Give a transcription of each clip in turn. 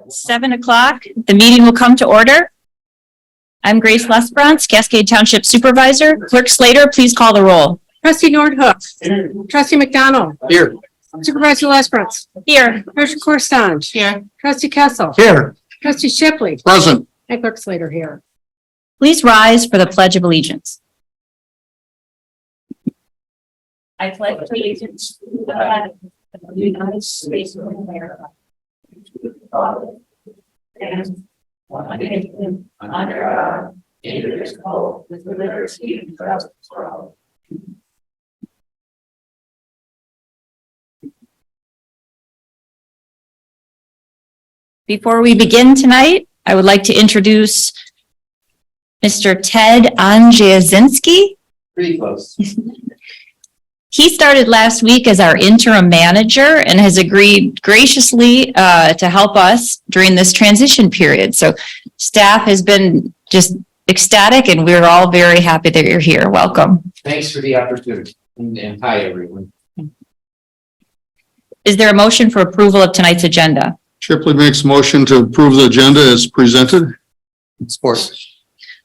7 o'clock. The meeting will come to order. I'm Grace Lesbrance, Cascade Township Supervisor. Clerk Slater, please call the roll. Trustee Nordhook. Here. Trustee McDonald. Here. Supervisor Lesbrance. Here. Treasurer Corstange. Here. Trustee Kessel. Here. Trustee Shipley. Present. And Clerk Slater here. Please rise for the Pledge of Allegiance. I pledge allegiance to the flag of the United States of America, to the Republic and one nation under God, indivisible, with liberty and justice for all. Before we begin tonight, I would like to introduce Mr. Ted Andrzejewski. Pretty close. He started last week as our interim manager and has agreed graciously to help us during this transition period. So staff has been just ecstatic and we're all very happy that you're here. Welcome. Thanks for the opportunity. And hi, everyone. Is there a motion for approval of tonight's agenda? Shipley makes motion to approve the agenda as presented. Support.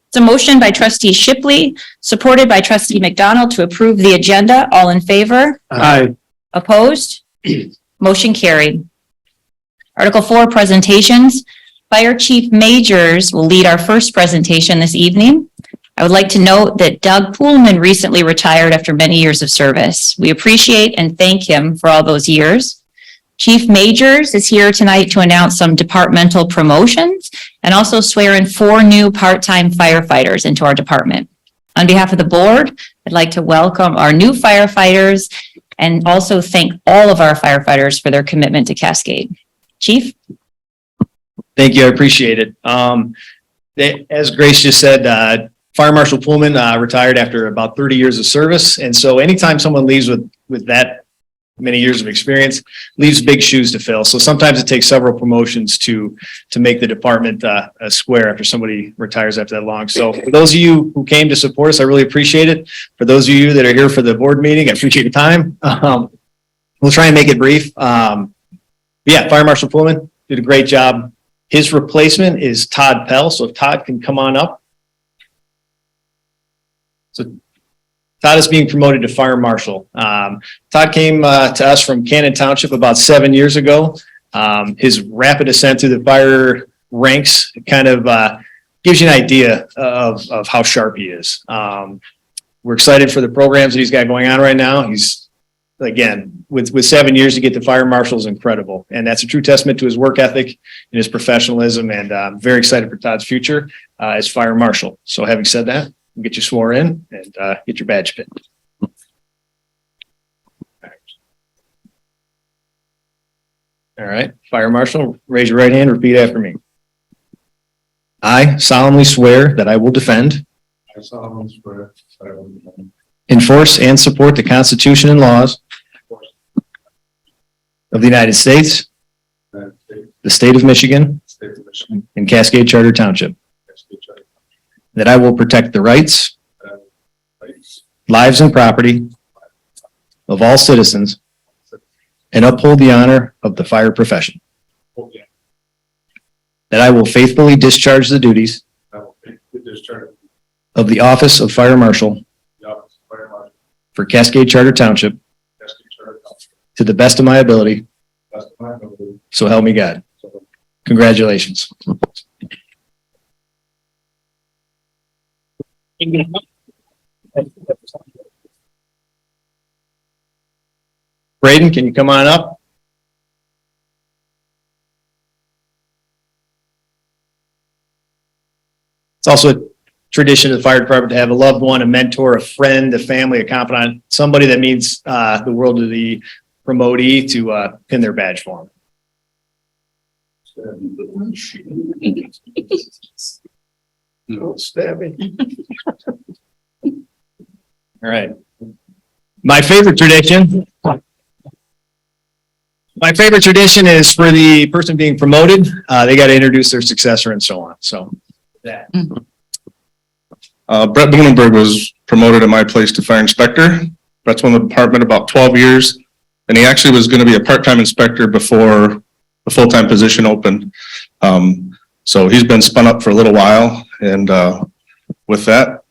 It's a motion by Trustee Shipley, supported by Trustee McDonald to approve the agenda. All in favor? Aye. Opposed? Motion carried. Article 4, presentations. Fire Chief Majors will lead our first presentation this evening. I would like to note that Doug Poolman recently retired after many years of service. We appreciate and thank him for all those years. Chief Majors is here tonight to announce some departmental promotions and also swear in 4 new part-time firefighters into our department. On behalf of the board, I'd like to welcome our new firefighters and also thank all of our firefighters for their commitment to Cascade. Chief? Thank you. I appreciate it. As Grace just said, Fire Marshal Poolman retired after about 30 years of service. And so anytime someone leaves with that many years of experience, leaves big shoes to fill. So sometimes it takes several promotions to make the department a square after somebody retires after that long. So for those of you who came to support us, I really appreciate it. For those of you that are here for the board meeting, I appreciate your time. We'll try and make it brief. Yeah, Fire Marshal Poolman did a great job. His replacement is Todd Pell. So if Todd can come on up. So Todd is being promoted to Fire Marshal. Todd came to us from Cannon Township about 7 years ago. His rapid ascent through the fire ranks kind of gives you an idea of how sharp he is. We're excited for the programs that he's got going on right now. He's, again, with 7 years to get to Fire Marshal is incredible. And that's a true testament to his work ethic and his professionalism. And I'm very excited for Todd's future as Fire Marshal. So having said that, we'll get you sworn in and get your badge pinned. All right, Fire Marshal, raise your right hand, repeat after me. I solemnly swear that I will defend, enforce, and support the Constitution and laws of the United States, the state of Michigan, and Cascade Charter Township. That I will protect the rights, lives, and property of all citizens and uphold the honor of the fire profession. That I will faithfully discharge the duties of the office of Fire Marshal for Cascade Charter Township to the best of my ability. So help me God. Congratulations. Braden, can you come on up? It's also a tradition of the fire department to have a loved one, a mentor, a friend, a family, a confidant, somebody that means the world to the promotee to pin their badge for them. No stabbing. All right. My favorite tradition is for the person being promoted, they got to introduce their successor and so on. So that. Brett Bloomberg was promoted at my place to fire inspector. Brett's been in the department about 12 years. And he actually was going to be a part-time inspector before the full-time position opened. So he's been spun up for a little while. And with that,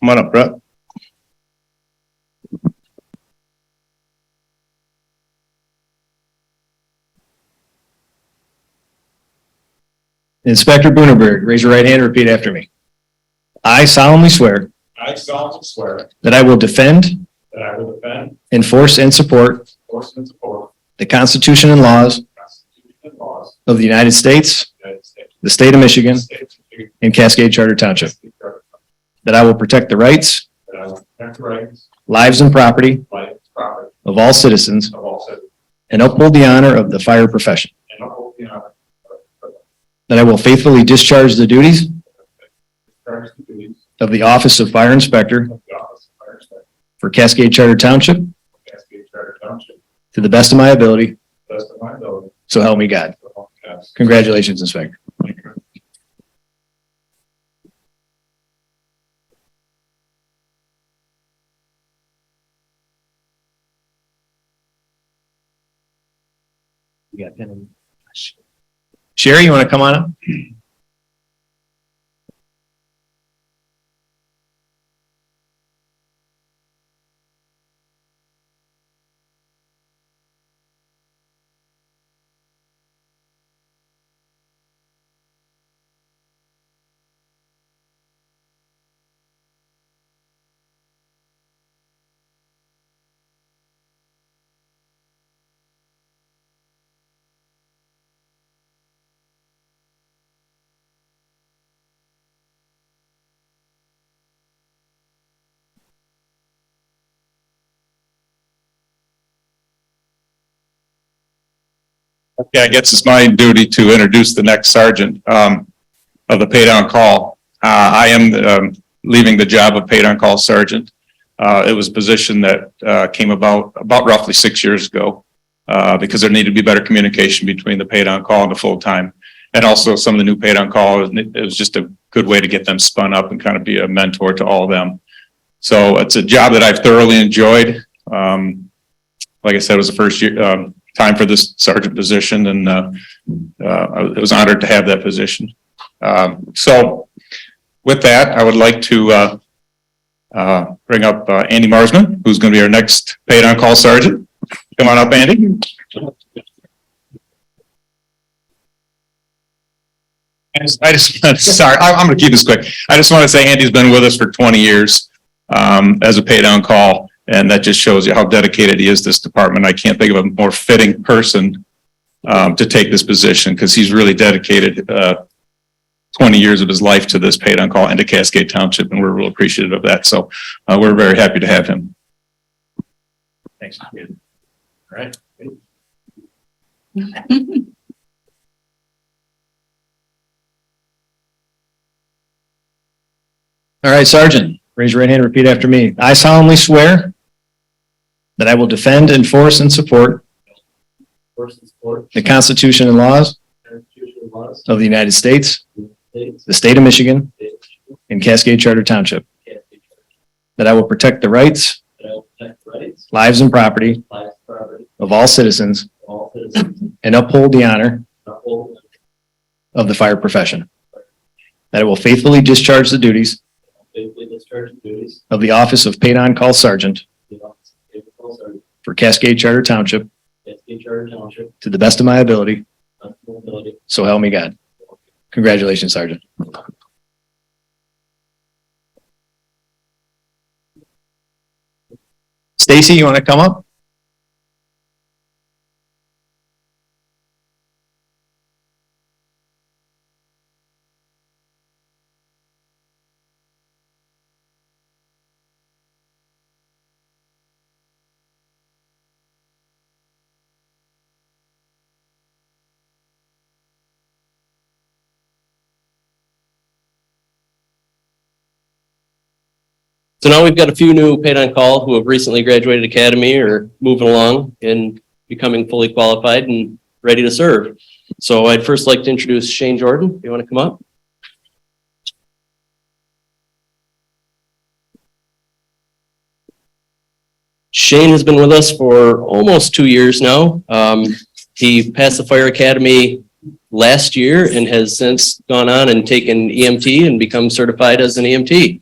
come on up, Brett. Inspector Bunenberg, raise your right hand and repeat after me. I solemnly swear I solemnly swear that I will defend, that I will defend, enforce, and support enforce, and support the Constitution and laws the Constitution and laws of the United States, of the United States, the state of Michigan, the state of Michigan, and Cascade Charter Township, that that I will protect the rights, I will protect the rights, lives, and property life, and property of all citizens of all citizens, and uphold the honor of the fire profession, and uphold the honor of that I will faithfully discharge the duties the duties of the Office of Fire Inspector of the office of fire inspector for Cascade Charter Township of Cascade Charter Township, to the best of my ability, to the best of my ability, so help me God. so help me God. Congratulations, Inspector. Thank you. Sherry, you want to come on up? Okay, I guess it's my duty to introduce the next sergeant of the paid on call. I am leaving the job of paid on call sergeant. It was a position that came about roughly 6 years ago because there needed to be better communication between the paid on call and the full time. And also some of the new paid on call, it was just a good way to get them spun up and kind of be a mentor to all of them. So it's a job that I've thoroughly enjoyed. Like I said, it was the first year, time for this sergeant position, and I was honored to have that position. So with that, I would like to bring up Andy Marsman, who's going to be our next paid on call sergeant. Come on up, Andy. Sorry, I'm going to keep this quick. I just want to say Andy's been with us for 20 years as a paid on call. And that just shows you how dedicated he is to this department. I can't think of a more fitting person to take this position because he's really dedicated 20 years of his life to this paid on call and to Cascade Township, and we're real appreciative of that. So we're very happy to have him. Thanks. All right. All right, Sergeant, raise your right hand and repeat after me. I solemnly swear that I will defend, enforce, and support the Constitution and laws of the United States, the state of Michigan, and Cascade Charter Township. That I will protect the rights, lives, and property of all citizens and uphold the honor of the fire profession. That I will faithfully discharge the duties of the office of paid on call sergeant for Cascade Charter Township to the best of my ability, so help me God. Congratulations, Sergeant. Stacy, you want to come up? So now we've got a few new paid on call who have recently graduated academy or moving along and becoming fully qualified and ready to serve. So I'd first like to introduce Shane Jordan. Do you want to come up? Shane has been with us for almost 2 years now. He passed the fire academy last year and has since gone on and taken EMT and become certified as an EMT.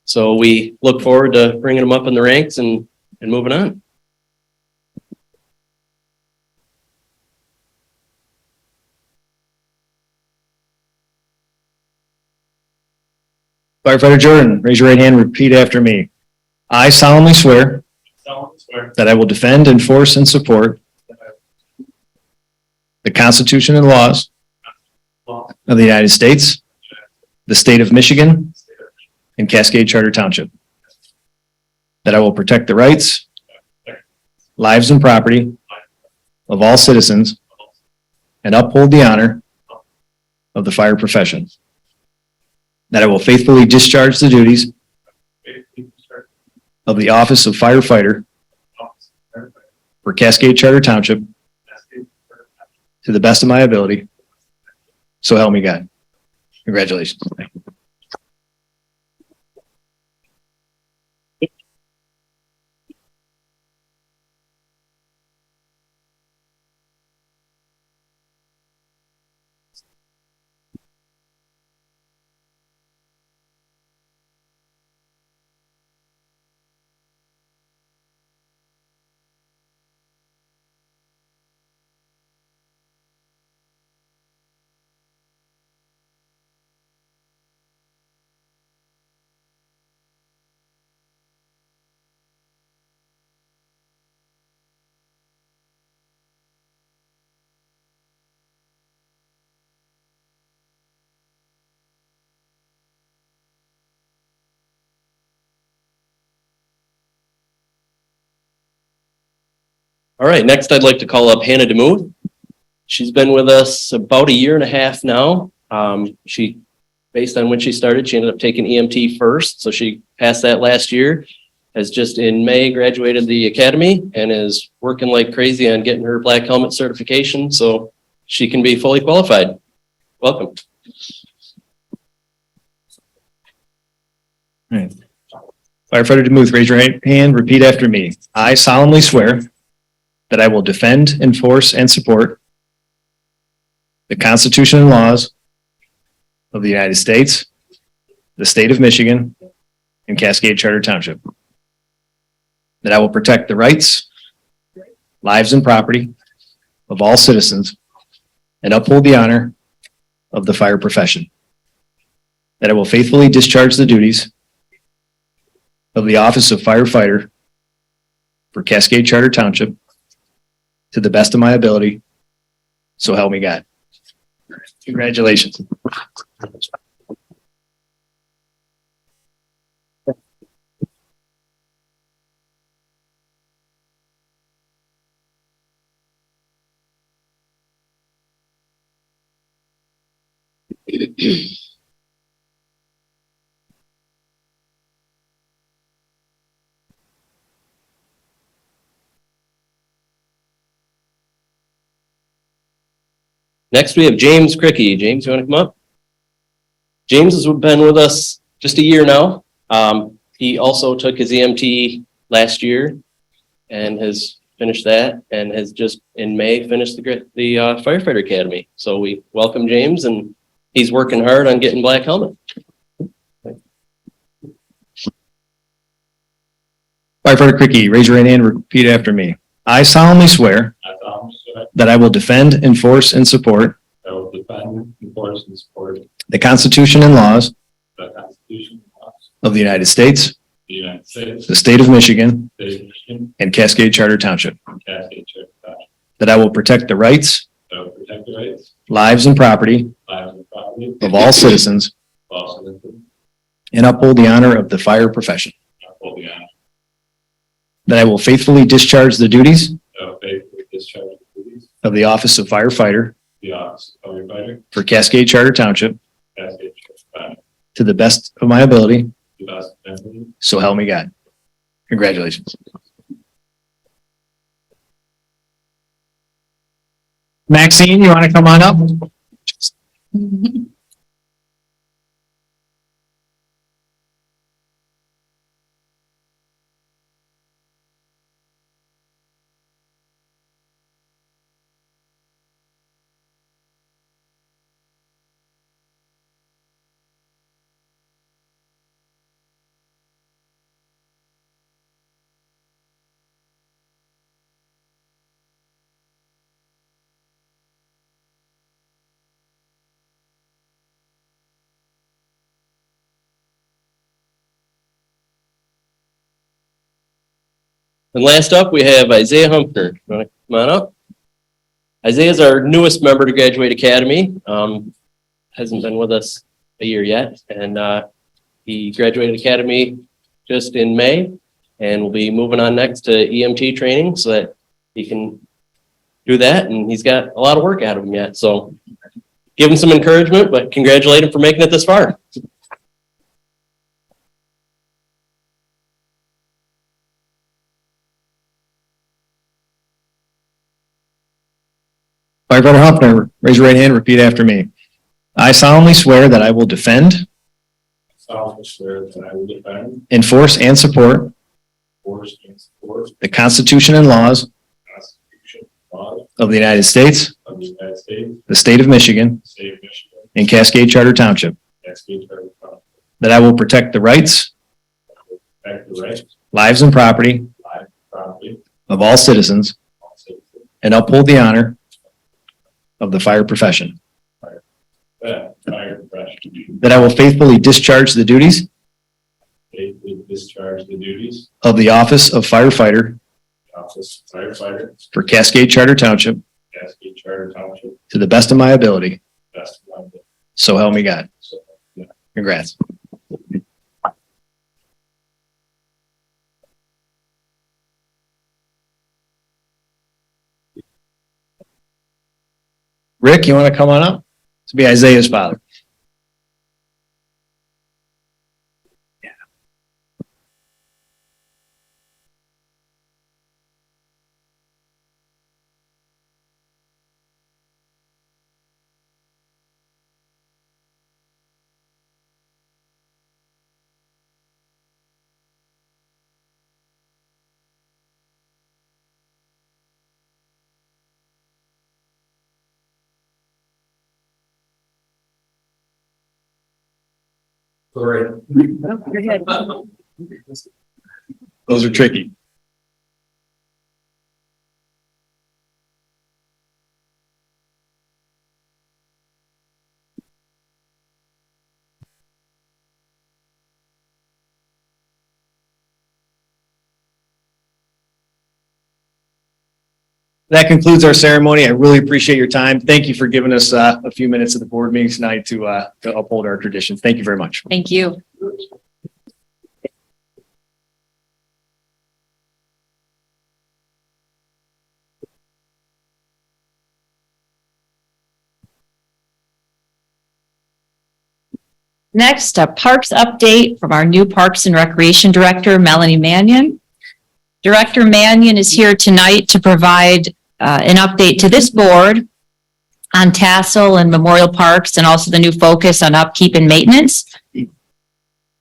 So we look forward to bringing him up in the ranks and moving on. Firefighter Jordan, raise your right hand, repeat after me. I solemnly swear that I will defend, enforce, and support the Constitution and laws of the United States, the state of Michigan, and Cascade Charter Township. That I will protect the rights, lives, and property of all citizens and uphold the honor of the fire profession. That I will faithfully discharge the duties of the office of firefighter for Cascade Charter Township to the best of my ability. So help me God. Congratulations. All right, next I'd like to call up Hannah DeMuth. She's been with us about 1.5 years now. She, based on when she started, she ended up taking EMT first. So she passed that last year, has just in May graduated the academy and is working like crazy on getting her black helmet certification so she can be fully qualified. Welcome. All right. Firefighter DeMuth, raise your right hand, repeat after me. I solemnly swear that I will defend, enforce, and support the Constitution and laws of the United States, the state of Michigan, and Cascade Charter Township. That I will protect the rights, lives, and property of all citizens and uphold the honor of the fire profession. That I will faithfully discharge the duties of the office of firefighter for Cascade Charter Township to the best of my ability. So help me God. Congratulations. Next, we have James Cricky. James, you want to come up? James has been with us just 1 year now. He also took his EMT last year and has finished that and has just in May finished the firefighter academy. So we welcome James and he's working hard on getting black helmet. Firefighter Cricky, raise your right hand and repeat after me. I solemnly swear that I will defend, enforce, and support the Constitution and laws of the United States, the state of Michigan, and Cascade Charter Township. That I will protect the rights, lives, and property of all citizens and uphold the honor of the fire profession. That I will faithfully discharge the duties of the office of firefighter for Cascade Charter Township to the best of my ability. So help me God. Congratulations. Maxine, you want to come on up? And last up, we have Isaiah Humpner. You want to come on up? Isaiah is our newest member to Graduate Academy. Hasn't been with us a year yet, and he graduated Academy just in May, and will be moving on next to EMT training so that he can do that. And he's got a lot of work out of him yet, so give him some encouragement, but congratulate him for making it this far. Firefighter Humpner, raise your right hand, repeat after me. I solemnly swear that I will defend, solemnly swear that I will defend, enforce, and support enforce, and support the Constitution and laws the Constitution and laws of the United States, of the United States, the state of Michigan, the state of Michigan, and Cascade Charter Township, Cascade Charter Township, that I will protect the rights, protect the rights, lives, and property life, and property of all citizens of all citizens, and uphold the honor of the fire profession, that fire profession, that I will faithfully discharge the duties faithfully discharge the duties of the office of firefighter of office of firefighter, for Cascade Charter Township Cascade Charter Township, to the best of my ability. best of my ability. So help me God. So, yeah. Congrats. Rick, you want to come on up? To be Isaiah's father. Sorry. Those are tricky. That concludes our ceremony. I really appreciate your time. Thank you for giving us a few minutes of the board meeting tonight to uphold our traditions. Thank you very much. Thank you. Next, a parks update from our new Parks and Recreation Director, Melanie Mannion. Director Mannion is here tonight to provide an update to this board on Tassel and Memorial Parks, and also the new focus on upkeep and maintenance.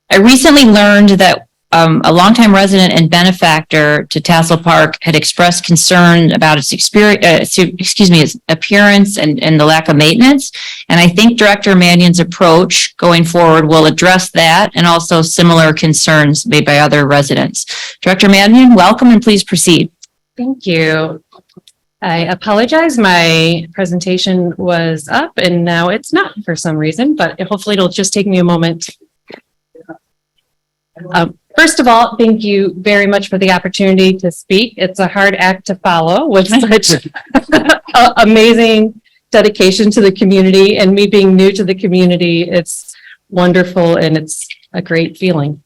I recently learned that a longtime resident and benefactor to Tassel Park had expressed concern about its its appearance and the lack of maintenance. And I think Director Mannion's approach going forward will address that and also similar concerns made by other residents. Director Mannion, welcome and please proceed. Thank you. I apologize. My presentation was up and now it's not for some reason, but hopefully it'll just take me a moment. First of all, thank you very much for the opportunity to speak. It's a hard act to follow with such amazing dedication to the community, and me being new to the community, it's wonderful and it's a great feeling.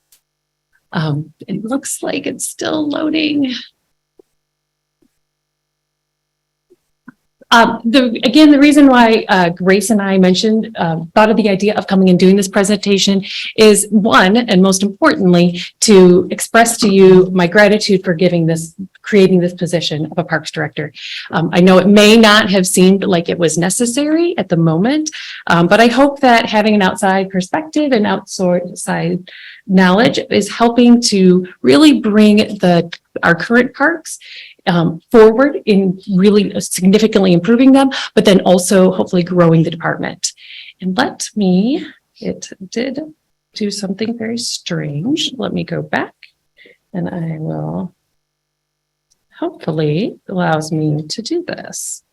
It looks like it's still loading. The reason why Grace and I thought of the idea of coming and doing this presentation is, one, and most importantly, to express to you my gratitude for creating this position of a Parks Director. I know it may not have seemed like it was necessary at the moment, but I hope that having an outside perspective and outside knowledge is helping to really bring our current parks forward in really significantly improving them, but then also hopefully growing the department. And it did do something very strange. Let me go back and I will, hopefully allows me to do this.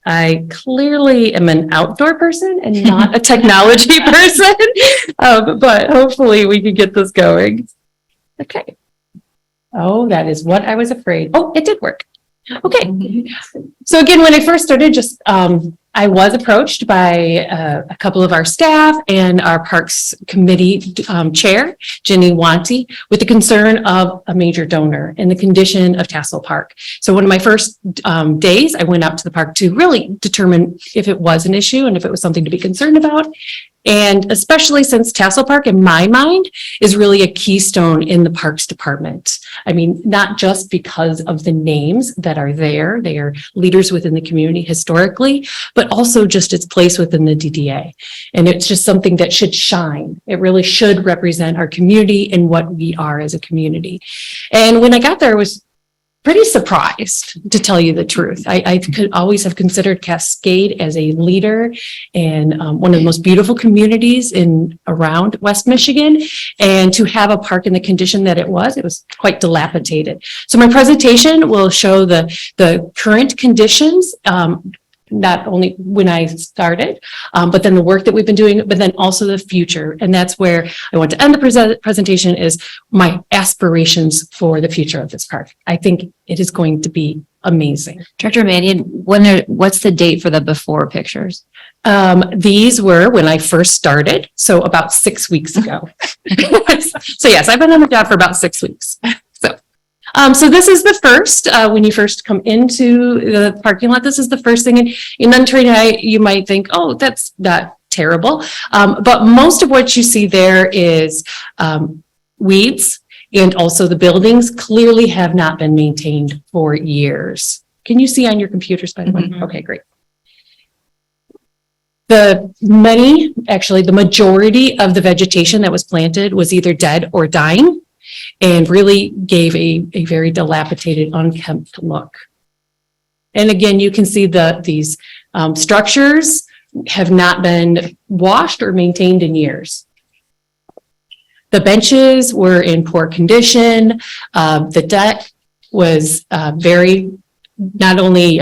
I clearly am an outdoor person and not a technology person, but hopefully we can get this going. Okay. Oh, that is what I was afraid. Oh, it did work. Okay. So again, when I first started, I was approached by a couple of our staff and our Parks Committee Chair, Jenny Wanty, with the concern of a major donor and the condition of Tassel Park. So one of my first days, I went out to the park to really determine if it was an issue and if it was something to be concerned about. And especially since Tassel Park, in my mind, is really a keystone in the Parks Department. I mean, not just because of the names that are there, they are leaders within the community historically, but also just its place within the DDA. And it's just something that should shine. It really should represent our community and what we are as a community. And when I got there, I was pretty surprised, to tell you the truth. I could always have considered Cascade as a leader and one of the most beautiful communities around West Michigan. And to have a park in the condition that it was quite dilapidated. So my presentation will show the current conditions, not only when I started, but then the work that we've been doing, but then also the future. And that's where I want to end the presentation, is my aspirations for the future of this park. I think it is going to be amazing. Director Mannion, what's the date for the before pictures? These were when I first started, so about 6 weeks ago. So yes, I've been on the job for about 6 weeks. So this is the first, when you first come into the parking lot, this is the first thing. And in entering, you might think, oh, that's not terrible. But most of what you see there is weeds, and also the buildings clearly have not been maintained for years. Can you see on your computers, by the way? Okay, great. The majority of the vegetation that was planted was either dead or dying, and really gave a very dilapidated, unkempt look. And again, you can see these structures have not been washed or maintained in years. The benches were in poor condition. The deck was very, not only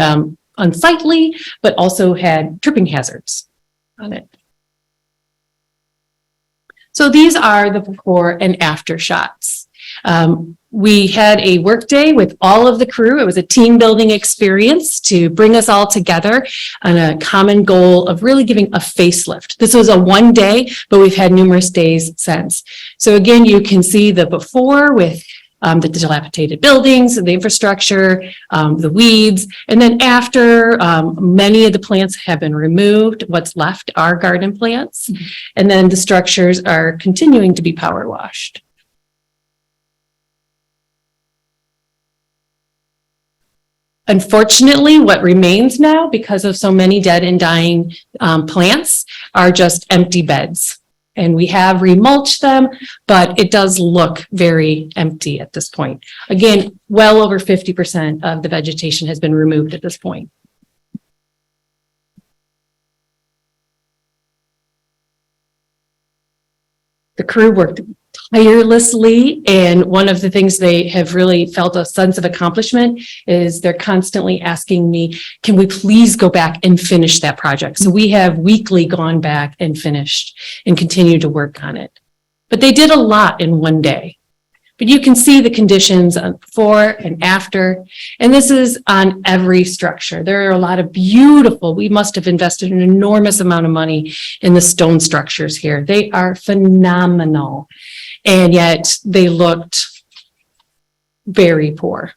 unsightly, but also had tripping hazards on it. So these are the before and after shots. We had a work day with all of the crew. It was a team building experience to bring us all together on a common goal of really giving a facelift. This was a one day, but we've had numerous days since. So again, you can see the before with the dilapidated buildings, the infrastructure, the weeds, and then after, many of the plants have been removed. What's left are garden plants, and then the structures are continuing to be power washed. Unfortunately, what remains now, because of so many dead and dying plants, are just empty beds. And we have remulched them, but it does look very empty at this point. Again, well over 50% of the vegetation has been removed at this point. The crew worked tirelessly, and one of the things they have really felt a sense of accomplishment is they're constantly asking me, can we please go back and finish that project? So we have weekly gone back and finished and continue to work on it. But they did a lot in one day. But you can see the conditions before and after, and this is on every structure. There are a lot of beautiful, we must have invested an enormous amount of money in the stone structures here. They are phenomenal, and yet they looked very poor.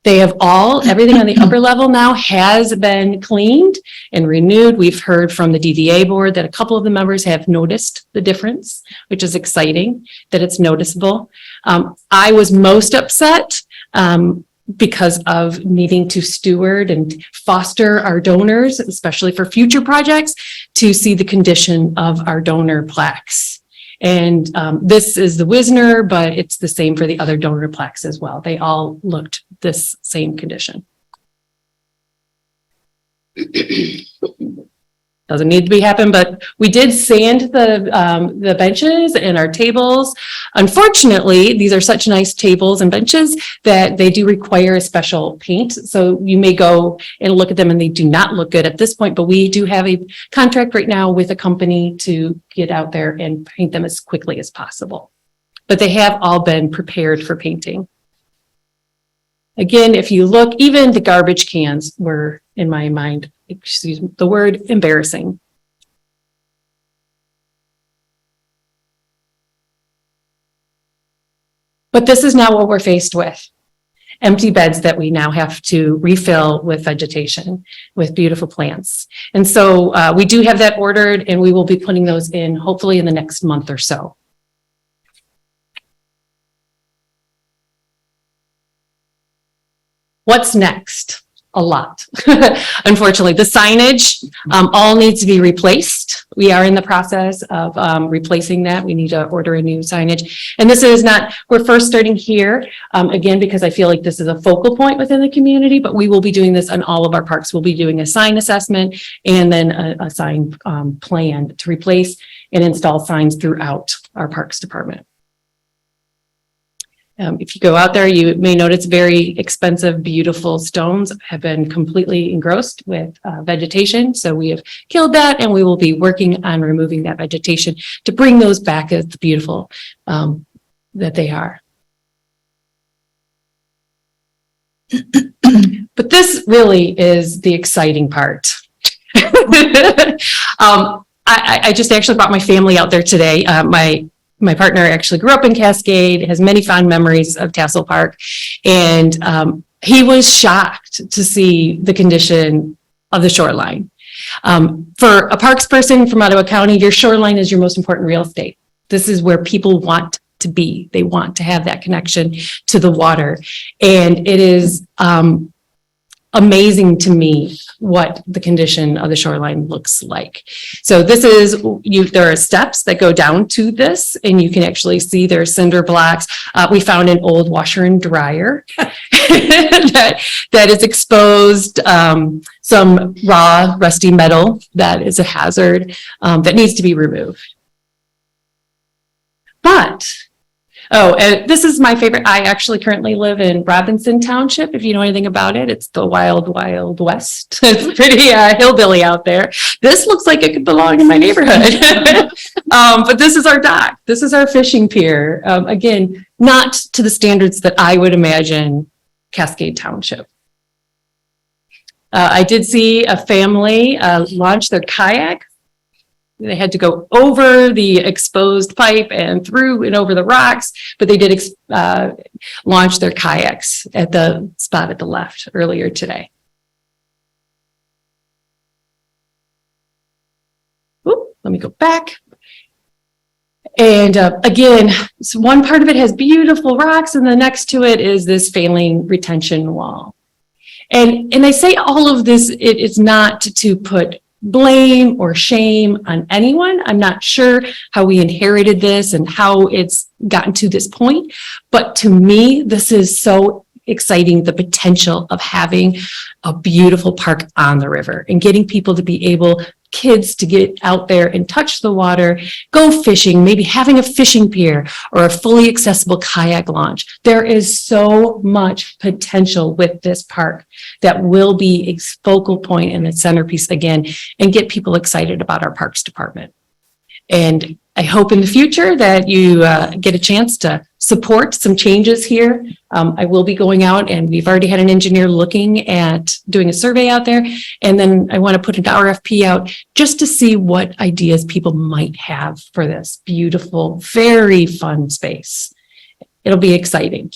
They have everything on the upper level now has been cleaned and renewed. We've heard from the DDA board that a couple of the members have noticed the difference, which is exciting that it's noticeable. I was most upset because of needing to steward and foster our donors, especially for future projects, to see the condition of our donor plaques. And this is the Wisner, but it's the same for the other donor plaques as well. They all looked this same condition. Doesn't need to be happen, but we did sand the benches and our tables. Unfortunately, these are such nice tables and benches that they do require a special paint. So you may go and look at them and they do not look good at this point, but we do have a contract right now with a company to get out there and paint them as quickly as possible. but they have all been prepared for painting. Again, if you look, even the garbage cans were, in my mind, excuse me, the word embarrassing. But this is now what we're faced with. Empty beds that we now have to refill with vegetation, with beautiful plants. And so we do have that ordered, and we will be putting those in hopefully in the next month or so. What's next? A lot. Unfortunately, the signage all needs to be replaced. We are in the process of replacing that. We need to order a new signage. And this is not, we're first starting here, again, because I feel like this is a focal point within the community, but we will be doing this on all of our parks. We'll be doing a sign assessment and then a sign plan to replace and install signs throughout our parks department. If you go out there, you may notice very expensive, beautiful stones have been completely engrossed with vegetation. So we have killed that, and we will be working on removing that vegetation to bring those back as beautiful that they are. But this really is the exciting part. I just actually brought my family out there today. My partner actually grew up in Cascade, has many fond memories of Tassel Park, and he was shocked to see the condition of the shoreline. For a parks person from Ottawa County, your shoreline is your most important real estate. This is where people want to be. They want to have that connection to the water. And it is amazing to me what the condition of the shoreline looks like. So this is, there are steps that go down to this, and you can actually see there are cinder blocks. We found an old washer and dryer that is exposed, some raw rusty metal that is a hazard that needs to be removed. But and this is my favorite. I actually currently live in Robinson Township. If you know anything about it, it's the wild, wild west. It's pretty hillbilly out there. This looks like it could belong in my neighborhood. But this is our dock. This is our fishing pier. Again, not to the standards that I would imagine Cascade Township. I did see a family launch their kayak. They had to go over the exposed pipe and through and over the rocks, but they did launch their kayaks at the spot at the left earlier today. Oop, let me go back. And again, so one part of it has beautiful rocks, and the next to it is this failing retention wall. And I say all of this, it's not to put blame or shame on anyone. I'm not sure how we inherited this and how it's gotten to this point, but to me, this is so exciting, the potential of having a beautiful park on the river and getting people to be able, kids to get out there and touch the water, go fishing, maybe having a fishing pier or a fully accessible kayak launch. There is so much potential with this park that will be a focal point and a centerpiece again, and get people excited about our parks department. And I hope in the future that you get a chance to support some changes here. I will be going out, and we've already had an engineer looking at doing a survey out there. And then I want to put an RFP out just to see what ideas people might have for this beautiful, very fun space. It'll be exciting.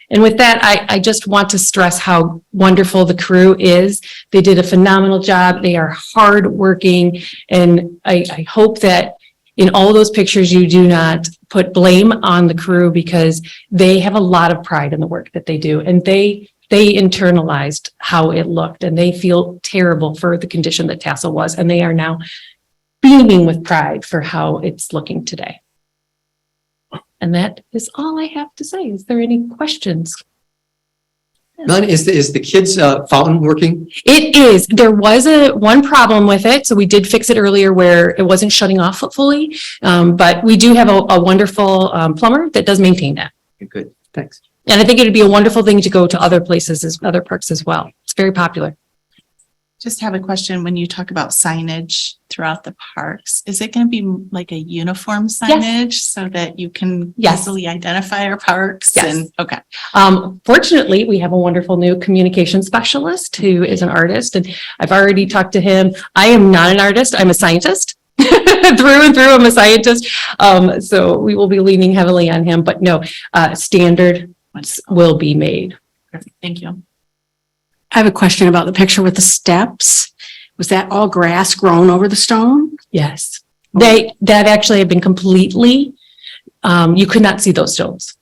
And with that, I just want to stress how wonderful the crew is. They did a phenomenal job. They are hardworking. And I hope that in all those pictures, you do not put blame on the crew, because they have a lot of pride in the work that they do. And they internalized how it looked, and they feel terrible for the condition that Tassel was. And they are now beaming with pride for how it's looking today. And that is all I have to say. Is there any questions? None. Is the kids' fountain working? It is. There was one problem with it, so we did fix it earlier where it wasn't shutting off fully. But we do have a wonderful plumber that does maintain that. Okay, good. Thanks. And I think it'd be a wonderful thing to go to other places, other parks as well. It's very popular. just have a question. When you talk about signage throughout the parks, is it going to be like a uniform signage so that you can Yes. easily identify our parks? Yes. And okay. Fortunately, we have a wonderful new communication specialist who is an artist, and I've already talked to him. I am not an artist. I'm a scientist. Through and through, I'm a scientist. So we will be leaning heavily on him, but no, standard will be made. Perfect. Thank you. I have a question about the picture with the steps. Was that all grass grown over the stone? Yes. That actually had been completely, you could not see those stones.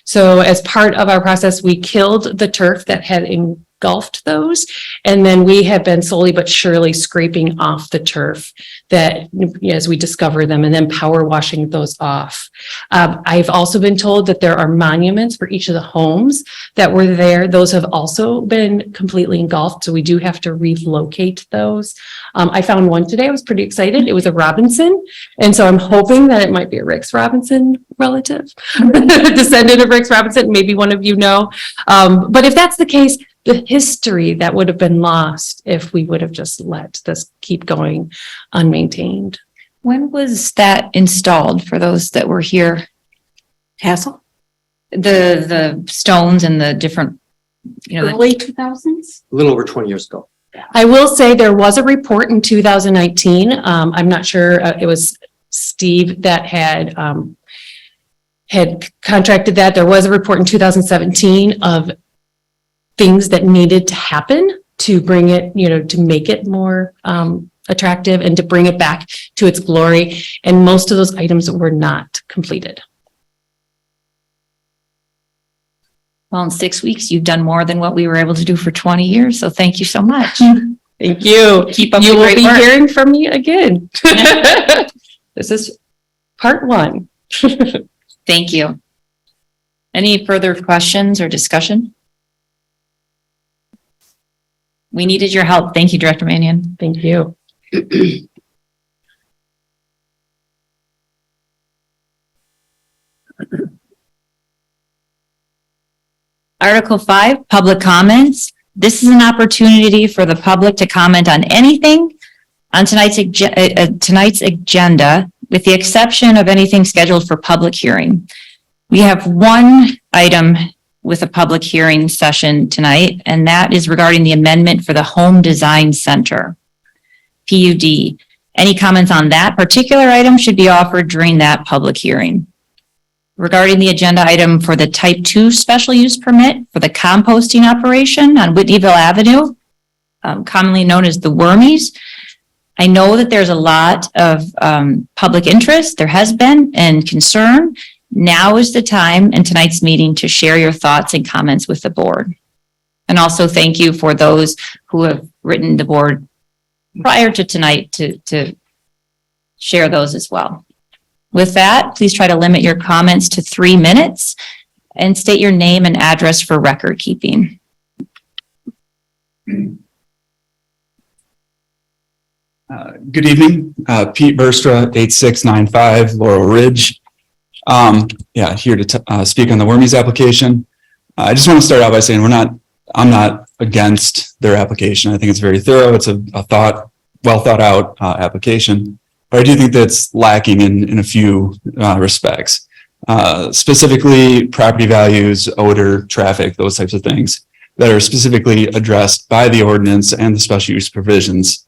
So as part of our process, we killed the turf that had engulfed those. And then we have been slowly but surely scraping off the turf that as we discover them and then power washing those off. I've also been told that there are monuments for each of the homes that were there. Those have also been completely engulfed. So we do have to relocate those. I found one today. I was pretty excited. It was a Robinson. And so I'm hoping that it might be a Rex Robinson relative, descendant of Rex Robinson. Maybe one of you know. But if that's the case, the history that would have been lost if we would have just let this keep going unmaintained. When was that installed for those that were here? Castle? The stones and the different, Early 2000s? A little over 20 years ago. I will say there was a report in 2019. I'm not sure, it was Steve that had contracted that. There was a report in 2017 of things that needed to happen to bring it, to make it more attractive and to bring it back to its glory. And most of those items were not completed. Well, in 6 weeks, you've done more than what we were able to do for 20 years. So thank you so much. Thank you. Keep up You the will great be work. hearing from me again. This is part one. Thank you. Any further questions or discussion? We needed your help. Thank you, Director Mannion. Thank you. Article 5, public comments. This is an opportunity for the public to comment on anything on tonight's agenda, with the exception of anything scheduled for public hearing. We have one item with a public hearing session tonight, and that is regarding the amendment for the Home Design Center, PUD. Any comments on that particular item should be offered during that public hearing. Regarding the agenda item for the Type 2 special use permit for the composting operation on Whitneyville Avenue, commonly known as the Wormies. I know that there's a lot of public interest, there has been, and concern. Now is the time in tonight's meeting to share your thoughts and comments with the board. And also thank you for those who have written the board prior to tonight to share those as well. With that, please try to limit your comments to 3 minutes and state your name and address for record keeping. Good evening, Pete Burstra, 8695 Laurel Ridge. Here to speak on the Wormies application. I just want to start out by saying I'm not against their application. I think it's very thorough. It's a well thought out application, but I do think that's lacking in a few respects. Specifically property values, odor, traffic, those types of things that are specifically addressed by the ordinance and the special use provisions.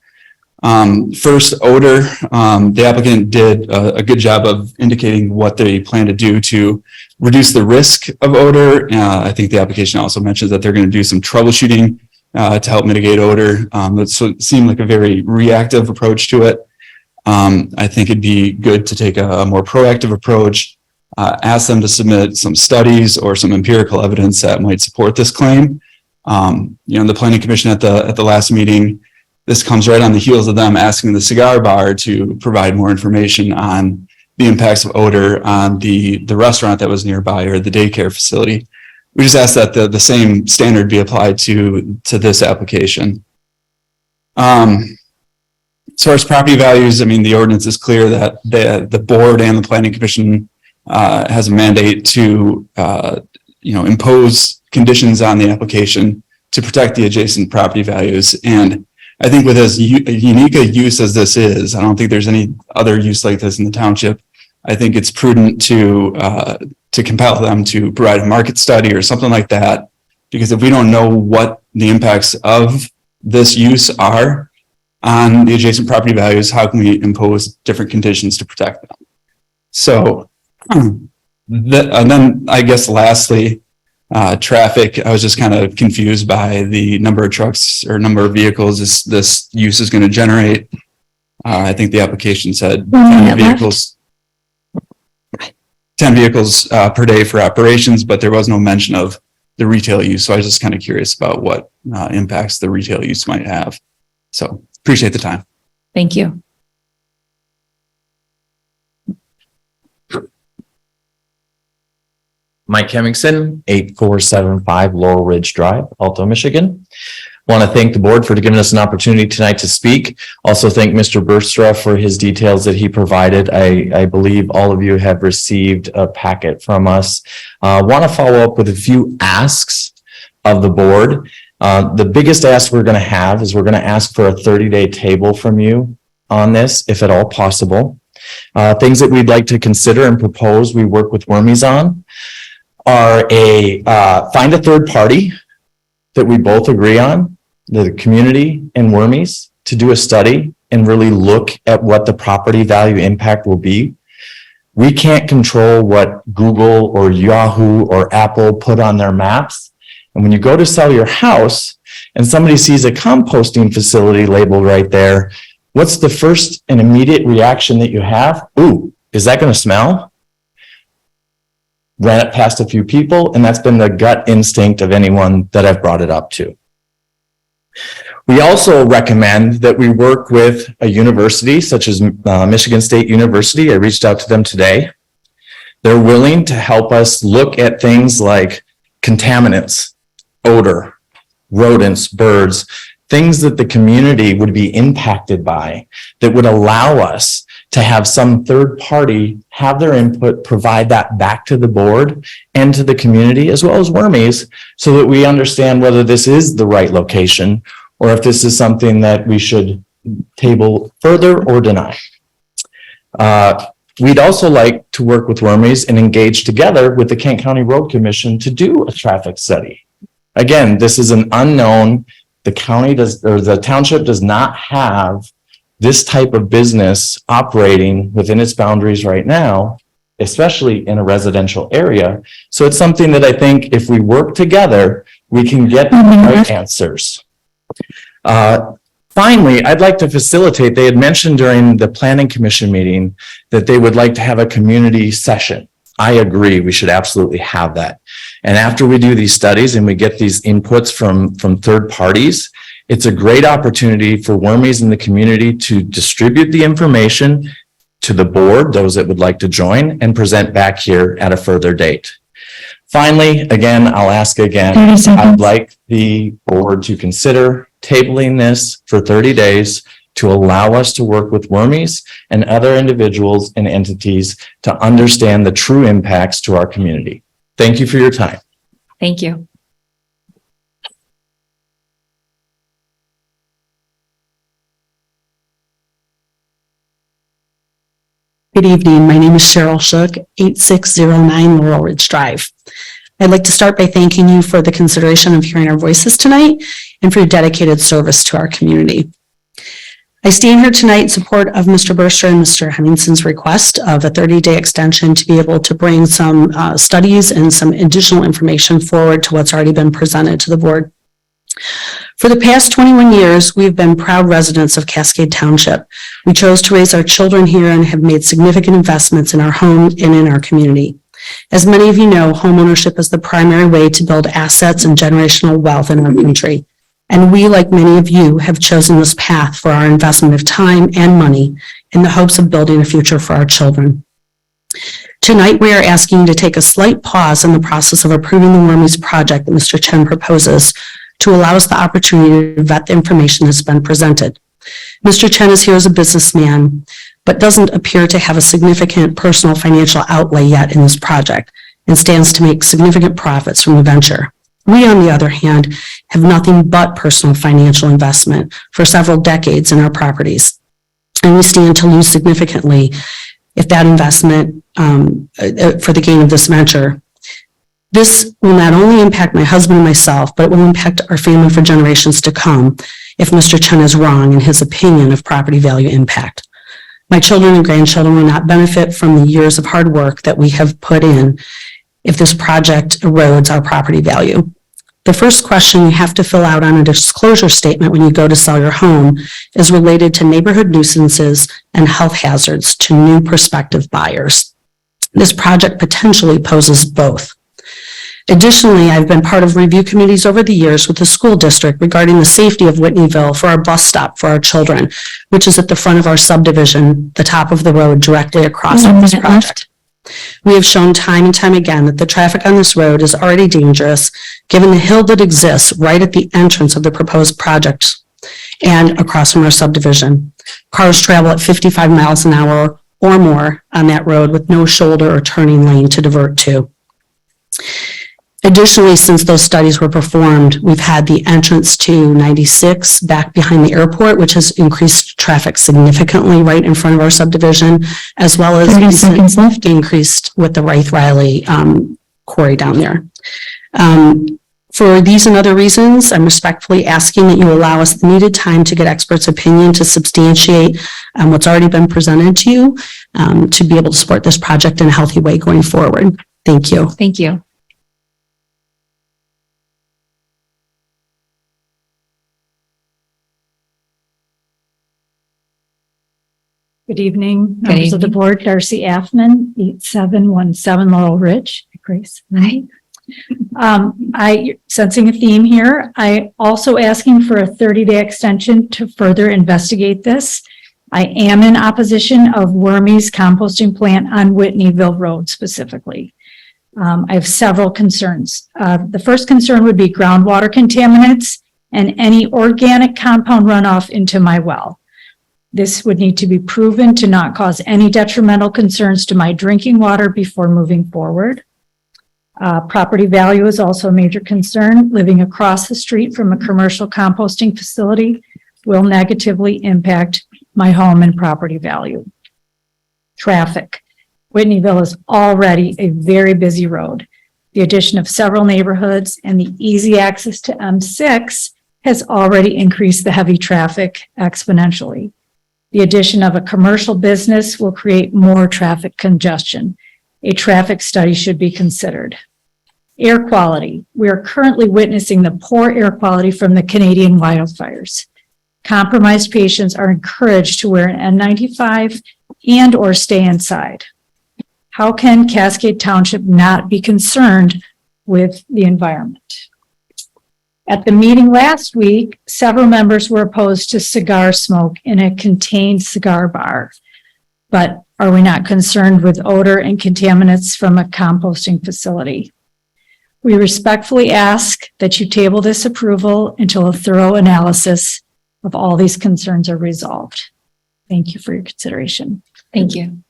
First, odor. The applicant did a good job of indicating what they plan to do to reduce the risk of odor. I think the application also mentions that they're going to do some troubleshooting to help mitigate odor. It seemed like a very reactive approach to it. I think it'd be good to take a more proactive approach, ask them to submit some studies or some empirical evidence that might support this claim. The Planning Commission at the last meeting, this comes right on the heels of them asking the cigar bar to provide more information on the impacts of odor on the restaurant that was nearby or the daycare facility. We just asked that the same standard be applied to this application. As far as property values, the ordinance is clear that the board and the Planning Commission has a mandate to impose conditions on the application to protect the adjacent property values. And I think with as unique a use as this is, I don't think there's any other use like this in the township. I think it's prudent to compel them to provide a market study or something like that. Because if we don't know what the impacts of this use are on the adjacent property values, how can we impose different conditions to protect them? So, and then I guess lastly, traffic, I was just kind of confused by the number of trucks or number of vehicles this use is going to generate. I think the application said 10 vehicles per day for operations, but there was no mention of the retail use. So I was just kind of curious about what impacts the retail use might have. So appreciate the time. Thank you. Mike Hemmingson, 8475 Laurel Ridge Drive, Alto, Michigan. Want to thank the board for giving us an opportunity tonight to speak. Also thank Mr. Burstra for his details that he provided. I believe all of you have received a packet from us. Want to follow up with a few asks of the board. The biggest ask we're going to have is we're going to ask for a 30-day table from you on this, if at all possible. Things that we'd like to consider and propose we work with Wormies on are find a third party that we both agree on, the community and Wormies, to do a study and really look at what the property value impact will be. We can't control what Google or Yahoo or Apple put on their maps. And when you go to sell your house and somebody sees a composting facility labeled right there, what's the first and immediate reaction that you have? Ooh, is that going to smell? Ran it past a few people, and that's been the gut instinct of anyone that I've brought it up to. We also recommend that we work with a university such as Michigan State University. I reached out to them today. They're willing to help us look at things like contaminants, odor, rodents, birds, things that the community would be impacted by that would allow us to have some third party have their input, provide that back to the board and to the community as well as Wormies, so that we understand whether this is the right location or if this is something that we should table further or deny. We'd also like to work with Wormies and engage together with the Kent County Road Commission to do a traffic study. Again, this is an unknown. The township does not have this type of business operating within its boundaries right now, especially in a residential area. So it's something that I think if we work together, we can get the right answers. Finally, I'd like to facilitate, they had mentioned during the planning commission meeting that they would like to have a community session. I agree, we should absolutely have that. And after we do these studies and we get these inputs from third parties, it's a great opportunity for Wormies in the community to distribute the information to the board, those that would like to join, and present back here at a further date. Finally, again, I'll ask again, I'd like the board to consider tabling this for 30 days to allow us to work with Wormies and other individuals and entities to understand the true impacts to our community. Thank you for your time. Thank you. Good evening. My name is Cheryl Shook, 8609 Laurel Ridge Drive. I'd like to start by thanking you for the consideration of hearing our voices tonight and for your dedicated service to our community. I stand here tonight in support of Mr. Burstra and Mr. Hemmingson's request of a 30-day extension to be able to bring some studies and some additional information forward to what's already been presented to the board. For the past 21 years, we've been proud residents of Cascade Township. We chose to raise our children here and have made significant investments in our home and in our community. As many of you know, homeownership is the primary way to build assets and generational wealth in our country. And we, like many of you, have chosen this path for our investment of time and money in the hopes of building a future for our children. Tonight, we are asking you to take a slight pause in the process of approving the Wormies project that Mr. Chen proposes to allow us the opportunity to vet the information that's been presented. Mr. Chen is here as a businessman, but doesn't appear to have a significant personal financial outlay yet in this project and stands to make significant profits from the venture. We, on the other hand, have nothing but personal financial investment for several decades in our properties. And we stand to lose significantly if that investment for the gain of this venture. This will not only impact my husband and myself, but it will impact our family for generations to come if Mr. Chen is wrong in his opinion of property value impact. My children and grandchildren will not benefit from the years of hard work that we have put in if this project erodes our property value. The first question you have to fill out on a disclosure statement when you go to sell your home is related to neighborhood nuisances and health hazards to new prospective buyers. This project potentially poses both. Additionally, I've been part of review committees over the years with the school district regarding the safety of Whitneyville for our bus stop for our children, which is at the front of our subdivision, the top of the road directly across from this project. We have shown time and time again that the traffic on this road is already dangerous, given the hill that exists right at the entrance of the proposed project and across from our subdivision. Cars travel at 55 miles an hour or more on that road with no shoulder or turning lane to divert to. Additionally, since those studies were performed, we've had the entrance to 96 back behind the airport, which has increased traffic significantly right in front of our subdivision, as well as 30 seconds left. Increased with the Wright Riley quarry down there. For these and other reasons, I'm respectfully asking that you allow us the needed time to get experts' opinion to substantiate what's already been presented to you to be able to support this project in a healthy way going forward. Thank you. Thank you. Good evening, members of the board. Darcy Affman, 8717 Laurel Ridge. Grace. Hi. I sensing a theme here. I also asking for a 30-day extension to further investigate this. I am in opposition of Wormy's composting plant on Whitneyville Road specifically. I have several concerns. The first concern would be groundwater contaminants and any organic compound runoff into my well. This would need to be proven to not cause any detrimental concerns to my drinking water before moving forward. Property value is also a major concern. Living across the street from a commercial composting facility will negatively impact my home and property value. Traffic. Whitneyville is already a very busy road. The addition of several neighborhoods and the easy access to M6 has already increased the heavy traffic exponentially. The addition of a commercial business will create more traffic congestion. A traffic study should be considered. Air quality. We are currently witnessing the poor air quality from the Canadian wildfires. Compromised patients are encouraged to wear an N95 and or stay inside. How can Cascade Township not be concerned with the environment? At the meeting last week, several members were opposed to cigar smoke in a contained cigar bar. But are we not concerned with odor and contaminants from a composting facility? We respectfully ask that you table this approval until a thorough analysis of all these concerns are resolved. Thank you for your consideration. Thank you.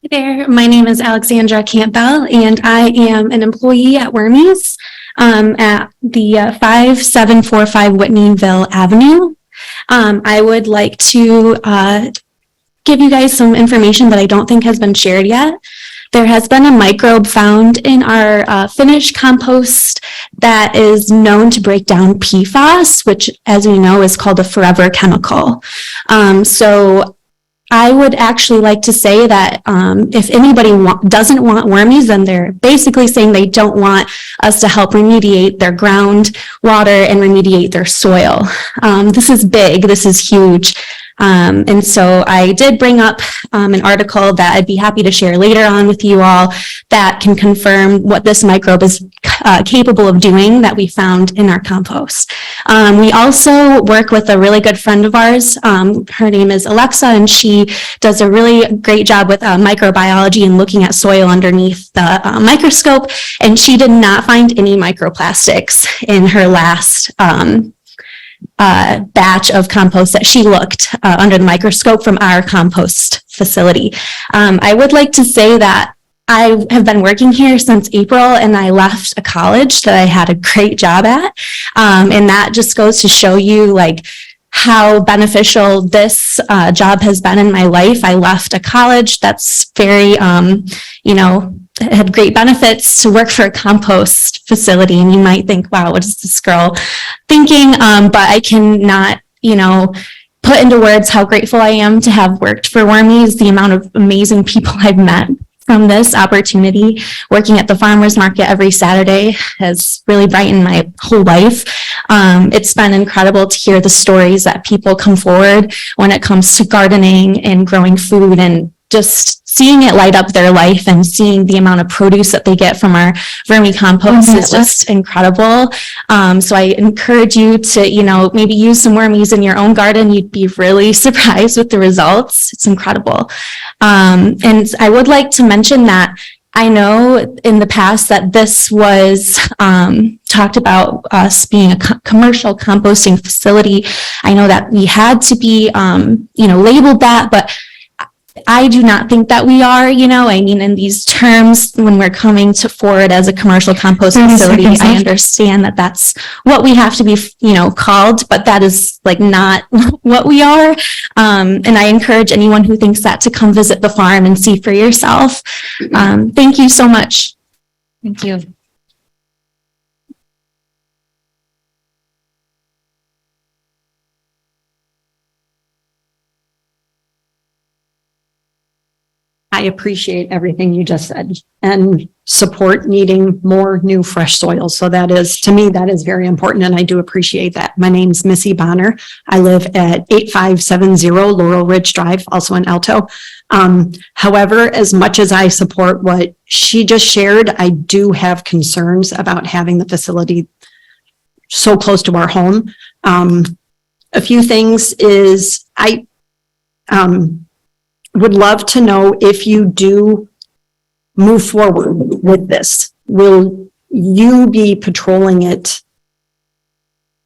Hi there, my name is Alexandra Campbell, and I am an employee at Wormy's at the 5745 Whitneyville Avenue. I would like to give you guys some information that I don't think has been shared yet. There has been a microbe found in our finished compost that is known to break down PFAS, which, as we know, is called a forever chemical. So I would actually like to say that if anybody doesn't want Wormies, then they're basically saying they don't want us to help remediate their groundwater and remediate their soil. This is big, this is huge. And so I did bring up an article that I'd be happy to share later on with you all that can confirm what this microbe is capable of doing that we found in our compost. We also work with a really good friend of ours. Her name is Alexa, and she does a really great job with microbiology and looking at soil underneath the microscope. And she did not find any microplastics in her last batch of compost that she looked under the microscope from our compost facility. I would like to say that I have been working here since April, and I left a college that I had a great job at. And that just goes to show you like how beneficial this job has been in my life. I left a college that's very, had great benefits to work for a compost facility. And you might think, wow, what is this girl thinking? But I cannot, put into words how grateful I am to have worked for Wormies, the amount of amazing people I've met from this opportunity. Working at the farmers market every Saturday has really brightened my whole life. It's been incredible to hear the stories that people come forward when it comes to gardening and growing food, and just seeing it light up their life and seeing the amount of produce that they get from our vermicompost is just incredible. So I encourage you to, maybe use some wormies in your own garden. You'd be really surprised with the results. It's incredible. And I would like to mention that I know in the past that this was talked about us being a commercial composting facility. I know that we had to be, labeled that, but I do not think that we are, in these terms, when we're coming to forward as a commercial compost facility, I understand that that's what we have to be, called, but that is like not what we are. And I encourage anyone who thinks that to come visit the farm and see for yourself. Thank you so much. Thank you. I appreciate everything you just said and support needing more new fresh soils. So that is, to me, that is very important. And I do appreciate that. My name's Missy Bonner. I live at 8570 Laurel Ridge Drive, also in Alto. However, as much as I support what she just shared, I do have concerns about having the facility so close to our home. A few things is I, would love to know if you do move forward with this. Will you be patrolling it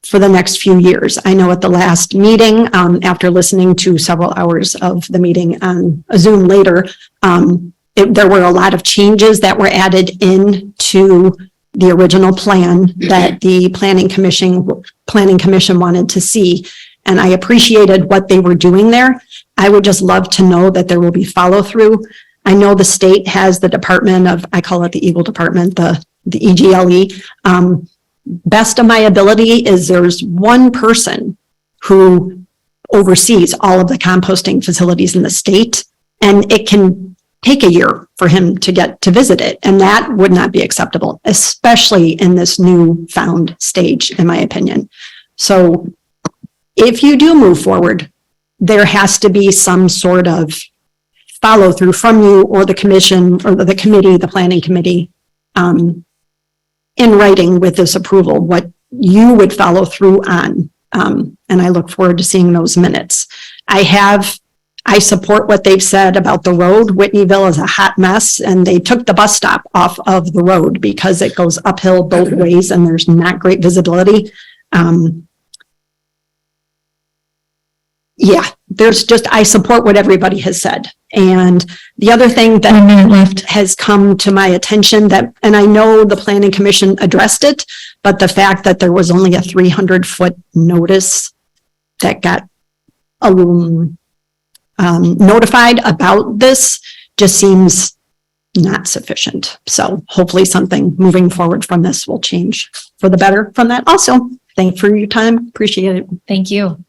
for the next few years? I know at the last meeting, after listening to several hours of the meeting on a Zoom later, there were a lot of changes that were added into the original plan that the planning commission wanted to see. And I appreciated what they were doing there. I would just love to know that there will be follow through. I know the state has the department of, I call it the Eagle Department, the EGLE. Best of my ability is there's one person who oversees all of the composting facilities in the state, and it can take a year for him to get to visit it. And that would not be acceptable, especially in this new found stage, in my opinion. So if you do move forward, there has to be some sort of follow through from you or the commission or the committee, the planning committee, in writing with this approval, what you would follow through on. And I look forward to seeing those minutes. I support what they've said about the road. Whitneyville is a hot mess, and they took the bus stop off of the road because it goes uphill both ways and there's not great visibility. Yeah, I support what everybody has said. And the other thing that has come to my attention and I know the planning commission addressed it, but the fact that there was only a 300-foot notice that got notified about this just seems not sufficient. So hopefully something moving forward from this will change for the better from that. Also, thank you for your time. Appreciate it. Thank you.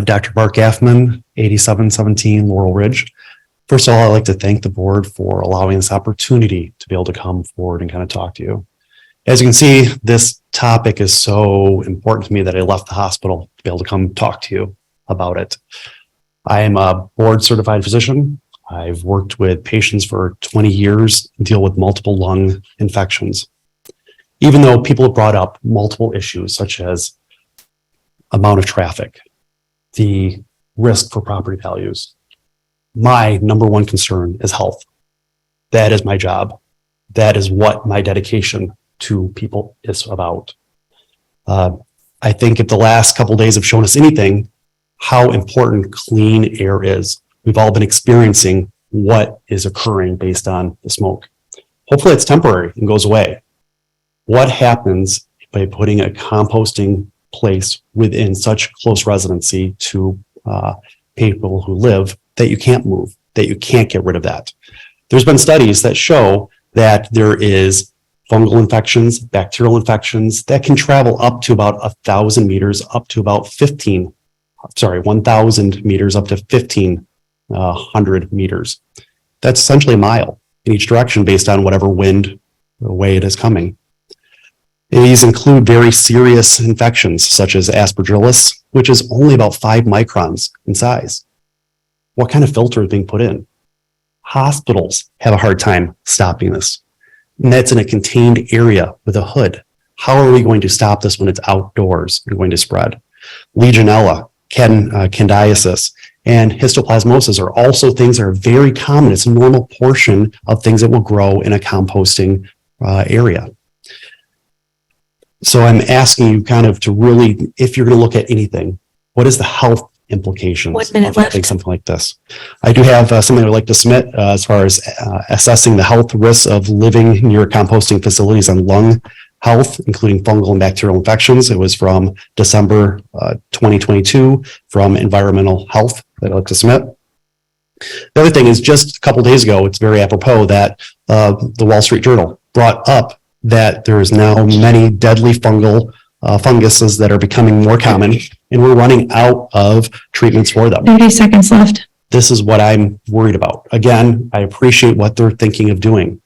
Dr. Mark Gaffman, 8717 Laurel Ridge. First of all, I'd like to thank the board for allowing this opportunity to be able to come forward and kind of talk to you. As you can see, this topic is so important to me that I left the hospital to be able to come talk to you about it. I am a board certified physician. I've worked with patients for 20 years and deal with multiple lung infections. Even though people have brought up multiple issues such as amount of traffic, the risk for property values. My number one concern is health. That is my job. That is what my dedication to people is about. I think if the last couple of days have shown us anything, how important clean air is. We've all been experiencing what is occurring based on the smoke. Hopefully it's temporary and goes away. What happens by putting a composting place within such close residency to people who live that you can't move, that you can't get rid of that? There's been studies that show that there is fungal infections, bacterial infections that can travel up to about 1,000 meters, up to about 1,000 meters, up to 1,500 meters. That's essentially a mile in each direction based on whatever wind, the way it is coming. These include very serious infections such as aspergillus, which is only about 5 microns in size. What kind of filter is being put in? Hospitals have a hard time stopping this. And that's in a contained area with a hood. How are we going to stop this when it's outdoors and going to spread? Legionella, candidiasis, and histoplasmosis are also things that are very common. It's a normal portion of things that will grow in a composting area. So I'm asking you kind of to really, if you're going to look at anything, what is the health implications of having something like this? I do have something I'd like to submit as far as assessing the health risks of living near composting facilities on lung health, including fungal and bacterial infections. It was from December 2022 from Environmental Health that I'd like to submit. The other thing is just a couple of days ago, it's very apropos that the Wall Street Journal brought up that there is now many deadly funguses that are becoming more common, and we're running out of treatments for them. 30 seconds left. This is what I'm worried about. Again, I appreciate what they're thinking of doing,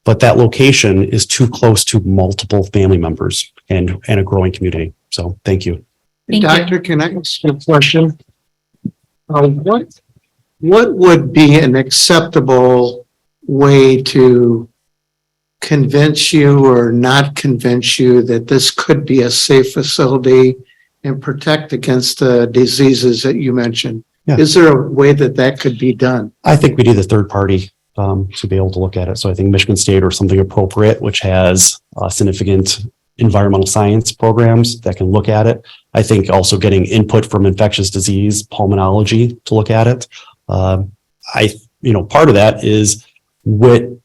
but that location is too close to multiple family members and a growing community. So thank you. Doctor, can I ask you a question? What would be an acceptable way to convince you or not convince you that this could be a safe facility and protect against the diseases that you mentioned? Yeah. Is there a way that that could be done? I think we need a third party to be able to look at it. So I think Michigan State or something appropriate, which has significant environmental science programs that can look at it. I think also getting input from infectious disease pulmonology to look at it. Part of that is with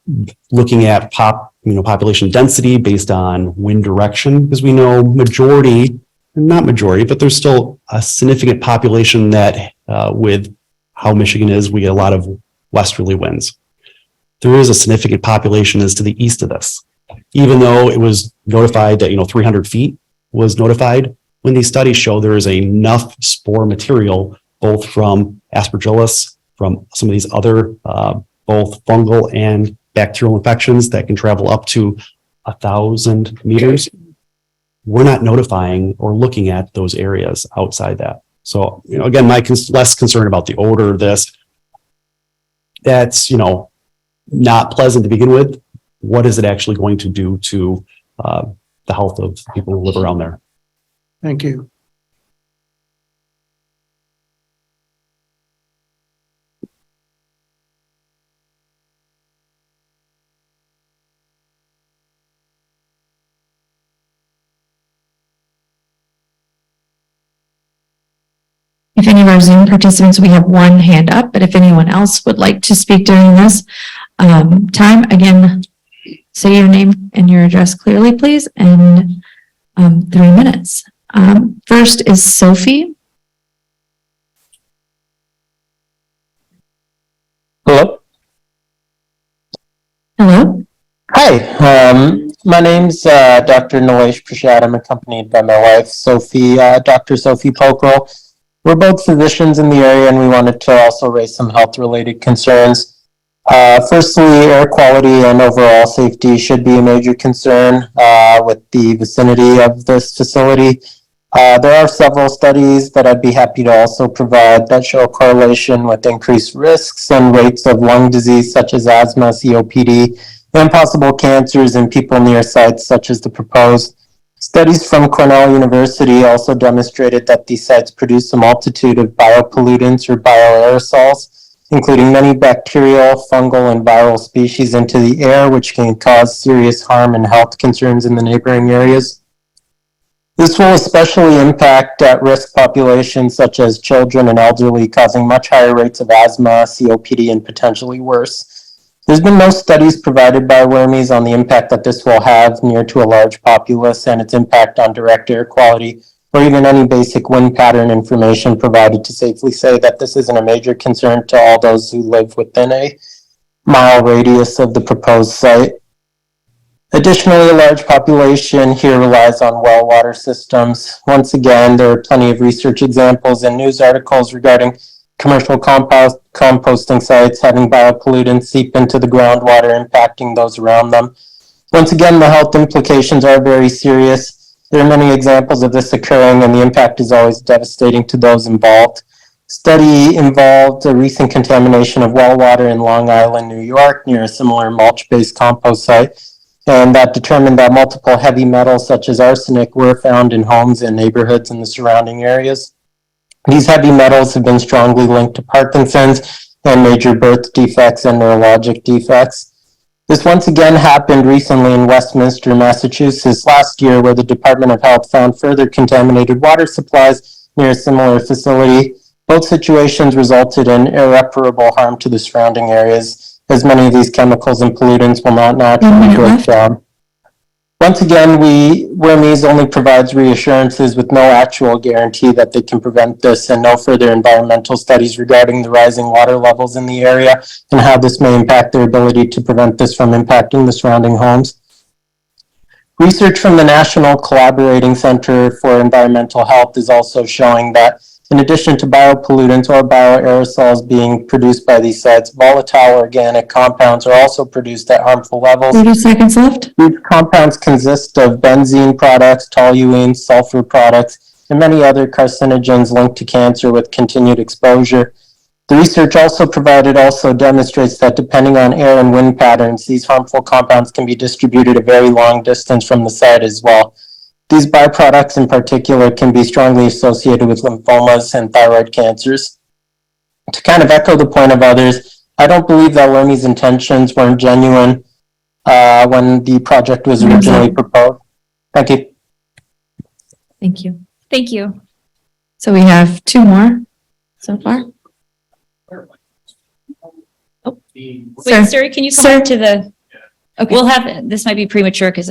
looking at population density based on wind direction, because we know not majority, but there's still a significant population that with how Michigan is, we get a lot of westerly winds. There is a significant population as to the east of this, even though it was notified that 300 feet was notified. When these studies show there is enough spore material, both from aspergillus, from some of these other both fungal and bacterial infections that can travel up to 1,000 meters. We're not notifying or looking at those areas outside that. So, again, my less concern about the odor of this. That's, not pleasant to begin with. What is it actually going to do to the health of people who live around there? Thank you. If any of our Zoom participants, we have one hand up, but if anyone else would like to speak during this time, again, say your name and your address clearly, please, and 3 minutes. First is Sophie. Hello. Hello. Hi. My name's Dr. Nilesh Prashad. I'm accompanied by my wife, Sophie, Dr. Sophie Pokrel. We're both physicians in the area, and we wanted to also raise some health-related concerns. Firstly, air quality and overall safety should be a major concern with the vicinity of this facility. There are several studies that I'd be happy to also provide that show a correlation with increased risks and rates of lung disease such as asthma, COPD, and possible cancers in people near sites such as the proposed. Studies from Cornell University also demonstrated that these sites produce a multitude of biopollutants or bioaerosols, including many bacterial, fungal, and viral species into the air, which can cause serious harm and health concerns in the neighboring areas. This will especially impact at-risk populations such as children and elderly, causing much higher rates of asthma, COPD, and potentially worse. There's been no studies provided by Wormies on the impact that this will have near to a large populace and its impact on direct air quality, or even any basic wind pattern information provided to safely say that this isn't a major concern to all those who live within a mile radius of the proposed site. Additionally, a large population here relies on well water systems. Once again, there are plenty of research examples and news articles regarding commercial composting sites having biopollutants seep into the groundwater, impacting those around them. Once again, the health implications are very serious. There are many examples of this occurring, and the impact is always devastating to those involved. Study involved a recent contamination of well water in Long Island, New York, near a similar mulch-based compost site, and that determined that multiple heavy metals such as arsenic were found in homes and neighborhoods in the surrounding areas. These heavy metals have been strongly linked to Parkinson's and major birth defects and neurologic defects. This once again happened recently in Westminster, Massachusetts last year, where the Department of Health found further contaminated water supplies near a similar facility. Both situations resulted in irreparable harm to the surrounding areas, as many of these chemicals and pollutants will not naturally break down. Once again, Wormies only provides reassurances with no actual guarantee that they can prevent this, and no further environmental studies regarding the rising water levels in the area and how this may impact their ability to prevent this from impacting the surrounding homes. Research from the National Collaborating Center for Environmental Health is also showing that in addition to biopollutants or bioaerosols being produced by these sites, volatile organic compounds are also produced at harmful levels. 30 seconds left. These compounds consist of benzene products, toluene, sulfur products, and many other carcinogens linked to cancer with continued exposure. The research also provided demonstrates that depending on air and wind patterns, these harmful compounds can be distributed a very long distance from the site as well. These byproducts in particular can be strongly associated with lymphomas and thyroid cancers. To kind of echo the point of others, I don't believe that Wormies' intentions weren't genuine when the project was originally proposed. Thank you. Thank you. Thank you. So we have two more so far. Wait, sir, can you come up to the, okay, we'll have, this might be premature because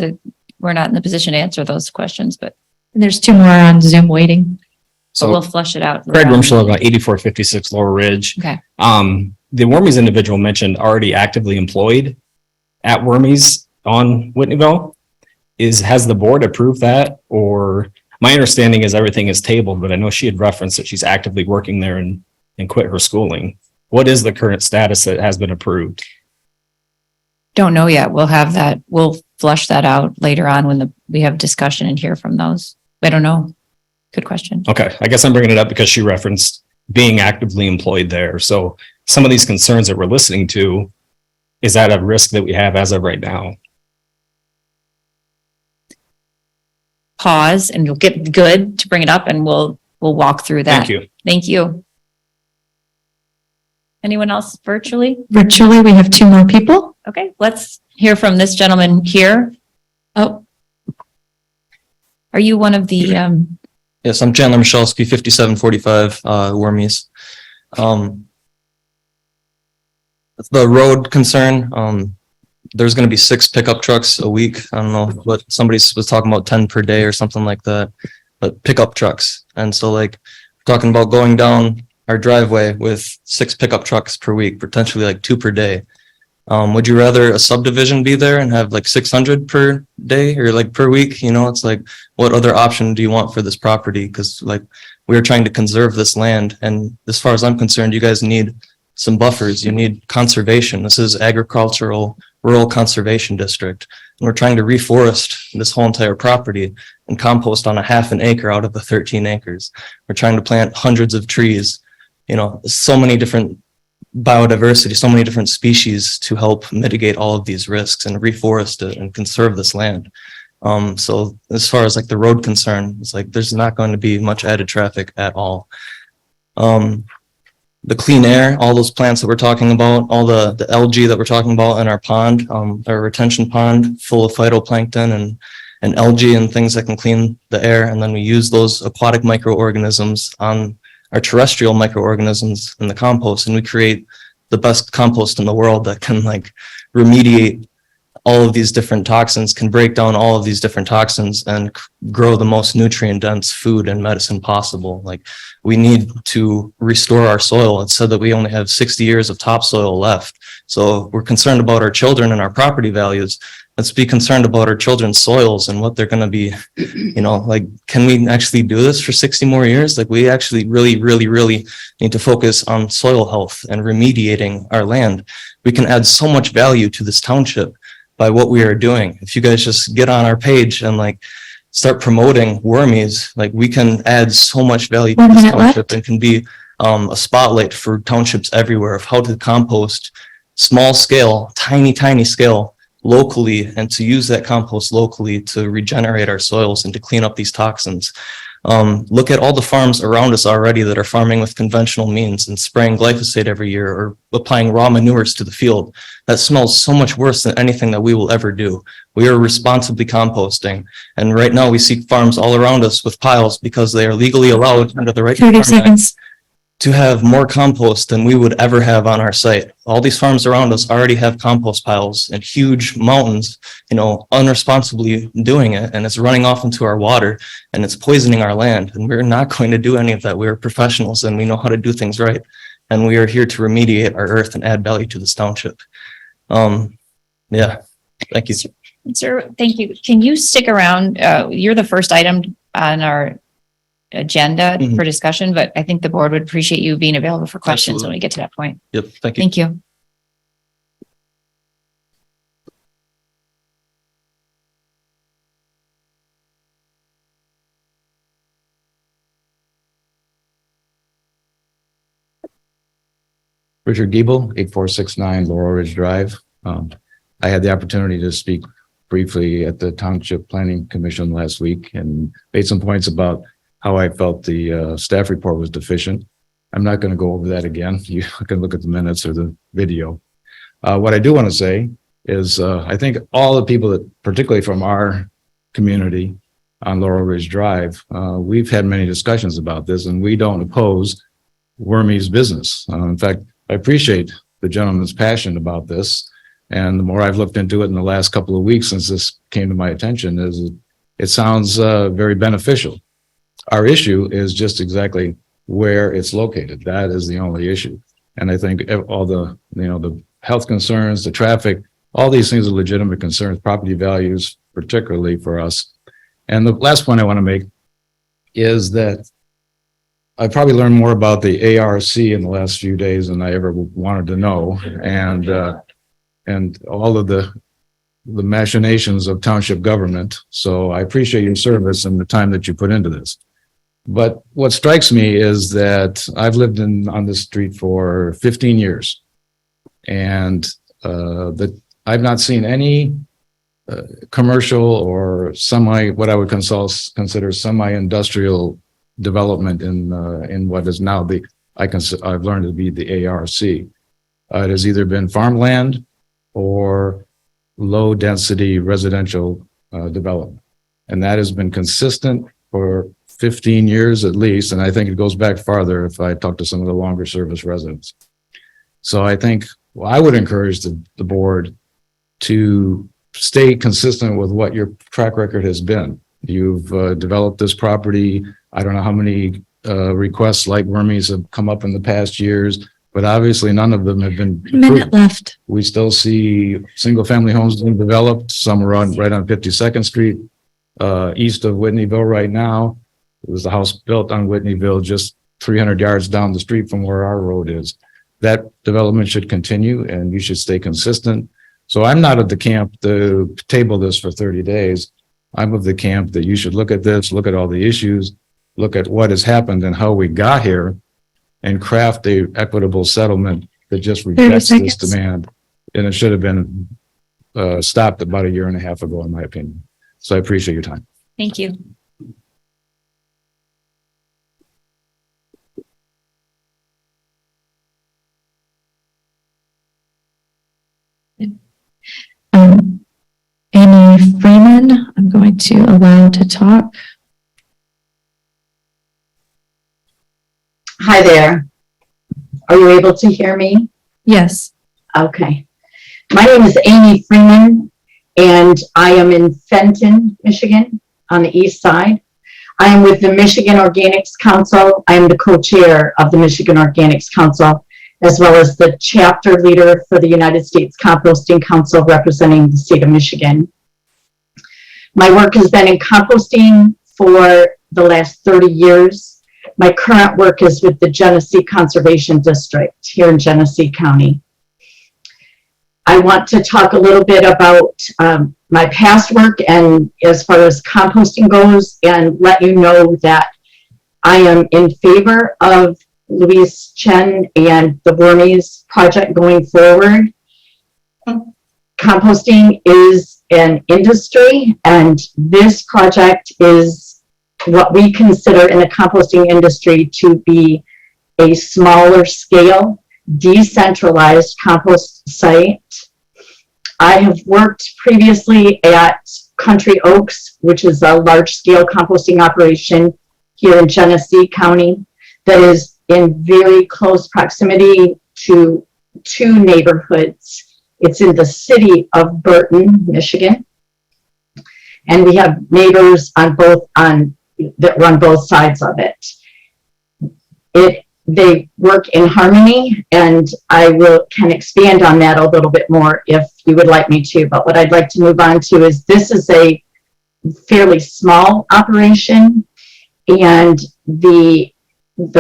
we're not in the position to answer those questions, but There's two more on Zoom waiting. so we'll flush it out. Craig Rumschel, about 8456 Lower Ridge. Okay. The Wormies individual mentioned already actively employed at Wormies on Whitneyville. Has the board approved that? Or my understanding is everything is tabled, but I know she had referenced that she's actively working there and quit her schooling. What is the current status that has been approved? Don't know yet. We'll have that. We'll flush that out later on when we have discussion and hear from those. I don't know. Good question. Okay. I guess I'm bringing it up because she referenced being actively employed there. So some of these concerns that we're listening to, is that a risk that we have as of right now? Pause and you'll get good to bring it up and we'll walk through that. Thank you. Thank you. Anyone else virtually? Virtually, we have two more people. Okay, let's hear from this gentleman here. Oh. Are you one of the, Yes, I'm Chandler Michalski, 5745 Wormies. The road concern, there's going to be 6 pickup trucks a week. I don't know what somebody was talking about, 10 per day or something like that, but pickup trucks. And so like talking about going down our driveway with 6 pickup trucks per week, potentially like 2 per day. Would you rather a subdivision be there and have like 600 per day or like per week? You know, it's like, what other option do you want for this property? Because like we are trying to conserve this land. And as far as I'm concerned, you guys need some buffers. You need conservation. This is agricultural, rural conservation district. And we're trying to reforest this whole entire property and compost on a half an acre out of the 13 acres. We're trying to plant hundreds of trees, you know, so many different biodiversity, so many different species to help mitigate all of these risks and reforest it and conserve this land. So as far as like the road concern, it's like there's not going to be much added traffic at all. The clean air, all those plants that we're talking about, all the algae that we're talking about in our pond, our retention pond full of phytoplankton and algae and things that can clean the air. And then we use those aquatic microorganisms on our terrestrial microorganisms in the compost, and we create the best compost in the world that can like remediate all of these different toxins, can break down all of these different toxins and grow the most nutrient dense food and medicine possible. Like we need to restore our soil. It's said that we only have 60 years of topsoil left. So we're concerned about our children and our property values. Let's be concerned about our children's soils and what they're going to be, you know, like, can we actually do this for 60 more years? Like we actually really need to focus on soil health and remediating our land. We can add so much value to this township by what we are doing. If you guys just get on our page and like start promoting Wormies, like we can add so much value to this township and can be a spotlight for townships everywhere of how to compost small scale, tiny scale locally, and to use that compost locally to regenerate our soils and to clean up these toxins. Look at all the farms around us already that are farming with conventional means and spraying glyphosate every year or applying raw manures to the field. That smells so much worse than anything that we will ever do. We are responsibly composting. And right now we see farms all around us with piles because they are legally allowed under the right 30 seconds. to have more compost than we would ever have on our site. All these farms around us already have compost piles and huge mountains, you know, unresponsibly doing it, and it's running off into our water and it's poisoning our land. And we're not going to do any of that. We're professionals and we know how to do things right. And we are here to remediate our earth and add value to this township. Yeah, thank you. Sir, thank you. Can you stick around? You're the first item on our agenda for discussion, but I think the board would appreciate you being available for questions when we get to that point. Yep, thank you. Thank you. Richard Giebel, 8469 Laurel Ridge Drive. I had the opportunity to speak briefly at the Township Planning Commission last week and made some points about how I felt the staff report was deficient. I'm not going to go over that again. You can look at the minutes or the video. What I do want to say is I think all the people that, particularly from our community on Laurel Ridge Drive, we've had many discussions about this, and we don't oppose Wormies business. In fact, I appreciate the gentleman's passion about this. And the more I've looked into it in the last couple of weeks since this came to my attention, is it sounds very beneficial. Our issue is just exactly where it's located. That is the only issue. And I think all the, you know, the health concerns, the traffic, all these things are legitimate concerns, property values, particularly for us. And the last point I want to make is that I probably learned more about the ARC in the last few days than I ever wanted to know. And all of the machinations of township government. So I appreciate your service and the time that you put into this. But what strikes me is that I've lived on this street for 15 years, and that I've not seen any commercial or what I would consider semi-industrial development in what is now I've learned to be the ARC. It has either been farmland or low density residential development. And that has been consistent for 15 years at least. And I think it goes back farther if I talk to some of the longer service residents. So I think I would encourage the board to stay consistent with what your track record has been. You've developed this property. I don't know how many requests like Wormies have come up in the past years, but obviously none of them have been approved. Minute left. We still see single family homes being developed. Some are right on 52nd Street, east of Whitneyville right now. It was the house built on Whitneyville, just 300 yards down the street from where our road is. That development should continue and you should stay consistent. So I'm not at the camp to table this for 30 days. I'm of the camp that you should look at this, look at all the issues, look at what has happened and how we got here, and craft a equitable settlement that just rejects this demand. And it should have been stopped about 1.5 years ago, in my opinion. So I appreciate your time. Thank you. Amy Freeman, I'm going to allow to talk. Hi there. Are you able to hear me? Yes. Okay. My name is Amy Freeman, and I am in Fenton, Michigan, on the east side. I am with the Michigan Organics Council. I am the co-chair of the Michigan Organics Council, as well as the chapter leader for the United States Composting Council representing the state of Michigan. My work has been in composting for the last 30 years. My current work is with the Genesee Conservation District here in Genesee County. I want to talk a little bit about my past work and as far as composting goes, and let you know that I am in favor of Louise Chen and the Wormies project going forward. Composting is an industry, and this project is what we consider in the composting industry to be a smaller scale, decentralized compost site. I have worked previously at Country Oaks, which is a large-scale composting operation here in Genesee County that is in very close proximity to two neighborhoods. It's in the city of Burton, Michigan, and we have neighbors that run both sides of it. They work in harmony, and I can expand on that a little bit more if you would like me to. But what I'd like to move on to is this is a fairly small operation, and the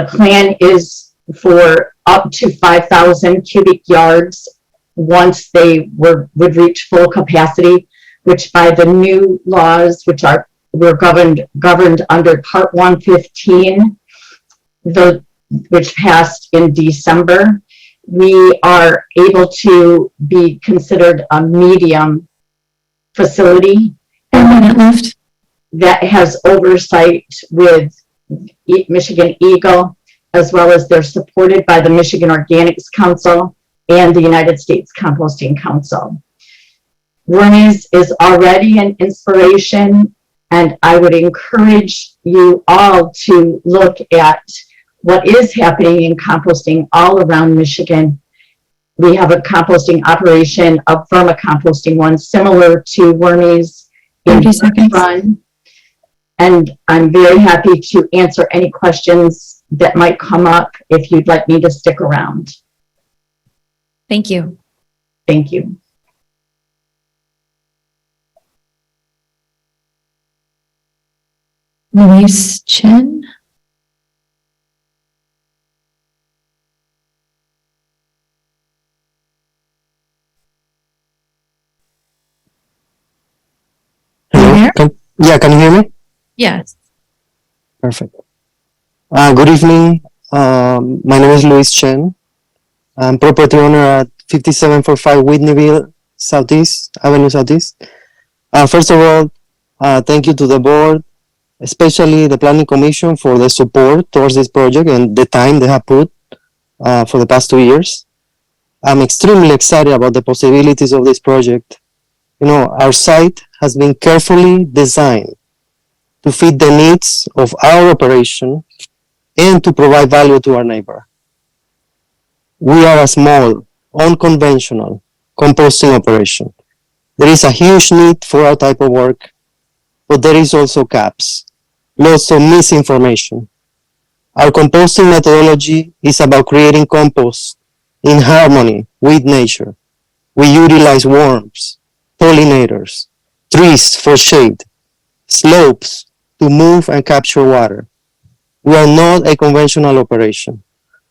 plan is for up to 5,000 cubic yards once they would reach full capacity, which by the new laws, we're governed under Part 115, which passed in December, we are able to be considered a medium facility that has oversight with Michigan Eagle, as well as they're supported by the Michigan Organics Council and the United States Composting Council. Wormies is already an inspiration, and I would encourage you all to look at what is happening in composting all around Michigan. We have a composting operation, a vermicomposting one, similar to Wormies in Run. And I'm very happy to answer any questions that might come up if you'd like me to stick around. Thank you. Thank you. Louise Chen. Yeah, can you hear me? Yes. Perfect. Good evening. My name is Louise Chen. I'm property owner at 5745 Whitneyville Avenue Southeast. First of all, thank you to the board, especially the Planning Commission, for the support towards this project and the time they have put for the past 2 years. I'm extremely excited about the possibilities of this project. You know, our site has been carefully designed to fit the needs of our operation and to provide value to our neighbor. We are a small, unconventional composting operation. There is a huge need for our type of work, but there is also gaps, lots of misinformation. Our composting methodology is about creating compost in harmony with nature. We utilize worms, pollinators, trees for shade, slopes to move and capture water. We are not a conventional operation.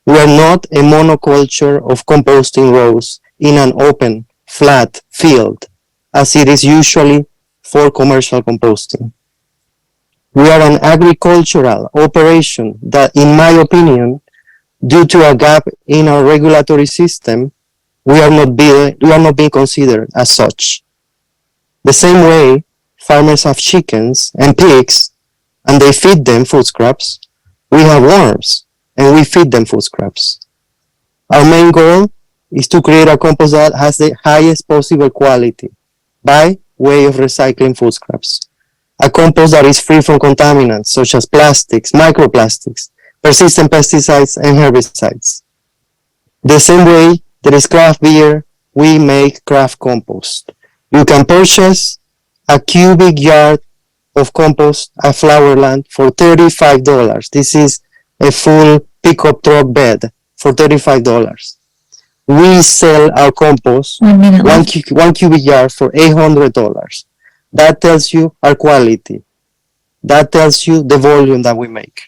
We are not a monoculture of composting rows in an open, flat field, as it is usually for commercial composting. We are an agricultural operation that, in my opinion, due to a gap in our regulatory system, we are not being considered as such. The same way farmers have chickens and pigs and they feed them food scraps, we have worms and we feed them food scraps. Our main goal is to create a compost that has the highest possible quality by way of recycling food scraps. A compost that is free from contaminants such as plastics, microplastics, persistent pesticides, and herbicides. The same way there is craft beer, we make craft compost. You can purchase a cubic yard of compost at Flowerland for $35. This is a full pickup truck bed for $35. We sell our compost, one cubic yard for $800. That tells you our quality. That tells you the volume that we make.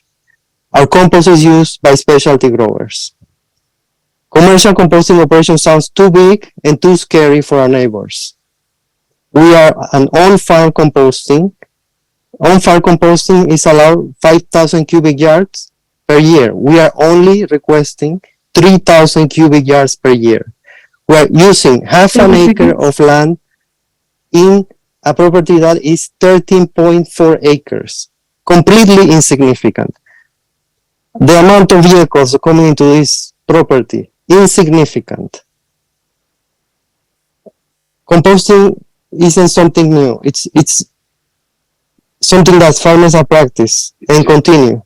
Our compost is used by specialty growers. Commercial composting operation sounds too big and too scary for our neighbors. We are an on-farm composting. On-farm composting is allowed 5,000 cubic yards per year. We are only requesting 3,000 cubic yards per year. We are using half an acre of land in a property that is 13.4 acres. Completely insignificant. The amount of vehicles coming into this property, insignificant. Composting isn't something new. It's something that farmers have practiced and continue.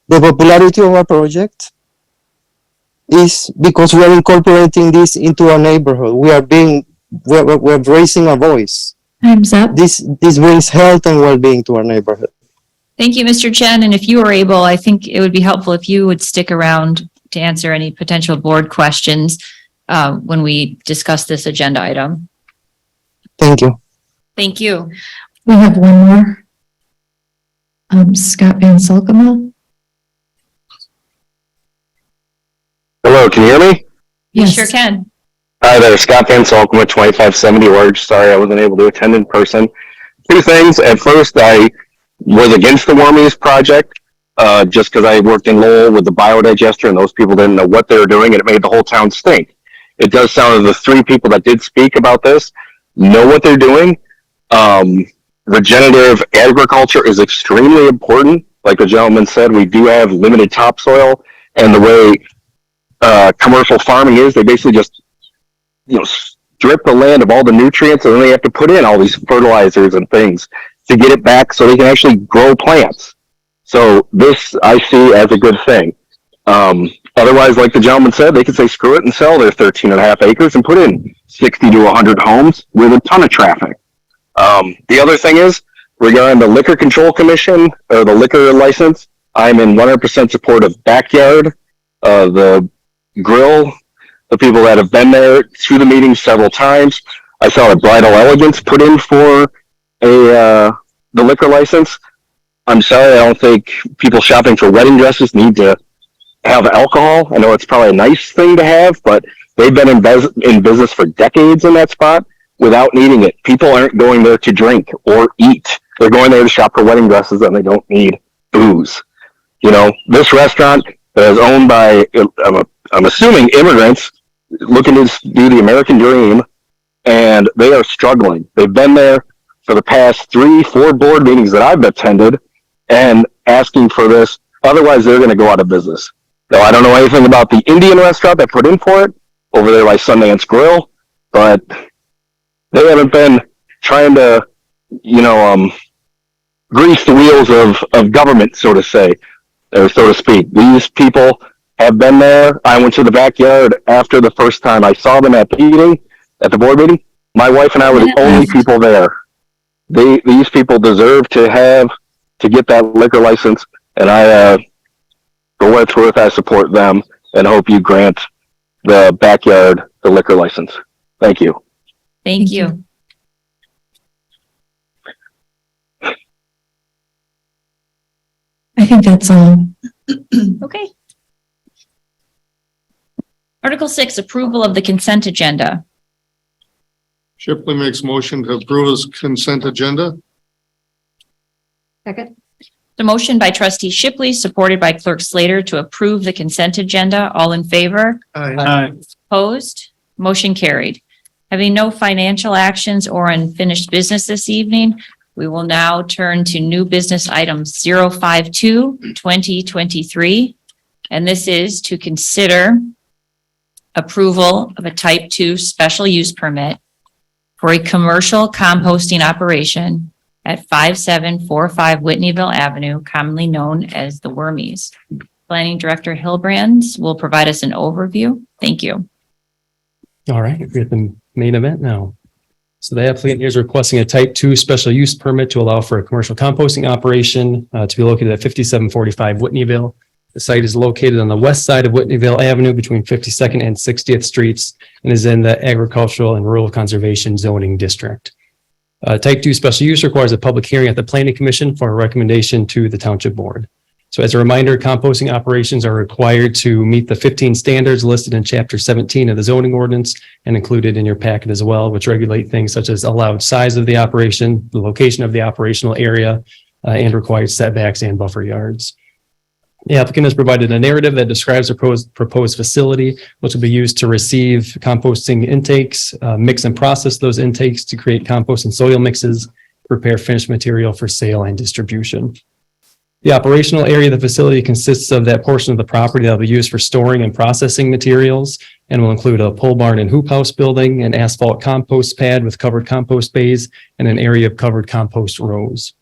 The popularity of our project is because we are incorporating this into our neighborhood. We're raising our voice. Time's up. This brings health and well-being to our neighborhood. Thank you, Mr. Chen. And if you are able, I think it would be helpful if you would stick around to answer any potential board questions when we discuss this agenda item. Thank you. Thank you. We have one more. Scott Van Solkema. Hello, can you hear me? You sure can. Hi there, Scott Van Solkema, 2570 Orange. Sorry I wasn't able to attend in person. Two things. At first, I was against the Wormies project just because I worked in Lowell with the biodigester and those people didn't know what they were doing and it made the whole town stink. It does sound as the three people that did speak about this know what they're doing. Regenerative agriculture is extremely important. Like the gentleman said, we do have limited topsoil, and the way commercial farming is, they basically just strip the land of all the nutrients, and then they have to put in all these fertilizers and things to get it back so they can actually grow plants. So this I see as a good thing. Otherwise, like the gentleman said, they could say screw it and sell their 13.5 acres and put in 60 to 100 homes with a ton of traffic. The other thing is, regarding the Liquor Control Commission, or the liquor license, I'm in 100% support of Backyard, the grill, the people that have been there to the meeting several times. I saw the Bridal Elegance put in for the liquor license. I'm sorry, I don't think people shopping for wedding dresses need to have alcohol. I know it's probably a nice thing to have, but they've been in business for decades in that spot without needing it. People aren't going there to drink or eat. They're going there to shop for wedding dresses and they don't need booze. This restaurant is owned by, I'm assuming, immigrants looking to do the American dream, and they are struggling. They've been there for the past 3-4 board meetings that I've attended and asking for this. Otherwise, they're going to go out of business. Now, I don't know anything about the Indian restaurant that put in for it over there by Sundance Grill, but they haven't been trying to, grease the wheels of government, so to say, or so to speak. These people have been there. I went to the Backyard after the first time I saw them at the board meeting. My wife and I were the only people there. These people deserve to get that liquor license, and for what it's worth, I support them and hope you grant the Backyard the liquor license. Thank you. Thank you. I think that's all. Okay. Article 6, approval of the consent agenda. Shipley makes motion to approve this consent agenda. Second. The motion by trustee Shipley, supported by clerk Slater, to approve the consent agenda. All in favor? Aye. Opposed? Motion carried. Having no financial actions or unfinished business this evening, We will now turn to new business item 052-2023. And this is to consider approval of a type 2 special use permit for a commercial composting operation at 5745 Whitneyville Avenue, commonly known as the Wormies. Planning Director Hilbrands will provide us an overview. Thank you. All right, we're at the main event now. So the applicant here is requesting a type 2 special use permit to allow for a commercial composting operation to be located at 5745 Whitneyville. The site is located on the west side of Whitneyville Avenue between 52nd and 60th Streets and is in the Agricultural and Rural Conservation Zoning District. Type 2 special use requires a public hearing at the Planning Commission for a recommendation to the Township Board. So as a reminder, composting operations are required to meet the 15 standards listed in Chapter 17 of the zoning ordinance and included in your packet as well, which regulate things such as allowed size of the operation, the location of the operational area, and required setbacks and buffer yards. The applicant has provided a narrative that describes the proposed facility, which will be used to receive composting intakes, mix and process those intakes to create compost and soil mixes, prepare finished material for sale and distribution. The operational area of the facility consists of that portion of the property that will be used for storing and processing materials and will include a pole barn and hoop house building, an asphalt compost pad with covered compost bays, and an area of covered compost rows.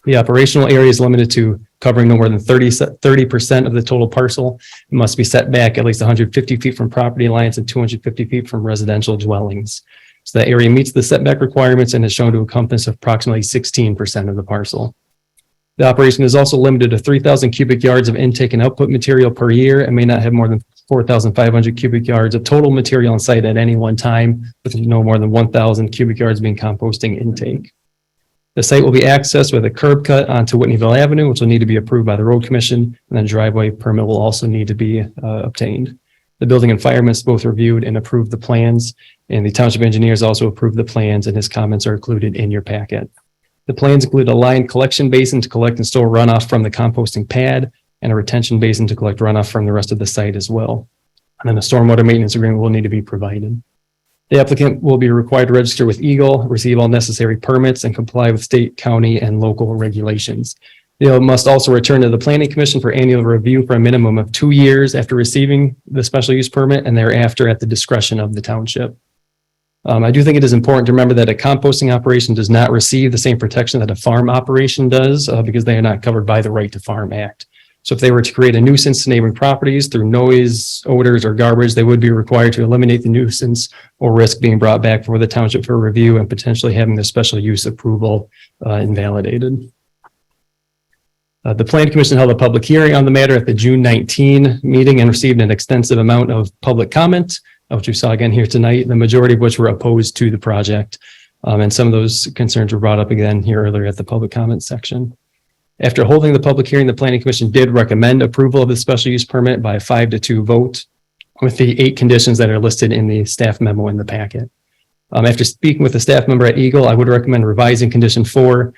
The operational area is limited to covering no more than 30% of the total parcel. It must be set back at least 150 feet from property lines and 250 feet from residential dwellings. So the area meets the setback requirements and is shown to encompass approximately 16% of the parcel. The operation is also limited to 3,000 cubic yards of intake and output material per year and may not have more than 4,500 cubic yards of total material on site at any one time, with no more than 1,000 cubic yards being composting intake. The site will be accessed with a curb cut onto Whitneyville Avenue, which will need to be approved by the road commission, and then a driveway permit will also need to be obtained. The building and fire must both reviewed and approved the plans, and the township engineers also approved the plans, and his comments are included in your packet. The plans include a lined collection basin to collect and store runoff from the composting pad and a retention basin to collect runoff from the rest of the site as well. And then a stormwater maintenance agreement will need to be provided. The applicant will be required to register with Eagle, receive all necessary permits, and comply with state, county, and local regulations. They must also return to the Planning Commission for annual review for a minimum of 2 years after receiving the special use permit and thereafter at the discretion of the township. I do think it is important to remember that a composting operation does not receive the same protection that a farm operation does because they are not covered by the Right to Farm Act. So if they were to create a nuisance to neighboring properties through noise, odors, or garbage, they would be required to eliminate the nuisance or risk being brought back before the township for review and potentially having the special use approval invalidated. The Planning Commission held a public hearing on the matter at the June 19 meeting and received an extensive amount of public comment, which we saw again here tonight, the majority of which were opposed to the project. And some of those concerns were brought up again here earlier at the public comment section. After holding the public hearing, the Planning Commission did recommend approval of the special use permit by a 5-2 vote with the 8 conditions that are listed in the staff memo in the packet. After speaking with the staff member at Eagle, I would recommend revising condition 4,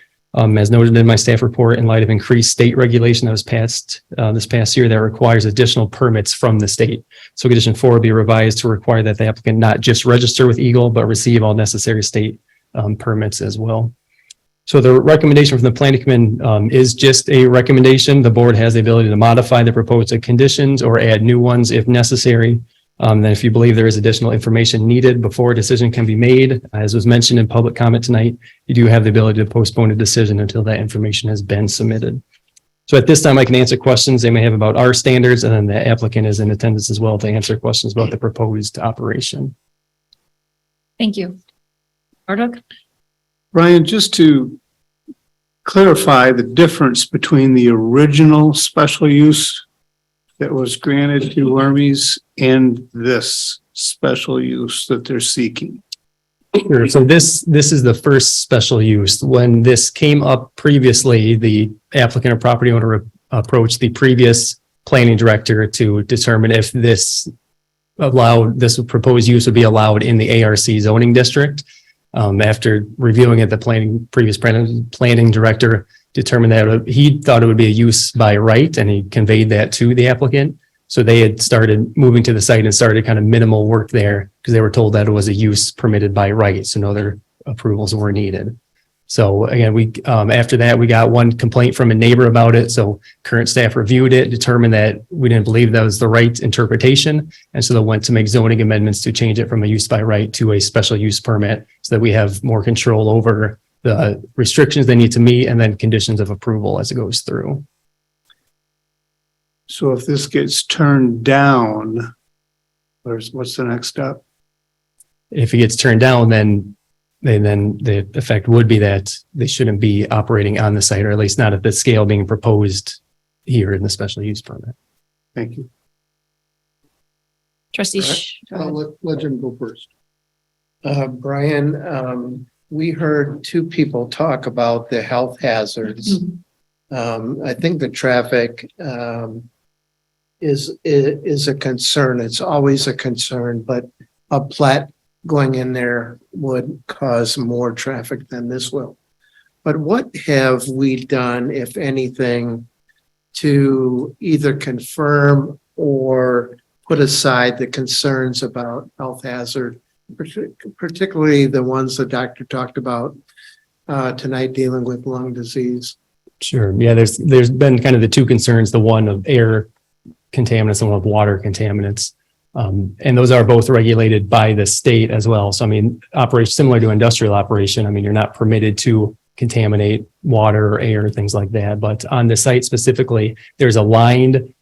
as noted in my staff report, in light of increased state regulation that was passed this past year that requires additional permits from the state. So condition 4 would be revised to require that the applicant not just register with Eagle, but receive all necessary state permits as well. So the recommendation from the Planning Commission is just a recommendation. The board has the ability to modify the proposed conditions or add new ones if necessary. Then if you believe there is additional information needed before a decision can be made, as was mentioned in public comment tonight, you do have the ability to postpone a decision until that information has been submitted. So at this time, I can answer questions they may have about our standards, and then the applicant is in attendance as well to answer questions about the proposed operation. Thank you. Murdoch? Brian, just to clarify the difference between the original special use that was granted to Wormies and this special use that they're seeking. Sure. So this is the first special use. When this came up previously, the applicant or property owner approached the previous planning director to determine if this proposed use would be allowed in the ARC zoning district. After reviewing it, the previous planning director determined that he thought it would be a use by right, and he conveyed that to the applicant. So they had started moving to the site and started kind of minimal work there because they were told that it was a use permitted by right. So no other approvals were needed. So again, after that, we got one complaint from a neighbor about it. So current staff reviewed it, determined that we didn't believe that was the right interpretation. And so they went to make zoning amendments to change it from a use by right to a special use permit so that we have more control over the restrictions they need to meet and then conditions of approval as it goes through. So if this gets turned down, what's the next step? If it gets turned down, then the effect would be that they shouldn't be operating on the site, or at least not at the scale being proposed here in the special use permit. Thank you. Trustees. Let Jim go first. Brian, we heard two people talk about the health hazards. I think the traffic is a concern. It's always a concern, but a plat going in there would cause more traffic than this will. But what have we done, if anything, to either confirm or put aside the concerns about health hazard, particularly the ones the doctor talked about tonight dealing with lung disease? Sure. Yeah, there's been kind of the two concerns, the one of air contaminants and one of water contaminants. And those are both regulated by the state as well. So, I mean, operation similar to industrial operation. I mean, you're not permitted to contaminate water or air, things like that. But on the site specifically, there's a lined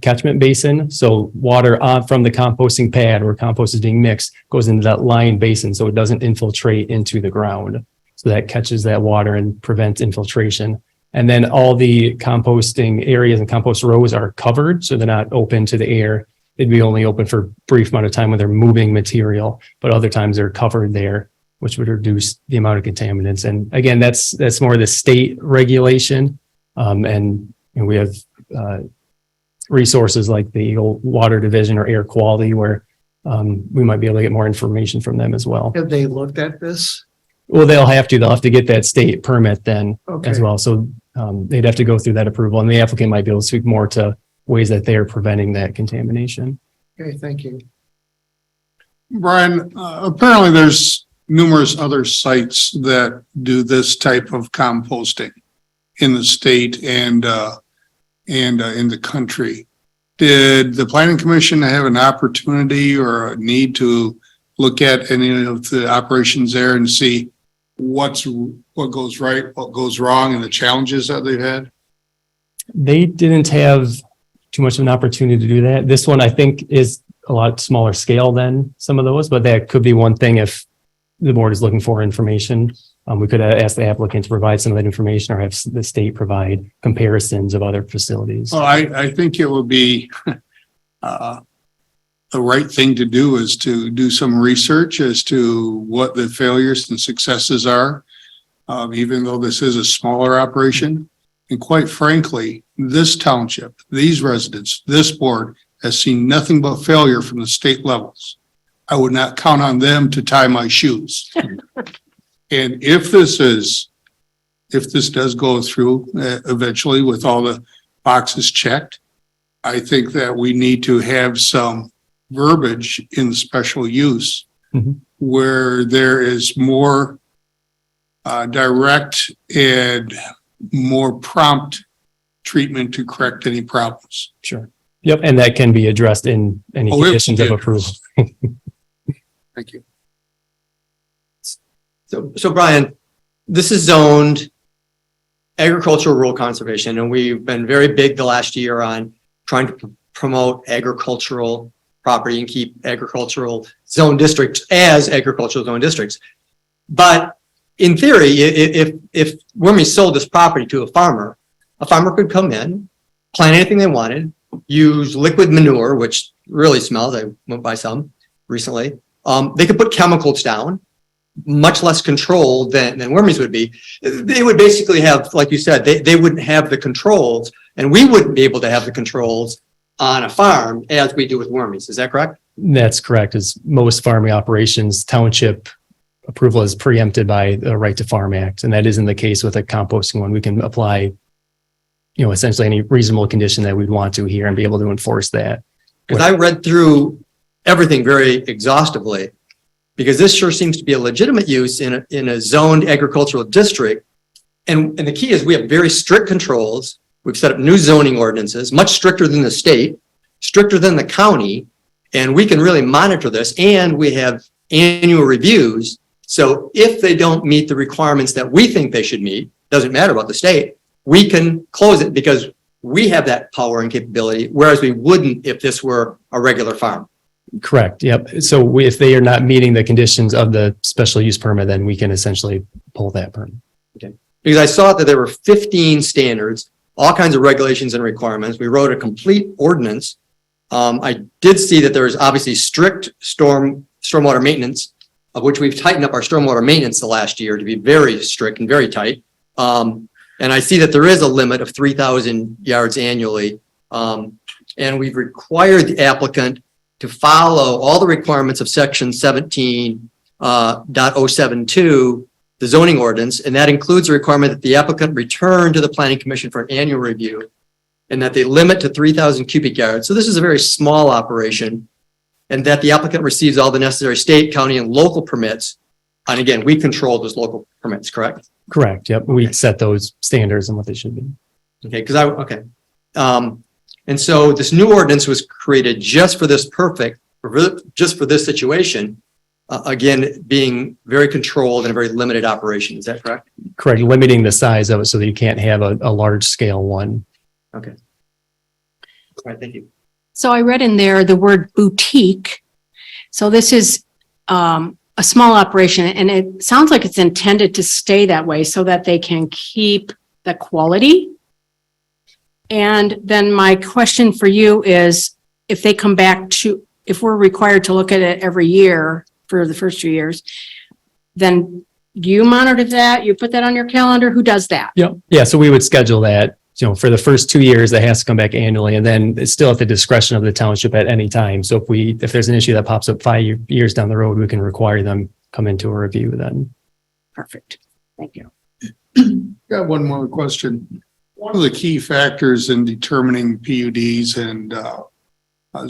catchment basin. So water from the composting pad where compost is being mixed goes into that lined basin so it doesn't infiltrate into the ground. So that catches that water and prevents infiltration. And then all the composting areas and compost rows are covered, so they're not open to the air. They'd be only open for a brief amount of time when they're moving material, but other times they're covered there, which would reduce the amount of contaminants. And again, that's more the state regulation. And we have resources like the water division or air quality where we might be able to get more information from them as well. Have they looked at this? Well, they'll have to get that state permit then as well. So they'd have to go through that approval, and the applicant might be able to speak more to ways that they are preventing that contamination. Okay, thank you. Brian, apparently there's numerous other sites that do this type of composting in the state and in the country. Did the Planning Commission have an opportunity or a need to look at any of the operations there and see what goes right, what goes wrong, and the challenges that they've had? They didn't have too much of an opportunity to do that. This one, I think, is a lot smaller scale than some of those, but that could be one thing if the board is looking for information. We could ask the applicant to provide some of that information or have the state provide comparisons of other facilities. Well, I think it would be the right thing to do is to do some research as to what the failures and successes are, even though this is a smaller operation. And quite frankly, this township, these residents, this board has seen nothing but failure from the state levels. I would not count on them to tie my shoes. And if this does go through eventually with all the boxes checked, I think that we need to have some verbiage in special use where there is more direct and more prompt treatment to correct any problems. Sure. Yep. And that can be addressed in any conditions of approval. Thank you. So Brian, this is zoned agricultural rural conservation, and we've been very big the last year on trying to promote agricultural property and keep agricultural zone districts as agricultural zone districts. But in theory, if Wormy sold this property to a farmer could come in, plant anything they wanted, use liquid manure, which really smells. I went by some recently. They could put chemicals down, much less control than Wormies would be. They would basically have, like you said, they wouldn't have the controls, and we wouldn't be able to have the controls on a farm as we do with Wormies. Is that correct? That's correct. As most farming operations, township approval is preempted by the Right to Farm Act, and that isn't the case with a composting one. We can apply, essentially any reasonable condition that we'd want to here and be able to enforce that. Because I read through everything very exhaustively because this sure seems to be a legitimate use in a zoned agricultural district. And the key is we have very strict controls. We've set up new zoning ordinances, much stricter than the state, stricter than the county, and we can really monitor this. And we have annual reviews. So if they don't meet the requirements that we think they should meet, doesn't matter about the state, we can close it because we have that power and capability, whereas we wouldn't if this were a regular farm. Correct. Yep. So if they are not meeting the conditions of the special use permit, then we can essentially pull that permit. Okay. Because I saw that there were 15 standards, all kinds of regulations and requirements. We wrote a complete ordinance. I did see that there is obviously strict stormwater maintenance, of which we've tightened up our stormwater maintenance the last year to be very strict and very tight. And I see that there is a limit of 3,000 yards annually. And we've required the applicant to follow all the requirements of section 17.072, the zoning ordinance. And that includes the requirement that the applicant return to the planning commission for an annual review and that they limit to 3,000 cubic yards. So this is a very small operation, and that the applicant receives all the necessary state, county, and local permits. And again, we control those local permits, correct? Correct. Yep. We set those standards and what they should be. Okay. And so this new ordinance was created just for this just for this situation. Again, being very controlled and a very limited operation. Is that correct? Correct. Limiting the size of it so that you can't have a large scale one. Okay. All right. Thank you. So I read in there the word boutique. So this is a small operation, and it sounds like it's intended to stay that way so that they can keep the quality. And then my question for you is, if they come back if we're required to look at it every year for the first 2 years, then you monitor that, you put that on your calendar, who does that? Yep. Yeah. So we would schedule that. For the first 2 years, that has to come back annually, and then it's still at the discretion of the township at any time. So if there's an issue that pops up 5 years down the road, we can require them come into a review then. Perfect. Thank you. Got one more question. One of the key factors in determining PUDs and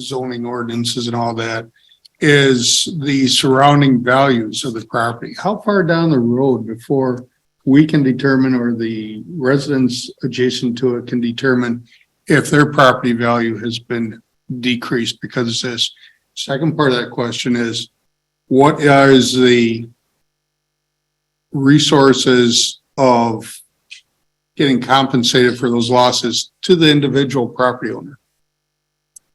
zoning ordinances and all that is the surrounding values of the property. How far down the road before we can determine, or the residents adjacent to it can determine, if their property value has been decreased because of this? Second part of that question is, what is the resources of getting compensated for those losses to the individual property owner?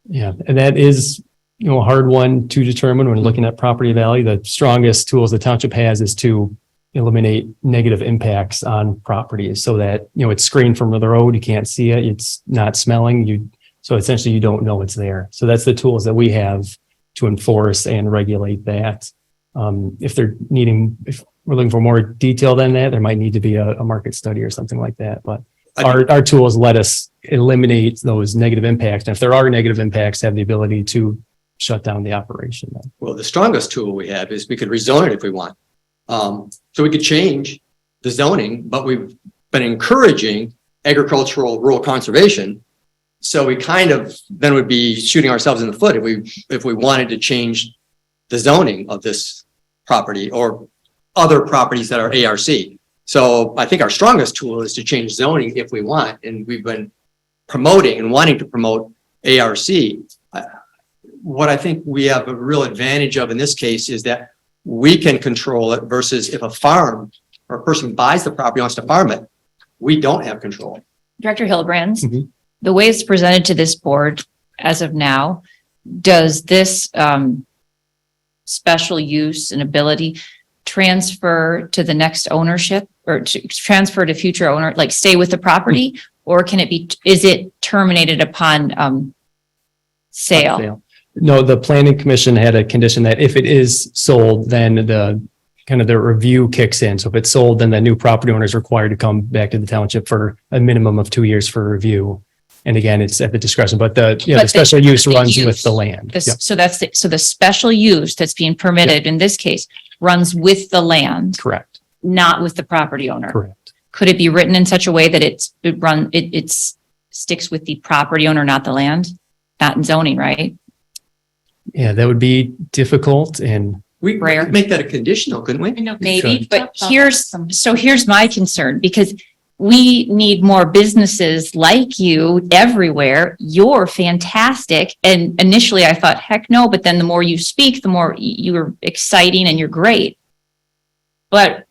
Yeah, and that is, a hard one to determine when looking at property value. The strongest tools the township has is to eliminate negative impacts on properties so that, it's screened from the road. You can't see it. It's not smelling. So essentially you don't know it's there. So that's the tools that we have to enforce and regulate that. If we're looking for more detail than that, there might need to be a market study or something like that. But our tools let us eliminate those negative impacts. And if there are negative impacts, have the ability to shut down the operation. Well, the strongest tool we have is we could rezone it if we want. So we could change the zoning, but we've been encouraging agricultural rural conservation. So we kind of then would be shooting ourselves in the foot if we wanted to change the zoning of this property or other properties that are ARC. So I think our strongest tool is to change zoning if we want, and we've been promoting and wanting to promote ARC. What I think we have a real advantage of in this case is that we can control it versus if a farm or a person buys the property, wants to farm it, we don't have control. Director Hillbrands, the way it's presented to this board as of now, does this special use and ability transfer to the next ownership or to transfer to future owner, like stay with the property, or is it terminated upon sale? No, the planning commission had a condition that if it is sold, then the review kicks in. So if it's sold, then the new property owner is required to come back to the township for a minimum of 2 years for review. And again, it's at the discretion, but the special use runs with the land. So the special use that's being permitted in this case runs with the land. Correct. Not with the property owner. Correct. Could it be written in such a way that it sticks with the property owner, not the land? Not in zoning, right? Yeah, that would be difficult, and We Rare. could make that a conditional, couldn't we? Maybe, but here's my concern, because we need more businesses like you everywhere. You're fantastic. And initially I thought, heck no, but then the more you speak, the more you're exciting and you're great. But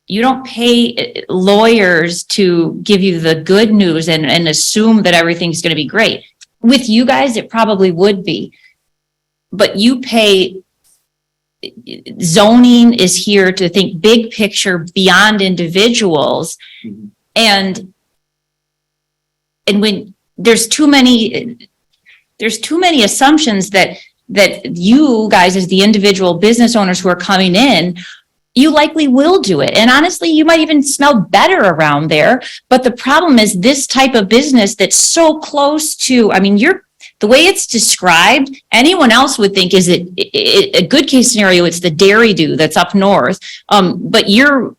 you don't pay lawyers to give you the good news and assume that everything's going to be great. With you guys, it probably would be. But you pay, zoning is here to think big picture beyond individuals. And when there's too many assumptions that you guys as the individual business owners who are coming in, you likely will do it. And honestly, you might even smell better around there. But the problem is this type of business that's so close to, I mean, the way it's described, anyone else would think is it a good case scenario, it's the dairy do that's up north. But you're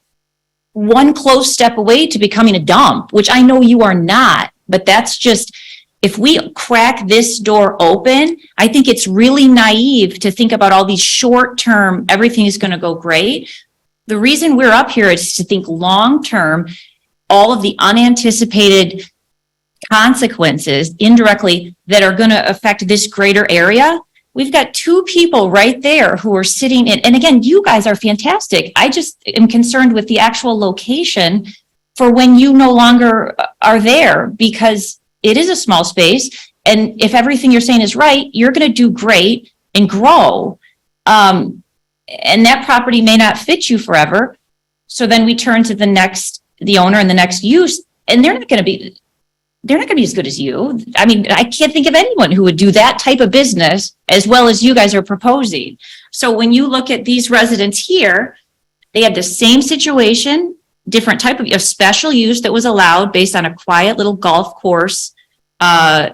one close step away to becoming a dump, which I know you are not, but that's just, if we crack this door open, I think it's really naive to think about all these short-term, everything is going to go great. The reason we're up here is to think long-term, all of the unanticipated consequences indirectly that are going to affect this greater area. We've got two people right there who are sitting in, and again, you guys are fantastic. I just am concerned with the actual location for when you no longer are there, because it is a small space. And if everything you're saying is right, you're going to do great and grow. And that property may not fit you forever. So then we turn to the owner and the next use, and they're not going to be as good as you. I mean, I can't think of anyone who would do that type of business as well as you guys are proposing. So when you look at these residents here, they had the same situation, different type of special use that was allowed based on a quiet little golf course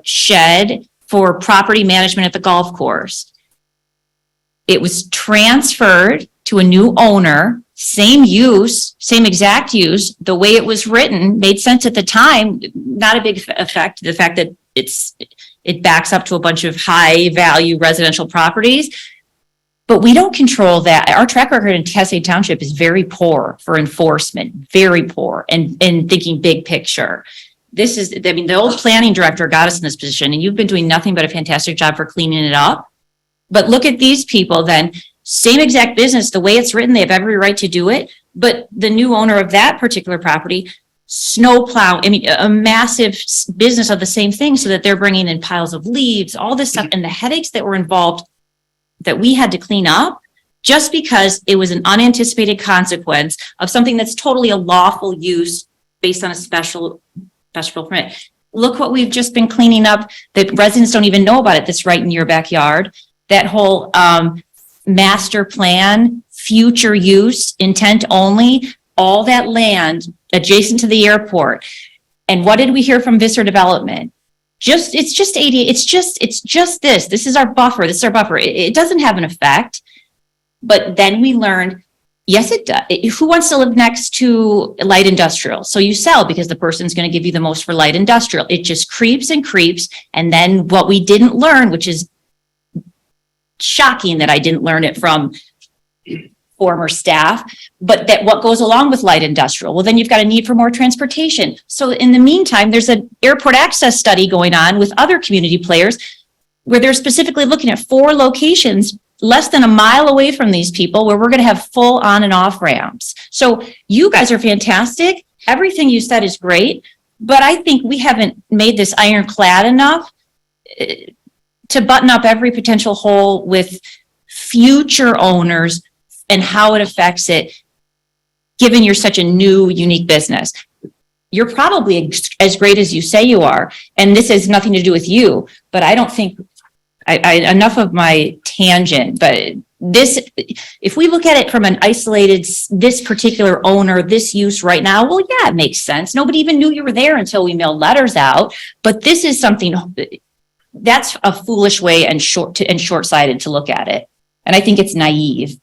shed for property management at the golf course. It was transferred to a new owner, same use, same exact use. The way it was written made sense at the time, not a big effect. The fact that it backs up to a bunch of high value residential properties, but we don't control that. Our track record in Cascade Township is very poor for enforcement, very poor, and thinking big picture. The old planning director got us in this position, and you've been doing nothing but a fantastic job for cleaning it up. But look at these people then, same exact business, the way it's written, they have every right to do it. But the new owner of that particular property, snowplow, a massive business of the same thing, so that they're bringing in piles of leaves, all this stuff, and the headaches that were involved that we had to clean up just because it was an unanticipated consequence of something that's totally a lawful use based on a special permit. Look what we've just been cleaning up that residents don't even know about it, that's right in your backyard. That whole master plan, future use, intent only, all that land adjacent to the airport. And what did we hear from Visser Development? It's just this. This is our buffer. This is our buffer. It doesn't have an effect. But then we learned, yes, it does. Who wants to live next to light industrial? So you sell because the person's going to give you the most for light industrial. It just creeps and creeps. And then what we didn't learn, which is shocking that I didn't learn it from former staff, but that what goes along with light industrial, well, then you've got a need for more transportation. So in the meantime, there's an airport access study going on with other community players where they're specifically looking at 4 locations less than a mile away from these people where we're going to have full on and off ramps. So you guys are fantastic. Everything you said is great, but I think we haven't made this ironclad enough to button up every potential hole with future owners and how it affects it, given you're such a new, unique business. You're probably as great as you say you are, and this has nothing to do with you, but I don't think, enough of my tangent, but this, if we look at it from an isolated, this particular owner, this use right now, well, yeah, it makes sense. Nobody even knew you were there until we mailed letters out, but this is something that's a foolish way and short-sighted to look at it. And I think it's naive.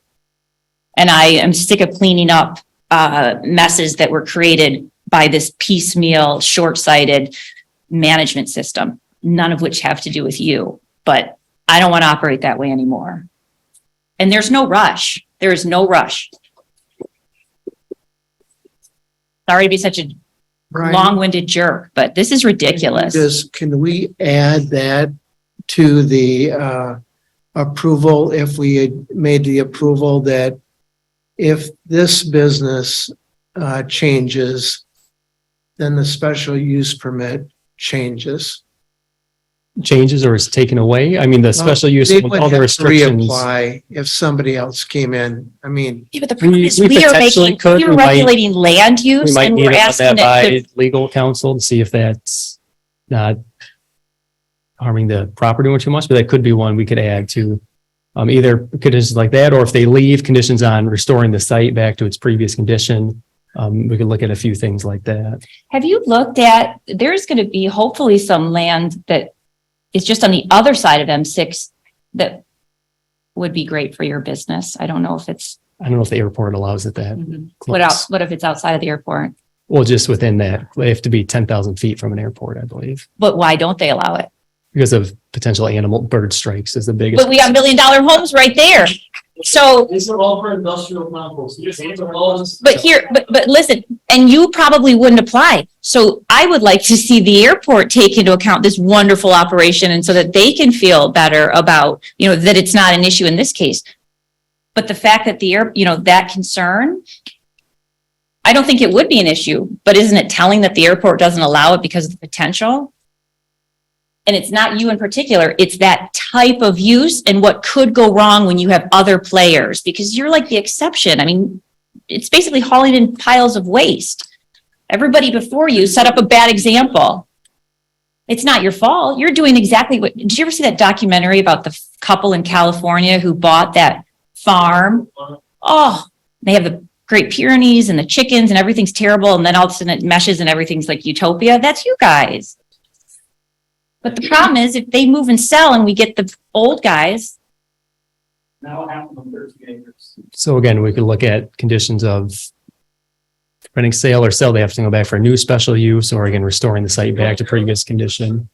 And I am sick of cleaning up messes that were created by this piecemeal, short-sighted management system, none of which have to do with you. But I don't want to operate that way anymore. And there's no rush. There is no rush. Sorry to be such a Brian, long-winded jerk, but this is ridiculous. can we add that to the approval if we had made the approval that if this business changes, then the special use permit changes? Changes or is taken away? I mean, the special use, They with would all the have to restrictions. reapply if somebody else came in. I mean, Yeah, but the problem is we we are potentially making, could. we are We might- regulating land We use might and need we're to run asking that it by to, legal counsel to see if that's not harming the property too much, but that could be one we could add to either conditions like that, or if they leave, conditions on restoring the site back to its previous condition. We could look at a few things like that. have you looked at, there's going to be hopefully some land that is just on the other side of M6 that would be great for your business. I don't know if it's, I don't know if the airport allows it that. what else, what if it's outside of the airport? Well, just within that, they have to be 10,000 feet from an airport, I believe, But why don't they allow it? because of potential bird strikes is the biggest. But we got $1 million homes right there. So, These are all for industrial compost. but listen, and you probably wouldn't apply. So I would like to see the airport take into account this wonderful operation and so that they can feel better about, that it's not an issue in this case. But the fact that that concern, I don't think it would be an issue, but isn't it telling that the airport doesn't allow it because of the potential? And it's not you in particular, it's that type of use and what could go wrong when you have other players, because you're like the exception. I mean, it's basically hauling in piles of waste. Everybody before you set up a bad example. It's not your fault. You're doing exactly what, did you ever see that documentary about the couple in California who bought that farm? Oh, they have the Great Pyrenees and the chickens and everything's terrible. And then all of a sudden it meshes and everything's like utopia. That's you guys. But the problem is if they move and sell and we get the old guys. So again, we could look at conditions of renting, sale or sell. They have to go back for a new special use, or again, restoring the site back to previous condition.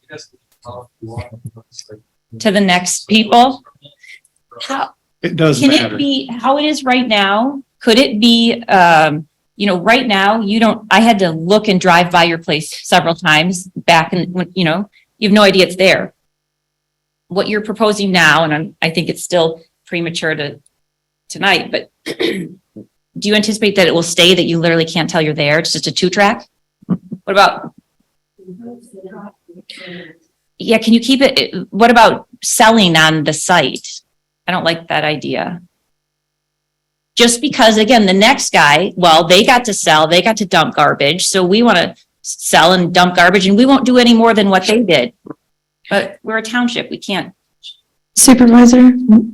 To the next people. How, It does can matter. it be how it is right now? Could it be, right now, I had to look and drive by your place several times back and, you have no idea it's there. What you're proposing now, and I think it's still premature tonight, but do you anticipate that it will stay, that you literally can't tell you're there? It's just a 2-track? What about? Yeah, can you keep it? What about selling on the site? I don't like that idea. Just because, again, the next guy, well, they got to sell, they got to dump garbage. So we want to sell and dump garbage and we won't do any more than what they did. But we're a township. We can't. Supervisor,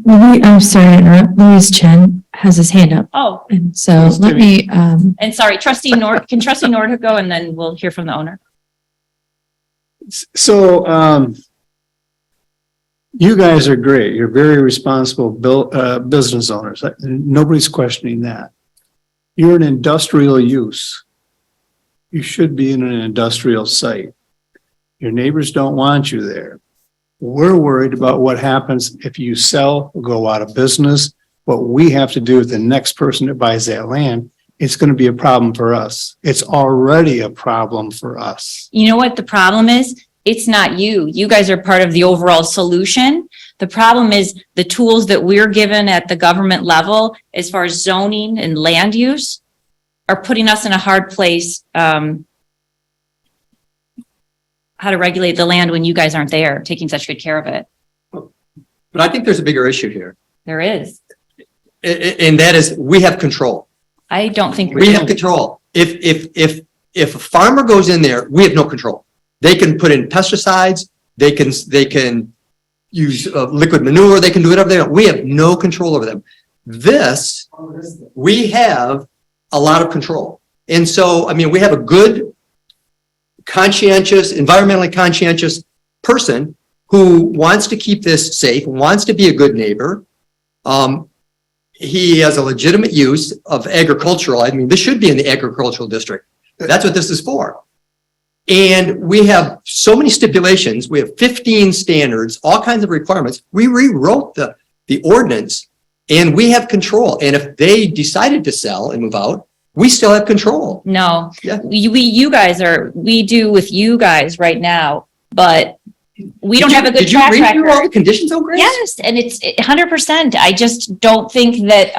I'm sorry to interrupt. Louise Chen has his hand up. Oh, And so let me, and sorry, Trustee Nord, can Trustee Nord go and then we'll hear from the owner. So, you guys are great. You're very responsible business owners. Nobody's questioning that. You're an industrial use. You should be in an industrial site. Your neighbors don't want you there. We're worried about what happens if you sell, go out of business. What we have to do with the next person that buys that land, it's going to be a problem for us. It's already a problem for us. You know what the problem is? It's not you. You guys are part of the overall solution. The problem is the tools that we're given at the government level, as far as zoning and land use, are putting us in a hard place. How to regulate the land when you guys aren't there, taking such good care of it. But I think there's a bigger issue here. There is. And that is, we have control. I don't think We have control. If a farmer goes in there, we have no control. They can put in pesticides, they can use liquid manure, they can do whatever they want. We have no control over them. This, we have a lot of control. And so, I mean, we have a good, conscientious, environmentally conscientious person who wants to keep this safe, wants to be a good neighbor. He has a legitimate use of agricultural. I mean, this should be in the agricultural district. That's what this is for. And we have so many stipulations. We have 15 standards, all kinds of requirements. We rewrote the ordinance And we have control. And if they decided to sell and move out, we still have control. No, Yeah. we do with you guys right now, but we don't have a good Did you track read through all the record. conditions though, Grace? Yes, and it's 100%. I just don't think that,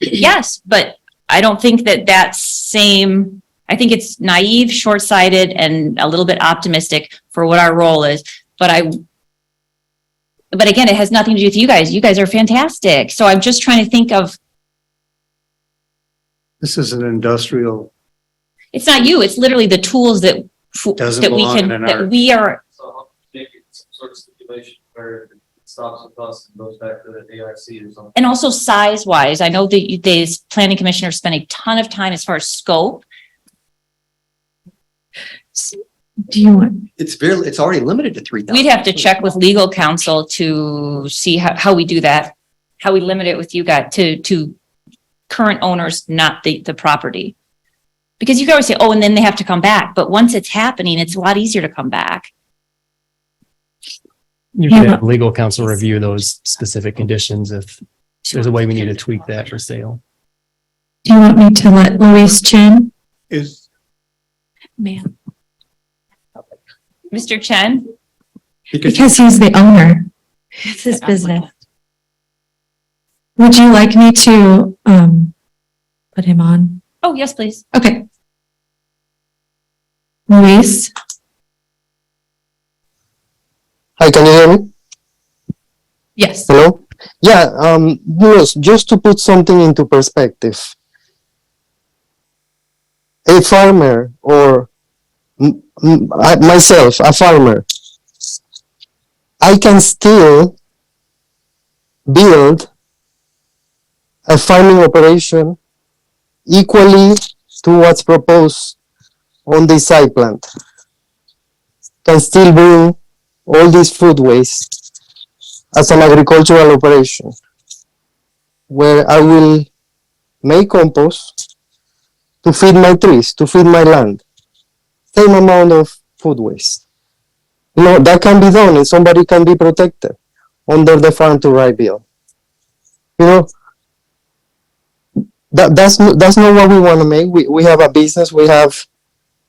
yes, but I don't think that I think it's naive, short-sighted, and a little bit optimistic for what our role is. But again, it has nothing to do with you guys. You guys are fantastic. So I'm just trying to think of, This is an industrial, it's not you, it's literally the tools that Doesn't that we belong can, in that our- we are, So make it some sort of stipulation where it stops with us and goes back to the ARC or something. and also size-wise, I know that these planning commissioners spend a ton of time as far as scope. Do you want, It's already limited to 3,000. We'd have to check with legal counsel to see how we do that, how we limit it with you guys to current owners, not the property. Because you can always say, oh, and then they have to come back. But once it's happening, it's a lot easier to come back. You can have legal counsel review those specific conditions if there's a way we need to tweak that for sale. do you want me to let Louise Chen? Ma'am. Mr. Chen? Because he's the owner. It's his business. Would you like me to, put him on? Oh, yes, please. Okay. Luis? Hi, can you hear me? Yes. Hello? Yeah, Luis, just to put something into perspective. A farmer or myself, a farmer, I can still build a farming operation equally to what's proposed on this site plant. Can still bring all this food waste as an agricultural operation where I will make compost to feed my trees, to feed my land. Same amount of food waste. You know, that can be done and somebody can be protected under the farm to ride bill. You know, that's not what we want to make. We have a business, we have,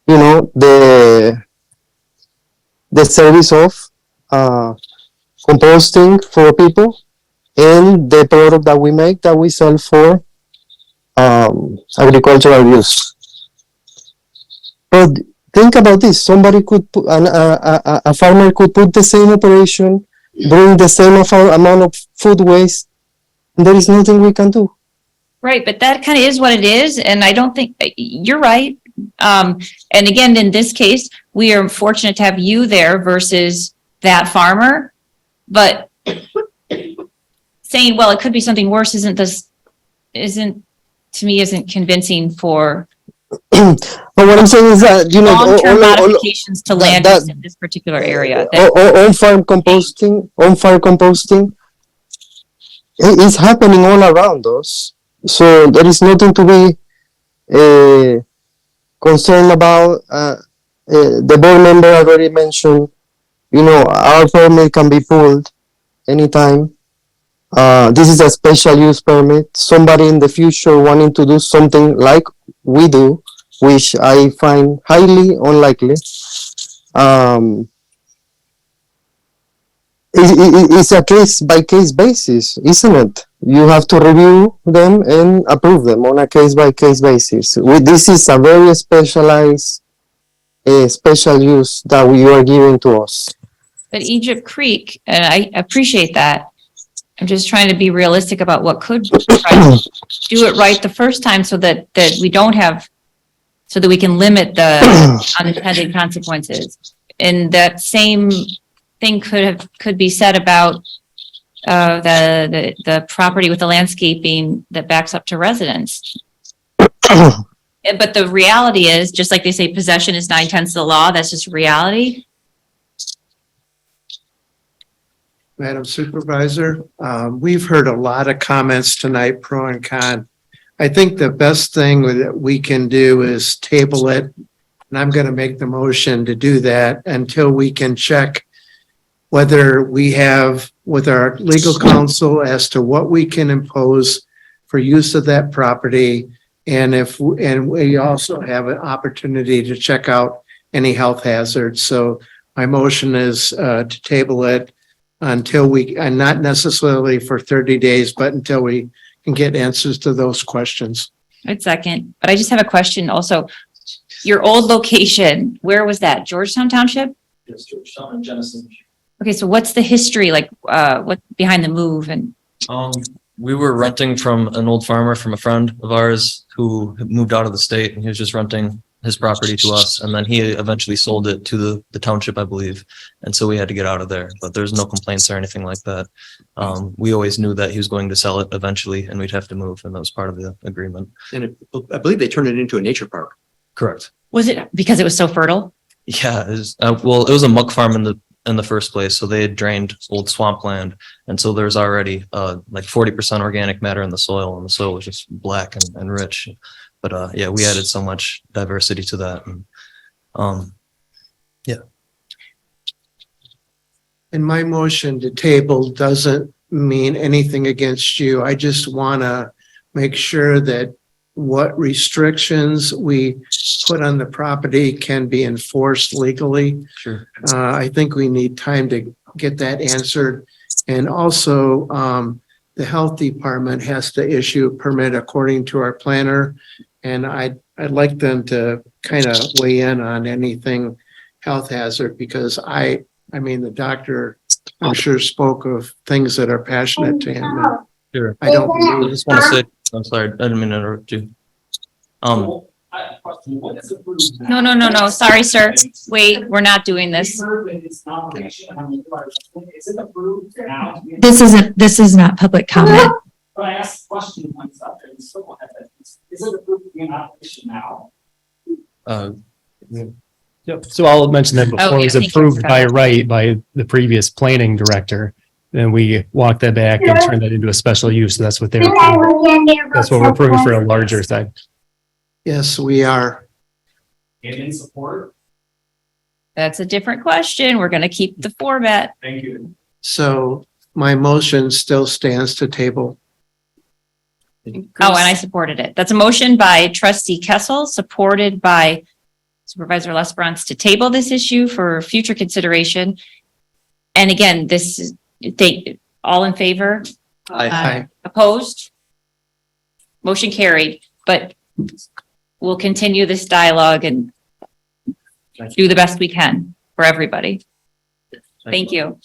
you know, the service of composting for people and the product that we make that we sell for agricultural use. But think about this, somebody could put, a farmer could put the same operation, bring the same amount of food waste, and there is nothing we can do. Right, but that kind of is what it is, and I don't think, you're right. And again, in this case, we are fortunate to have you there versus that farmer, but saying, well, it could be something worse isn't convincing for But what I'm saying is that, you know, long-term modifications to land use in this particular area. on-farm composting is happening all around us. So there is nothing to be concerned about. The board member already mentioned, you know, our permit can be pulled anytime. This is a special use permit. Somebody in the future wanting to do something like we do, which I find highly unlikely. It's a case by case basis, isn't it? You have to review them and approve them on a case by case basis. This is a very specialized special use that you are giving to us. But Egypt Creek, and I appreciate that. I'm just trying to be realistic about what could try to do it right the first time so that we don't have, so that we can limit the unintended consequences. And that same thing could be said about the property with the landscaping that backs up to residence. But the reality is, just like they say, possession is 9/10 of the law. That's just reality. Madam Supervisor, we've heard a lot of comments tonight, pro and con. I think the best thing that we can do is table it. And I'm going to make the motion to do that until we can check whether we have with our legal counsel as to what we can impose for use of that property. And we also have an opportunity to check out any health hazards. So my motion is to table it until and not necessarily for 30 days, but until we can get answers to those questions. I'd second, but I just have a question also. Your old location, where was that? Georgetown Township? Yes, Georgetown and Genesee. Okay, so what's the history, like, what behind the move and? We were renting from an old farmer from a friend of ours who had moved out of the state, and he was just renting his property to us. And then he eventually sold it to the township, I believe. And so we had to get out of there, but there's no complaints or anything like that. We always knew that he was going to sell it eventually and we'd have to move. And that was part of the agreement. And I believe they turned it into a nature park. Correct. Was it because it was so fertile? Yeah, it was, well, it was a muck farm in the first place. So they had drained old swampland. And so there's already like 40% organic matter in the soil, and the soil was just black and rich. But yeah, we added so much diversity to that. And yeah. And my motion to table doesn't mean anything against you. I just want to make sure that what restrictions we put on the property can be enforced legally. Sure. I think we need time to get that answered. And also, the health department has to issue a permit according to our planner. And I'd like them to kind of weigh in on anything health hazard, because I mean, the doctor, I'm sure, spoke of things that are passionate to him. And Sure. I don't I believe. just want to say, I'm sorry, I didn't mean to interrupt you. No. Sorry, sir. Wait, we're not doing this. This is not public comment. But I asked the question on something, so go ahead. Is it approved to be in operation now? Yep. So I'll mention that before it was thank you. approved by right by the previous planning director. Then we walked that back and turned that into a special use. So that's what they're approving. That's what we're approving for a larger side. Yes, we are. And in support? That's a different question. We're going to keep the format. Thank you. So my motion still stands to table. Oh, and I supported it. That's a motion by trustee Kessel, supported by Supervisor Lesbrunz to table this issue for future consideration. And again, this is, all in favor? Aye. Opposed? Motion carried, but we'll continue this dialogue and do the best we can for everybody. Thank you.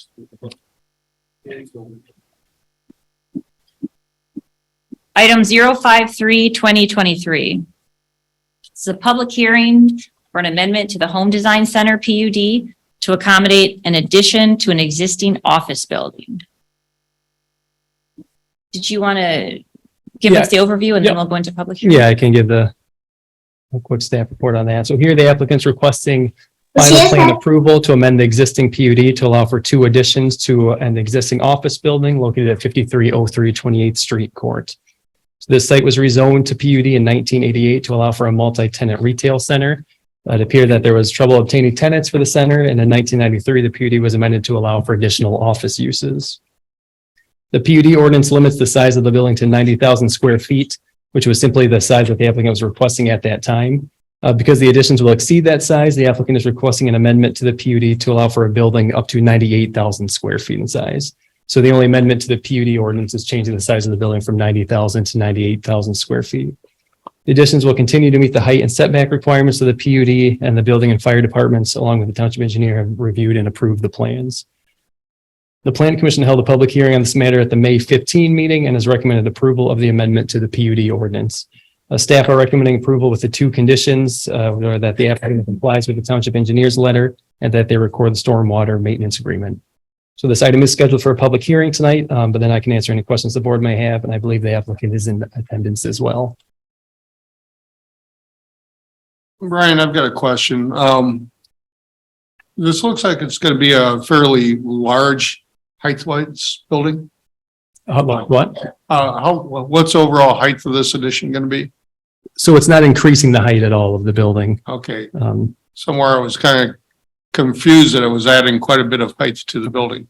Item 053-2023. It's a public hearing for an amendment to the Home Design Center PUD to accommodate an addition to an existing office building. Did you want to give us the overview and then we'll go into public hearing? Yeah, I can give a quick staff report on that. So here the applicant's requesting final plan approval to amend the existing PUD to allow for two additions to an existing office building located at 5303 28th Street Court. So this site was rezoned to PUD in 1988 to allow for a multi-tenant retail center. It appeared that there was trouble obtaining tenants for the center, and in 1993, the PUD was amended to allow for additional office uses. The PUD ordinance limits the size of the building to 90,000 square feet, which was simply the size that the applicant was requesting at that time. Because the additions will exceed that size, the applicant is requesting an amendment to the PUD to allow for a building up to 98,000 square feet in size. So the only amendment to the PUD ordinance is changing the size of the building from 90,000 to 98,000 square feet. The additions will continue to meet the height and setback requirements of the PUD, and the building and fire departments, along with the township engineer, have reviewed and approved the plans. The Planning Commission held a public hearing on this matter at the May 15 meeting and has recommended approval of the amendment to the PUD ordinance. Staff are recommending approval with the two conditions, that the applicant complies with the township engineer's letter and that they record the stormwater maintenance agreement. So this item is scheduled for a public hearing tonight, but then I can answer any questions the board may have, and I believe the applicant is in attendance as well. Brian, I've got a question. This looks like it's going to be a fairly large height-wise building. What? What's overall height for this addition going to be? So it's not increasing the height at all of the building. Okay. Somewhere I was kind of confused that it was adding quite a bit of height to the building.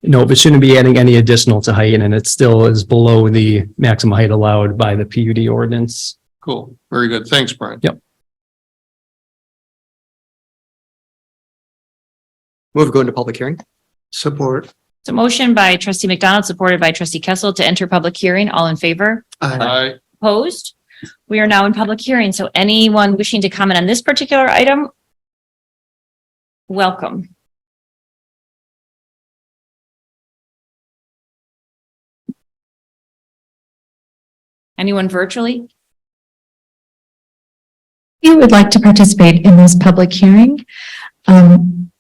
No, but shouldn't be adding any additional to height, and it still is below the maximum height allowed by the PUD ordinance. Cool. Very good. Thanks, Brian. Yep. Move to go into public hearing. Support. It's a motion by trustee McDonald, supported by trustee Kessel to enter public hearing. All in favor? Aye. Opposed? We are now in public hearing. So anyone wishing to comment on this particular item, welcome. Anyone virtually? If you would like to participate in this public hearing,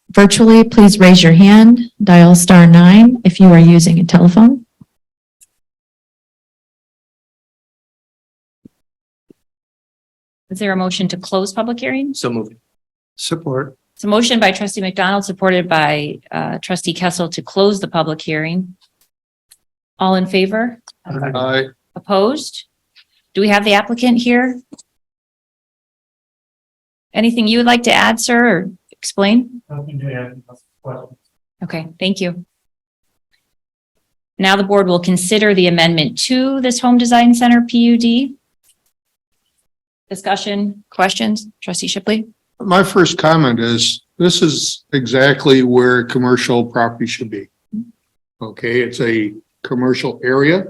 virtually, please raise your hand, dial *9 if you are using a telephone. Is there a motion to close public hearing? So moved. Support. It's a motion by trustee McDonald, supported by trustee Kessel to close the public hearing. All in favor? Aye. Opposed? Do we have the applicant here? Anything you would like to add, sir, or explain? Okay, thank you. Now the board will consider the amendment to this Home Design Center PUD. Discussion, questions, trustee Shipley? My first comment is, this is exactly where commercial property should be. Okay, it's a commercial area,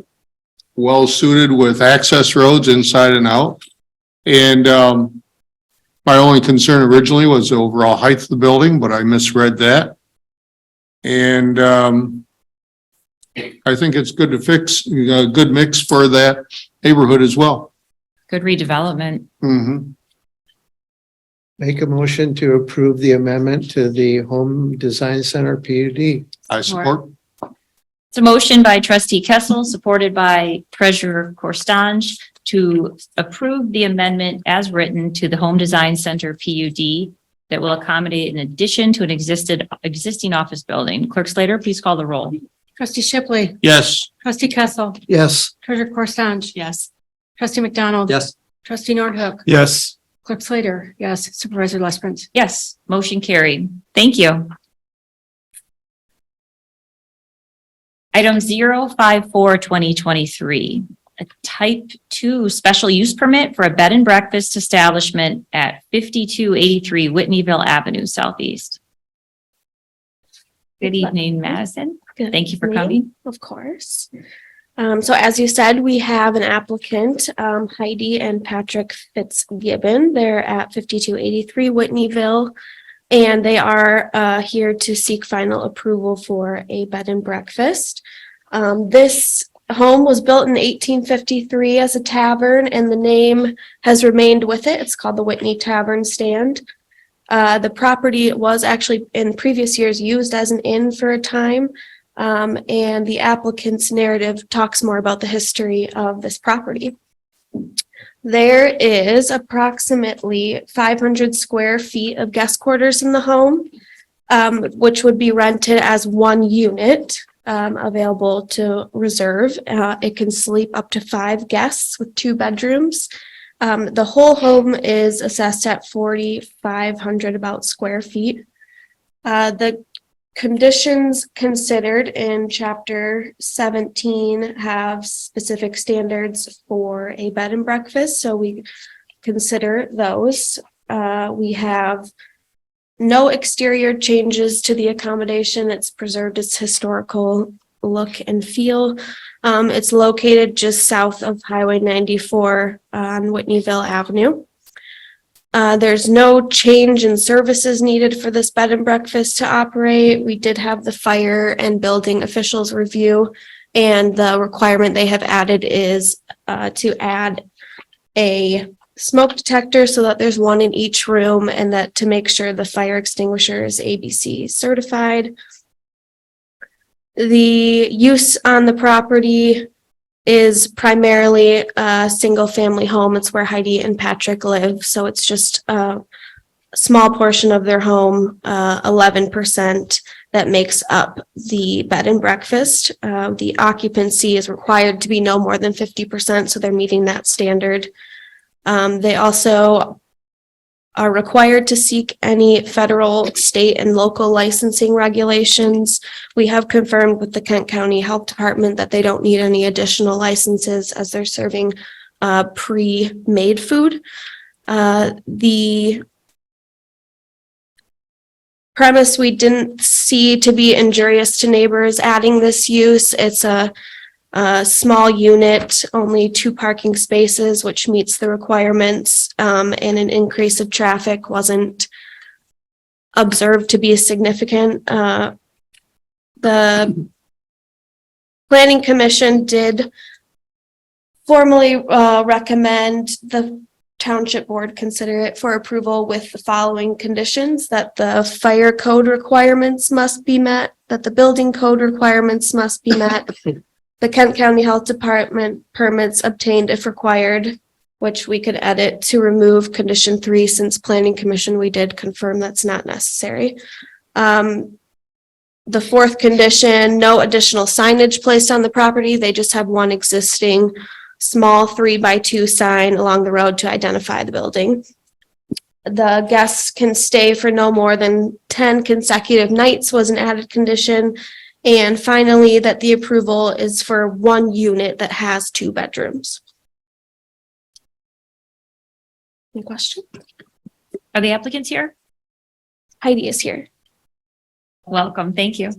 well suited with access roads inside and out. And my only concern originally was the overall height of the building, but I misread that. And I think it's good to fix a good mix for that neighborhood as well. Good redevelopment. Mm-hmm. Make a motion to approve the amendment to the Home Design Center PUD. I support. It's a motion by trustee Kessel, supported by treasurer Corstange, to approve the amendment as written to the Home Design Center PUD that will accommodate an addition to an existing office building. Clerk Slater, please call the roll. Trustee Shipley. Yes. Trustee Kessel. Yes. Treasurer Corstange. Yes. Trustee McDonald. Yes. Trustee Nordhook. Yes. Clerk Slater. Yes. Supervisor Lesbrunz. Yes, motion carried. Thank you. Item 054-2023, a type 2 special use permit for a bed and breakfast establishment at 5283 Whitneyville Avenue Southeast. Good evening, Madison. Thank you for coming. Of course. So as you said, we have an applicant, Heidi and Patrick Fitzgibbon. They're at 5283 Whitneyville, and they are here to seek final approval for a bed and breakfast. This home was built in 1853 as a tavern, and the name has remained with it. It's called the Whitney Tavern Stand. The property was actually in previous years used as an inn for a time. And the applicant's narrative talks more about the history of this property. There is approximately 500 square feet of guest quarters in the home, which would be rented as one unit, available to reserve. It can sleep up to 5 guests with 2 bedrooms. The whole home is assessed at 4,500 about square feet. The conditions considered in chapter 17 have specific standards for a bed and breakfast, so we consider those. We have no exterior changes to the accommodation. It's preserved its historical look and feel. It's located just south of Highway 94 on Whitneyville Avenue. There's no change in services needed for this bed and breakfast to operate. We did have the fire and building officials review, and the requirement they have added is to add a smoke detector so that there's one in each room, and that to make sure the fire extinguisher is ABC certified. The use on the property is primarily a single family home. It's where Heidi and Patrick live. So it's just a small portion of their home, 11%, that makes up the bed and breakfast. The occupancy is required to be no more than 50%. So they're meeting that standard. They also are required to seek any federal, state, and local licensing regulations. We have confirmed with the Kent County Health Department that they don't need any additional licenses as they're serving pre-made food. The premise we didn't see to be injurious to neighbors adding this use. It's a small unit, only 2 parking spaces, which meets the requirements, and an increase of traffic wasn't observed to be significant. The Planning Commission did formally recommend the Township Board consider it for approval with the following conditions: that the fire code requirements must be met, that the building code requirements must be met, the Kent County Health Department permits obtained if required, which we could edit to remove condition 3 since Planning Commission, we did confirm that's not necessary. The 4th condition, no additional signage placed on the property. They just have one existing small 3x2 sign along the road to identify the building. The guests can stay for no more than 10 consecutive nights was an added condition. And finally, that the approval is for 1 unit that has 2 bedrooms. Any question? Are the applicants here? Heidi is here. Welcome. Thank you.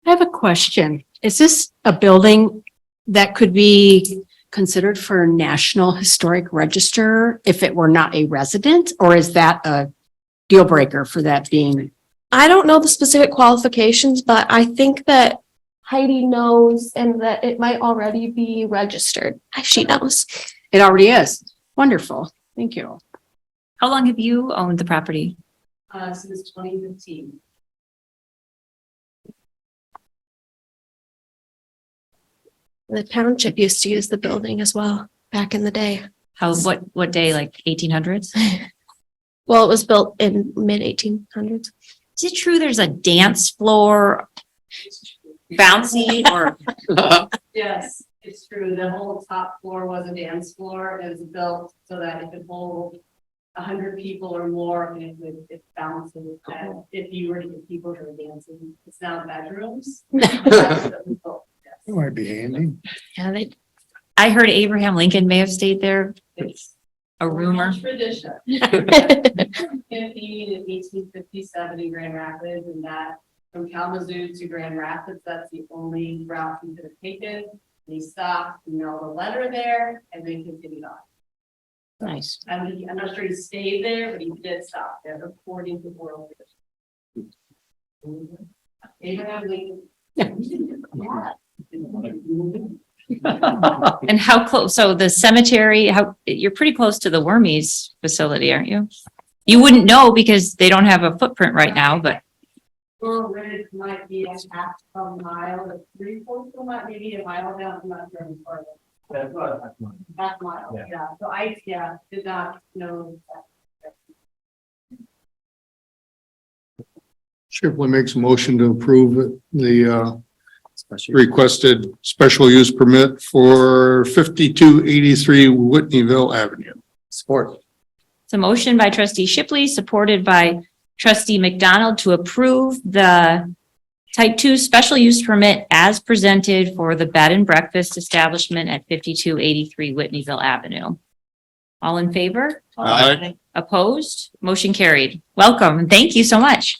I have a question. Is this a building that could be considered for National Historic Register if it were not a resident, or is that a deal breaker for that being? I don't know the specific qualifications, but I think that Heidi knows and that it might already be registered. She knows. It already is. Wonderful. Thank you. How long have you owned the property? Since 2015. The township used to use the building as well back in the day. What day, like 1800s? Well, it was built in mid 1800s. Is it true there's a dance floor bouncy or? Yes, it's true. The whole top floor was a dance floor. It was built so that it could hold 100 people or more, and it bounces. And if you were to get people who are dancing, it's now bedrooms. That might be handy. Yeah, I heard Abraham Lincoln may have stayed there. It's a rumor. Tradition. 15 and 1857 in Grand Rapids, and that from Kalamazoo to Grand Rapids, that's the only route he could have taken. He stopped, the letter there, and then continued on. Nice. I'm not sure he stayed there, but he did stop there according to oral tradition. Abraham Lincoln. And how close, so the cemetery, you're pretty close to the Wormies facility, aren't you? You wouldn't know because they don't have a footprint right now, but. Rural Ridge might be a half a mile or 3/4 might maybe a mile down. I'm not sure as far as half mile. Yeah. So I did not know that. Shipley makes a motion to approve the requested special use permit for 5283 Whitneyville Avenue. Support. It's a motion by trustee Shipley, supported by trustee McDonald to approve the type 2 special use permit as presented for the bed and breakfast establishment at 5283 Whitneyville Avenue. All in favor? Aye. Opposed? Motion carried. Welcome. And thank you so much.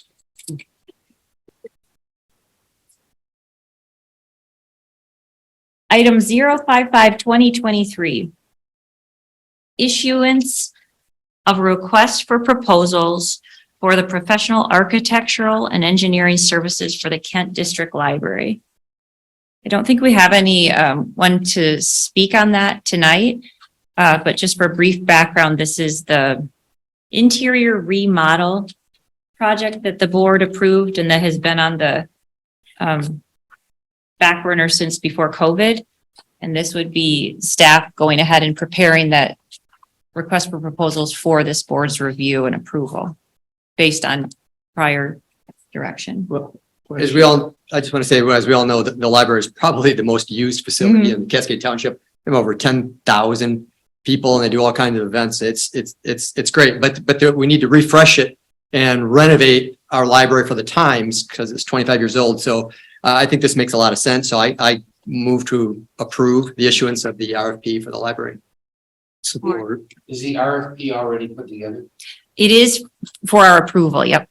Item 055-2023. Issuance of a request for proposals for the professional architectural and engineering services for the Kent District Library. I don't think we have any one to speak on that tonight, but just for brief background, this is the interior remodel project that the board approved and that has been on the back burner since before COVID. And this would be staff going ahead and preparing that request for proposals for this board's review and approval based on prior direction. Well, I just want to say, as we all know, that the library is probably the most used facility in Cascade Township. We have over 10,000 people and they do all kinds of events. It's great, but we need to refresh it and renovate our library for the times because it's 25 years old. So I think this makes a lot of sense. So I move to approve the issuance of the RFP for the library. Support. Is the RFP already put together? It is for our approval, yep.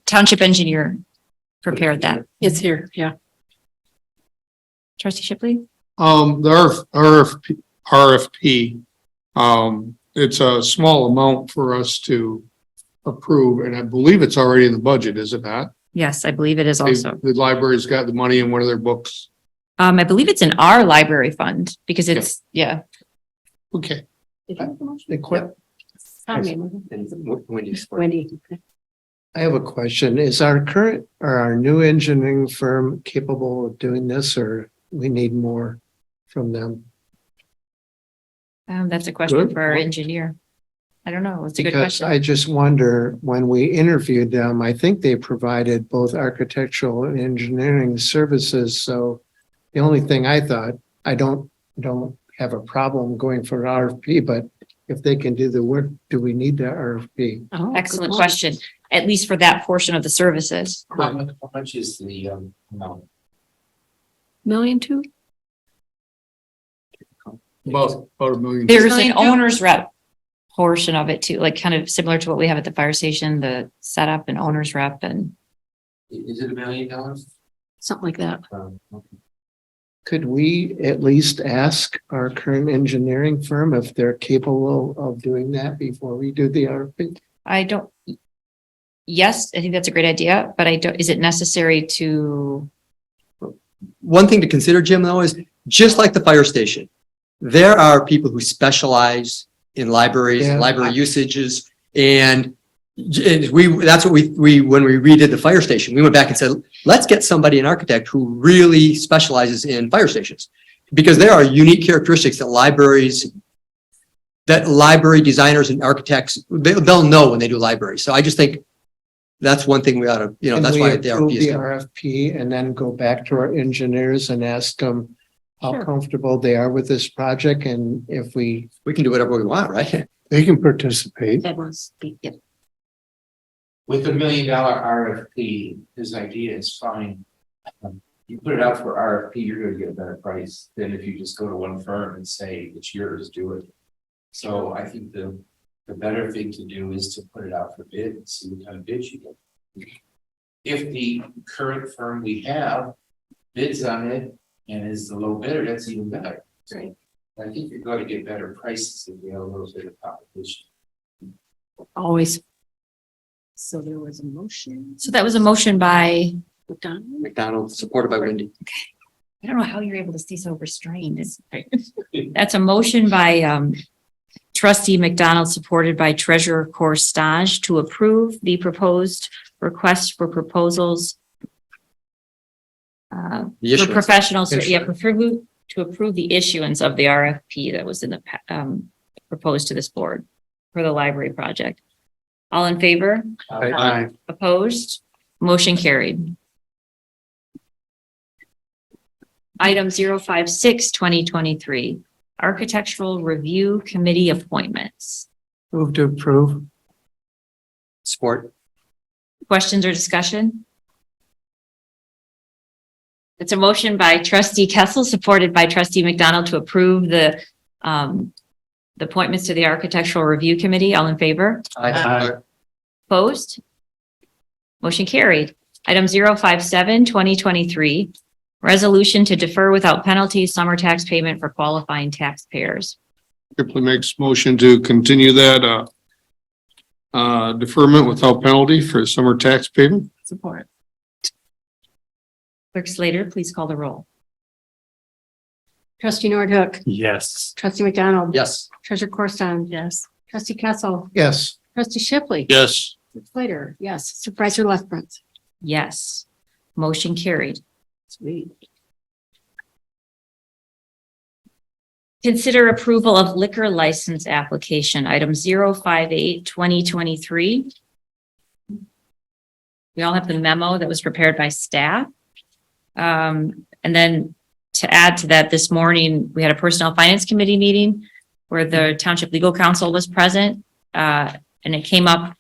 Township engineer prepared that. It's here, yeah. Trustee Shipley? The RFP, it's a small amount for us to approve, and I believe it's already in the budget, is it not? Yes, I believe it is also. The library's got the money in one of their books. I believe it's in our library fund because it's, yeah. Okay. Wendy. I have a question. Is our current or our new engineering firm capable of doing this, or we need more from them? That's a question Good. for our engineer. I don't know. It's a good Because question. I just wonder, when we interviewed them, I think they provided both architectural and engineering services. So the only thing I thought, I don't have a problem going for an RFP, but if they can do the work, do we need the RFP? Oh, Excellent good point. question. At least for that portion of the services. How much is the, amount? Million two? About $1 million. There's an owner's rep portion of it too, like kind of similar to what we have at the fire station, the setup and owner's rep and. Is it $1 million? Something like that. Okay. Could we at least ask our current engineering firm if they're capable of doing that before we do the RFP? I don't. Yes, I think that's a great idea, but I don't, is it necessary to? One thing to consider, Jim, though, is just like the fire station, there are people who specialize in libraries, Yeah. library usages, and that's what we when we redid the fire station, we went back and said, let's get somebody, an architect who really specializes in fire stations, because there are unique characteristics that library designers and architects, they'll know when they do libraries. So I just think that's one thing we ought to, that's why the Can we approve RFP is. the RFP and then go back to our engineers and ask them how Sure. comfortable they are with this project, and if we We can do whatever we want, right? they can participate. That was, yeah. With $1 million RFP, his idea is fine. You put it out for RFP, you're gonna get a better price than if you just go to one firm and say, it's yours, do it. So I think the better thing to do is to put it out for bid and see what kind of bids you get. If the current firm we have bids on it and is the low bidder, that's even better. Right. I think you're going to get better prices if you have a little bit of competition. Always. So there was a motion. So that was a motion by, McDonald, supported by Wendy. I don't know how you're able to stay so restrained. That's a motion by, trustee McDonald, supported by treasurer Corstage, to approve the proposed request for proposals. The For issuance. professionals, to approve the issuance of the RFP that was in the, proposed to this board for the library project. All in favor? Aye. Opposed? Motion carried. Item 056, 2023, Architectural Review Committee appointments. Move to approve. Support. Questions or discussion? It's a motion by trustee Kessel, supported by trustee McDonald, to approve the appointments to the Architectural Review Committee. All in favor? Aye. Opposed? Motion carried. Item 057, 2023, resolution to defer without penalty summer tax payment for qualifying taxpayers. Ripley makes motion to continue that, deferment without penalty for summer tax payment. Support. Clerk Slater, please call the roll. Trustee Nordhook. Yes. Trustee McDonald. Yes. Treasurer Corson. Yes. Trustee Kessel. Yes. Trustee Shipley. Yes. Slater. Yes. Supervisor Lethbridge. Yes. Motion carried. Sweet. Consider approval of liquor license application, item 058, 2023. We all have the memo that was prepared by staff. And then to add to that, this morning, we had a personnel finance committee meeting where the Township Legal Counsel was present, and it came up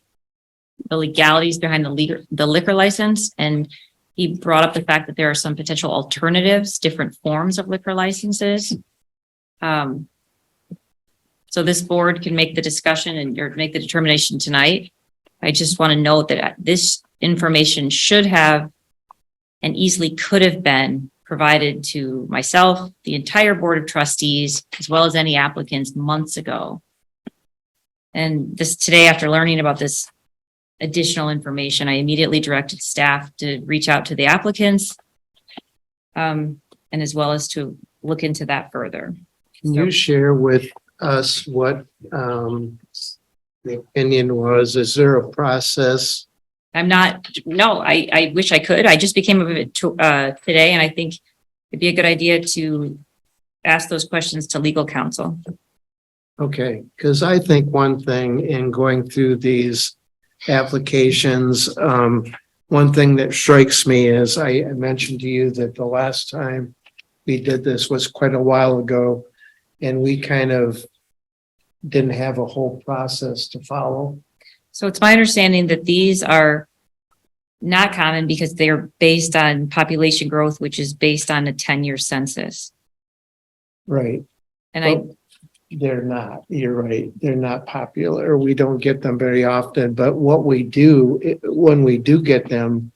the legalities behind the liquor license, and he brought up the fact that there are some potential alternatives, different forms of liquor licenses. So this board can make the discussion and or make the determination tonight. I just want to note that this information should have and easily could have been provided to myself, the entire Board of Trustees, as well as any applicants months ago. And this today, after learning about this additional information, I immediately directed staff to reach out to the applicants, and as well as to look into that further. Can you share with us what the opinion was? Is there a process? I wish I could. I just became of it today, and I think it'd be a good idea to ask those questions to legal counsel. Okay, because I think one thing in going through these applications, one thing that strikes me is I mentioned to you that the last time we did this was quite a while ago, and we kind of didn't have a whole process to follow. So it's my understanding that these are not common because they're based on population growth, which is based on a 10-year census. Right. And they're not, you're right. They're not popular. We don't get them very often, but what we do, when we do get them,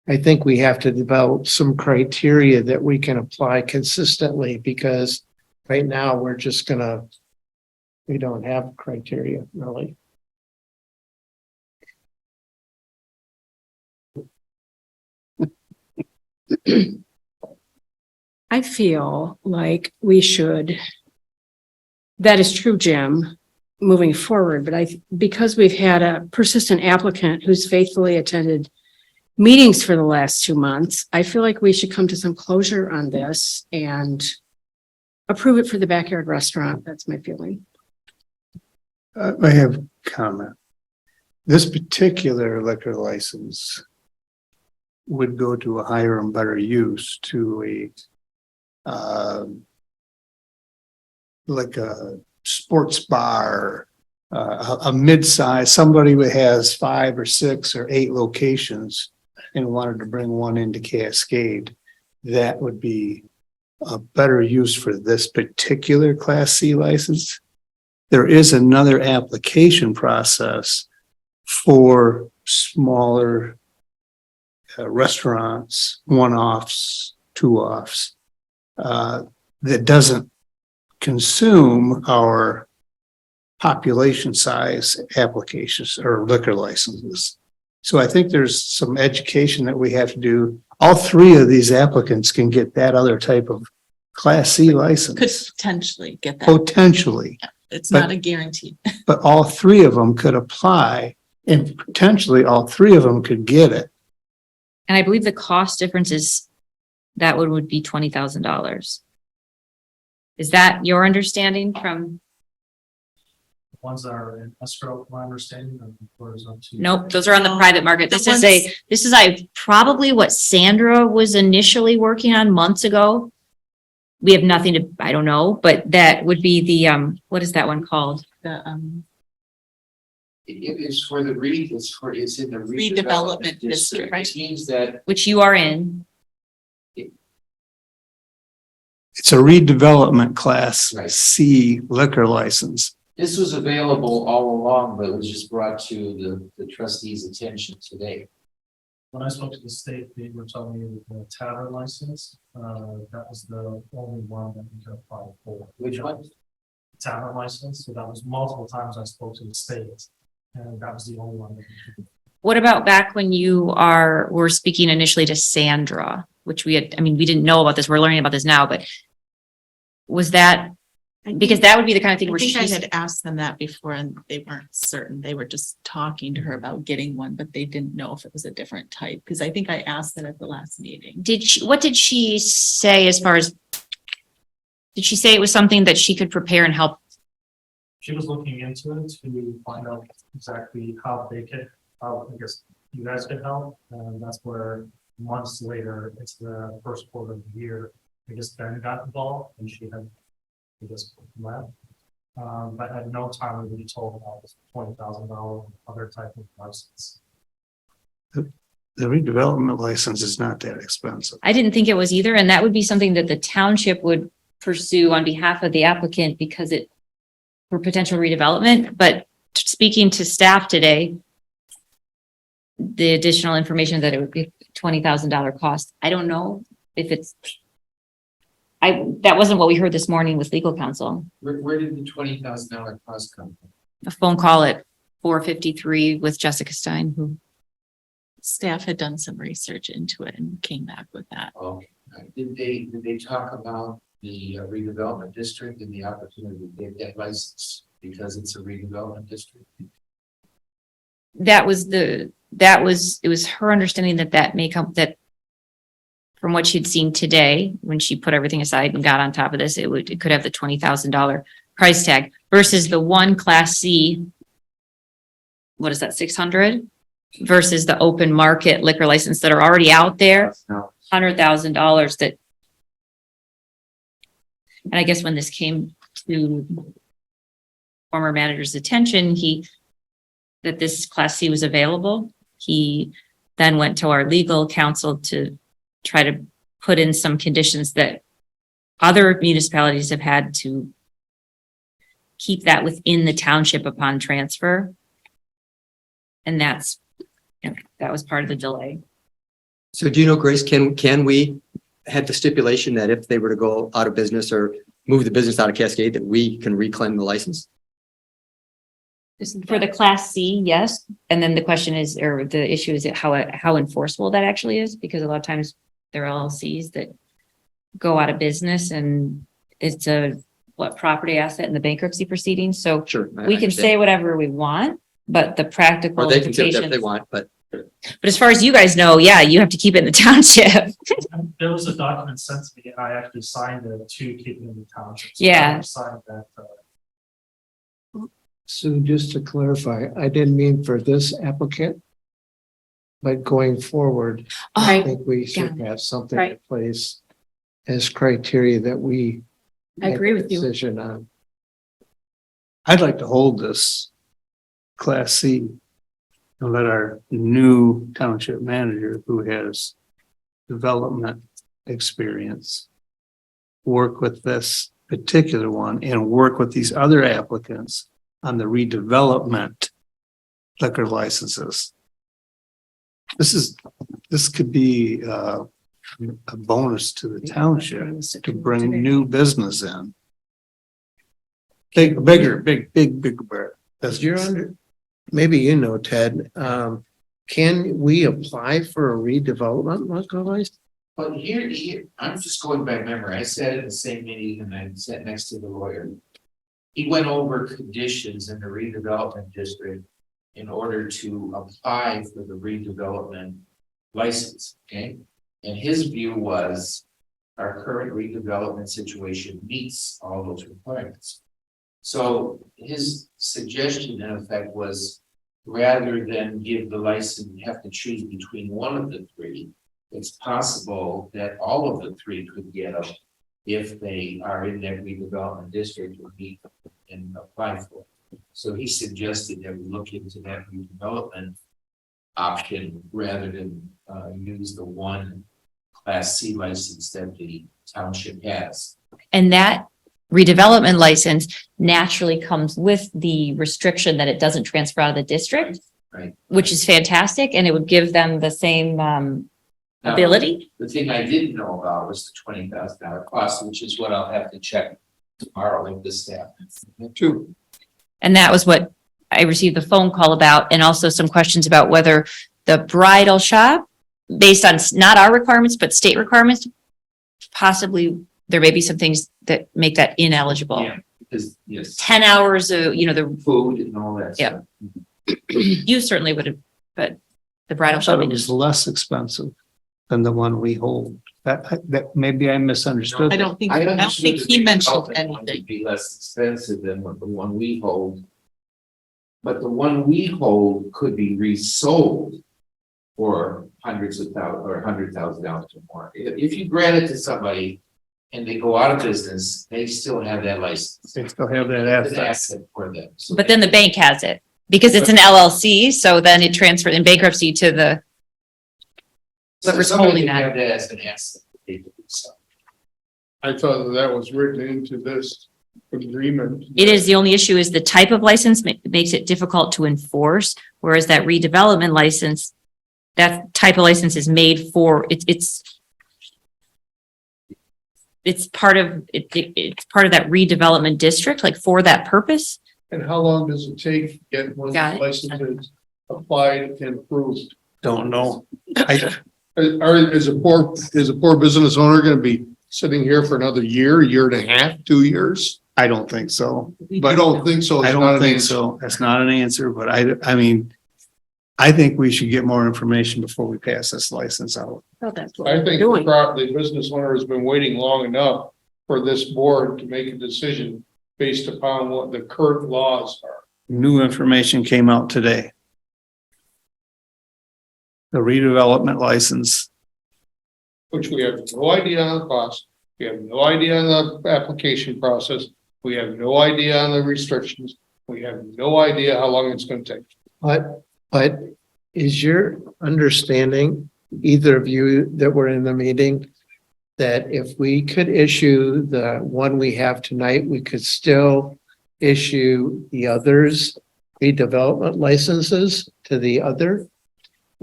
I think we have to develop some criteria that we can apply consistently, because right now we're just we don't have criteria really. I feel like we should, that is true, Jim, moving forward, but because we've had a persistent applicant who's faithfully attended meetings for the last 2 months, I feel like we should come to some closure on this and approve it for the backyard restaurant. That's my feeling. I have a comment. This particular liquor license would go to a higher and better use, to like a sports bar, a mid-size, somebody who has 5 or 6 or 8 locations and wanted to bring one into Cascade. That would be a better use for this particular Class C license. There is another application process for smaller restaurants, one-offs, two-offs, that doesn't consume our population size applications or liquor licenses. So I think there's some education that we have to do. All 3 of these applicants can get that other type of Class C license. Could potentially get that. Potentially. It's But- not a guarantee. But all 3 of them could apply, and potentially all 3 of them could get it. I believe the cost difference is that would be $20,000. Is that your understanding from? Ones that are in escrow, my understanding, or is up to? Nope, those are on the private market. The This is probably what Sandra was initially working on months ago. We have nothing to, I don't know, but that would be the, what is that one called? The It is for the it's in the redevelopment district, right? Which means that Which you are in. It's a redevelopment Class Right. C liquor license. this was available all along, but it was just brought to the trustees' attention today. When I spoke to the state, they were telling me that the tavern license, that was the only one that we could apply for. Which one? Tavern license, so that was multiple times I spoke to the state, and that was the only one. What about back when were speaking initially to Sandra, which we didn't know about this. We're learning about this now, but was that, because that would be the kind of thing I where think I she's, had asked them that before and they weren't certain. They were just talking to her about getting one, but they didn't know if it was a different type, because I think I asked that at the last meeting. what did she say as far as, did she say it was something that she could prepare and help? She was looking into it to find out exactly how they could, how I guess you guys could help, and that's where months later, it's the first quarter of the year, I guess Ben got involved and she had, I guess, left. but at no time were we told about this $20,000 other type of license. The redevelopment license is not that expensive. I didn't think it was either, and that would be something that the township would pursue on behalf of the applicant because it for potential redevelopment, but speaking to staff today, the additional information that it would be $20,000 cost. I don't know if it's, that wasn't what we heard this morning with legal counsel. Where did the $20,000 cost come from? A phone call at 4:53 with Jessica Stein, who Staff had done some research into it and came back with that. Okay. Did they talk about the redevelopment district and the opportunity to get that license because it's a redevelopment district? it was her understanding that may come, that from what she'd seen today, when she put everything aside and got on top of this, it could have the $20,000 price tag versus the one Class C. What is that, 600 versus the open market liquor license that are already out there, $100,000 that. And I guess when this came to former manager's attention, that this Class C was available. He then went to our legal counsel to try to put in some conditions that other municipalities have had to keep that within the township upon transfer. And that was part of the delay. So do you know, Grace, can we have the stipulation that if they were to go out of business or move the business out of Cascade, that we can reclaim the license? For the Class C, yes. And then the question is, or the issue is how enforceable that actually is, because a lot of times there are LLCs that go out of business and it's a property asset in the bankruptcy proceedings. So sure, we can say whatever we want, but the practical or they can say implications. whatever they want, but as far as you guys know, yeah, you have to keep it in the township. There was a document sent to me and I actually signed it to keep it in the township. So Yeah. I signed that. So just to clarify, I didn't mean for this applicant, but going forward, I think we should have something in place as criteria that we I agree make a with you. decision on. I'd like to hold this Class C and let our new township manager who has development experience work with this particular one and work with these other applicants on the redevelopment liquor licenses. This could be a bonus to the township to bring new business in. Bigger. Maybe you know, Ted, can we apply for a redevelopment liquor license? But here, I'm just going by memory. I sat in the same meeting and I sat next to the lawyer. He went over conditions in the redevelopment district in order to apply for the redevelopment license, okay? And his view was our current redevelopment situation meets all those requirements. So his suggestion in effect was rather than give the license, you have to choose between one of the three. It's possible that all of the three could get them if they are in that redevelopment district or meet and apply for it. So he suggested that we look into that redevelopment option rather than use the one Class C license that the township has. And that redevelopment license naturally comes with the restriction that it doesn't transfer out of the district, Right. which is fantastic. And it would give them the same ability. The thing I didn't know about was the $20,000 cost, which is what I'll have to check tomorrow with the staff. True. And that was what I received the phone call about, and also some questions about whether the bridal shop, based on not our requirements, but state requirements, possibly there may be some things that make that ineligible. Yeah, because yes, 10 hours of, the food and all that Yeah. stuff. you certainly would have, but the bridal I shop. thought it was less expensive than the one we hold. That maybe I misunderstood. I don't think understood he the mentioned redevelopment one anything. would be less expensive than what the one we hold. But the one we hold could be resold for hundreds of thousands or $100,000 or more. If you grant it to somebody and they go out of business, they still have that license. They still have that It's an asset. asset for them. So But then the bank has it because it's an LLC. So then it transferred in bankruptcy to the, whoever's somebody holding can that. have that as an asset. They do so. I thought that was written into this agreement. It is. The only issue is the type of license makes it difficult to enforce, whereas that redevelopment license, that type of license is made for, it's part of, it's part of that redevelopment district, like for that purpose. And how long does it take to get one Got it. license is applied and approved? Don't know. Is a poor business owner gonna be sitting here for another year and a half, 2 years? I don't think so. But I don't think so. I It's not don't an think answer. so. That's not an answer, but I mean, I think we should get more information before we pass this license out. Oh, that's what I we're think doing. the business owner has been waiting long enough for this board to make a decision based upon what the current laws are. New information came out today. The redevelopment license, Which we have no idea on the cost. We have no idea on the application process. We have no idea on the restrictions. We have no idea how long it's gonna take. but is your understanding, either of you that were in the meeting, that if we could issue the one we have tonight, we could still issue the others redevelopment licenses to the other?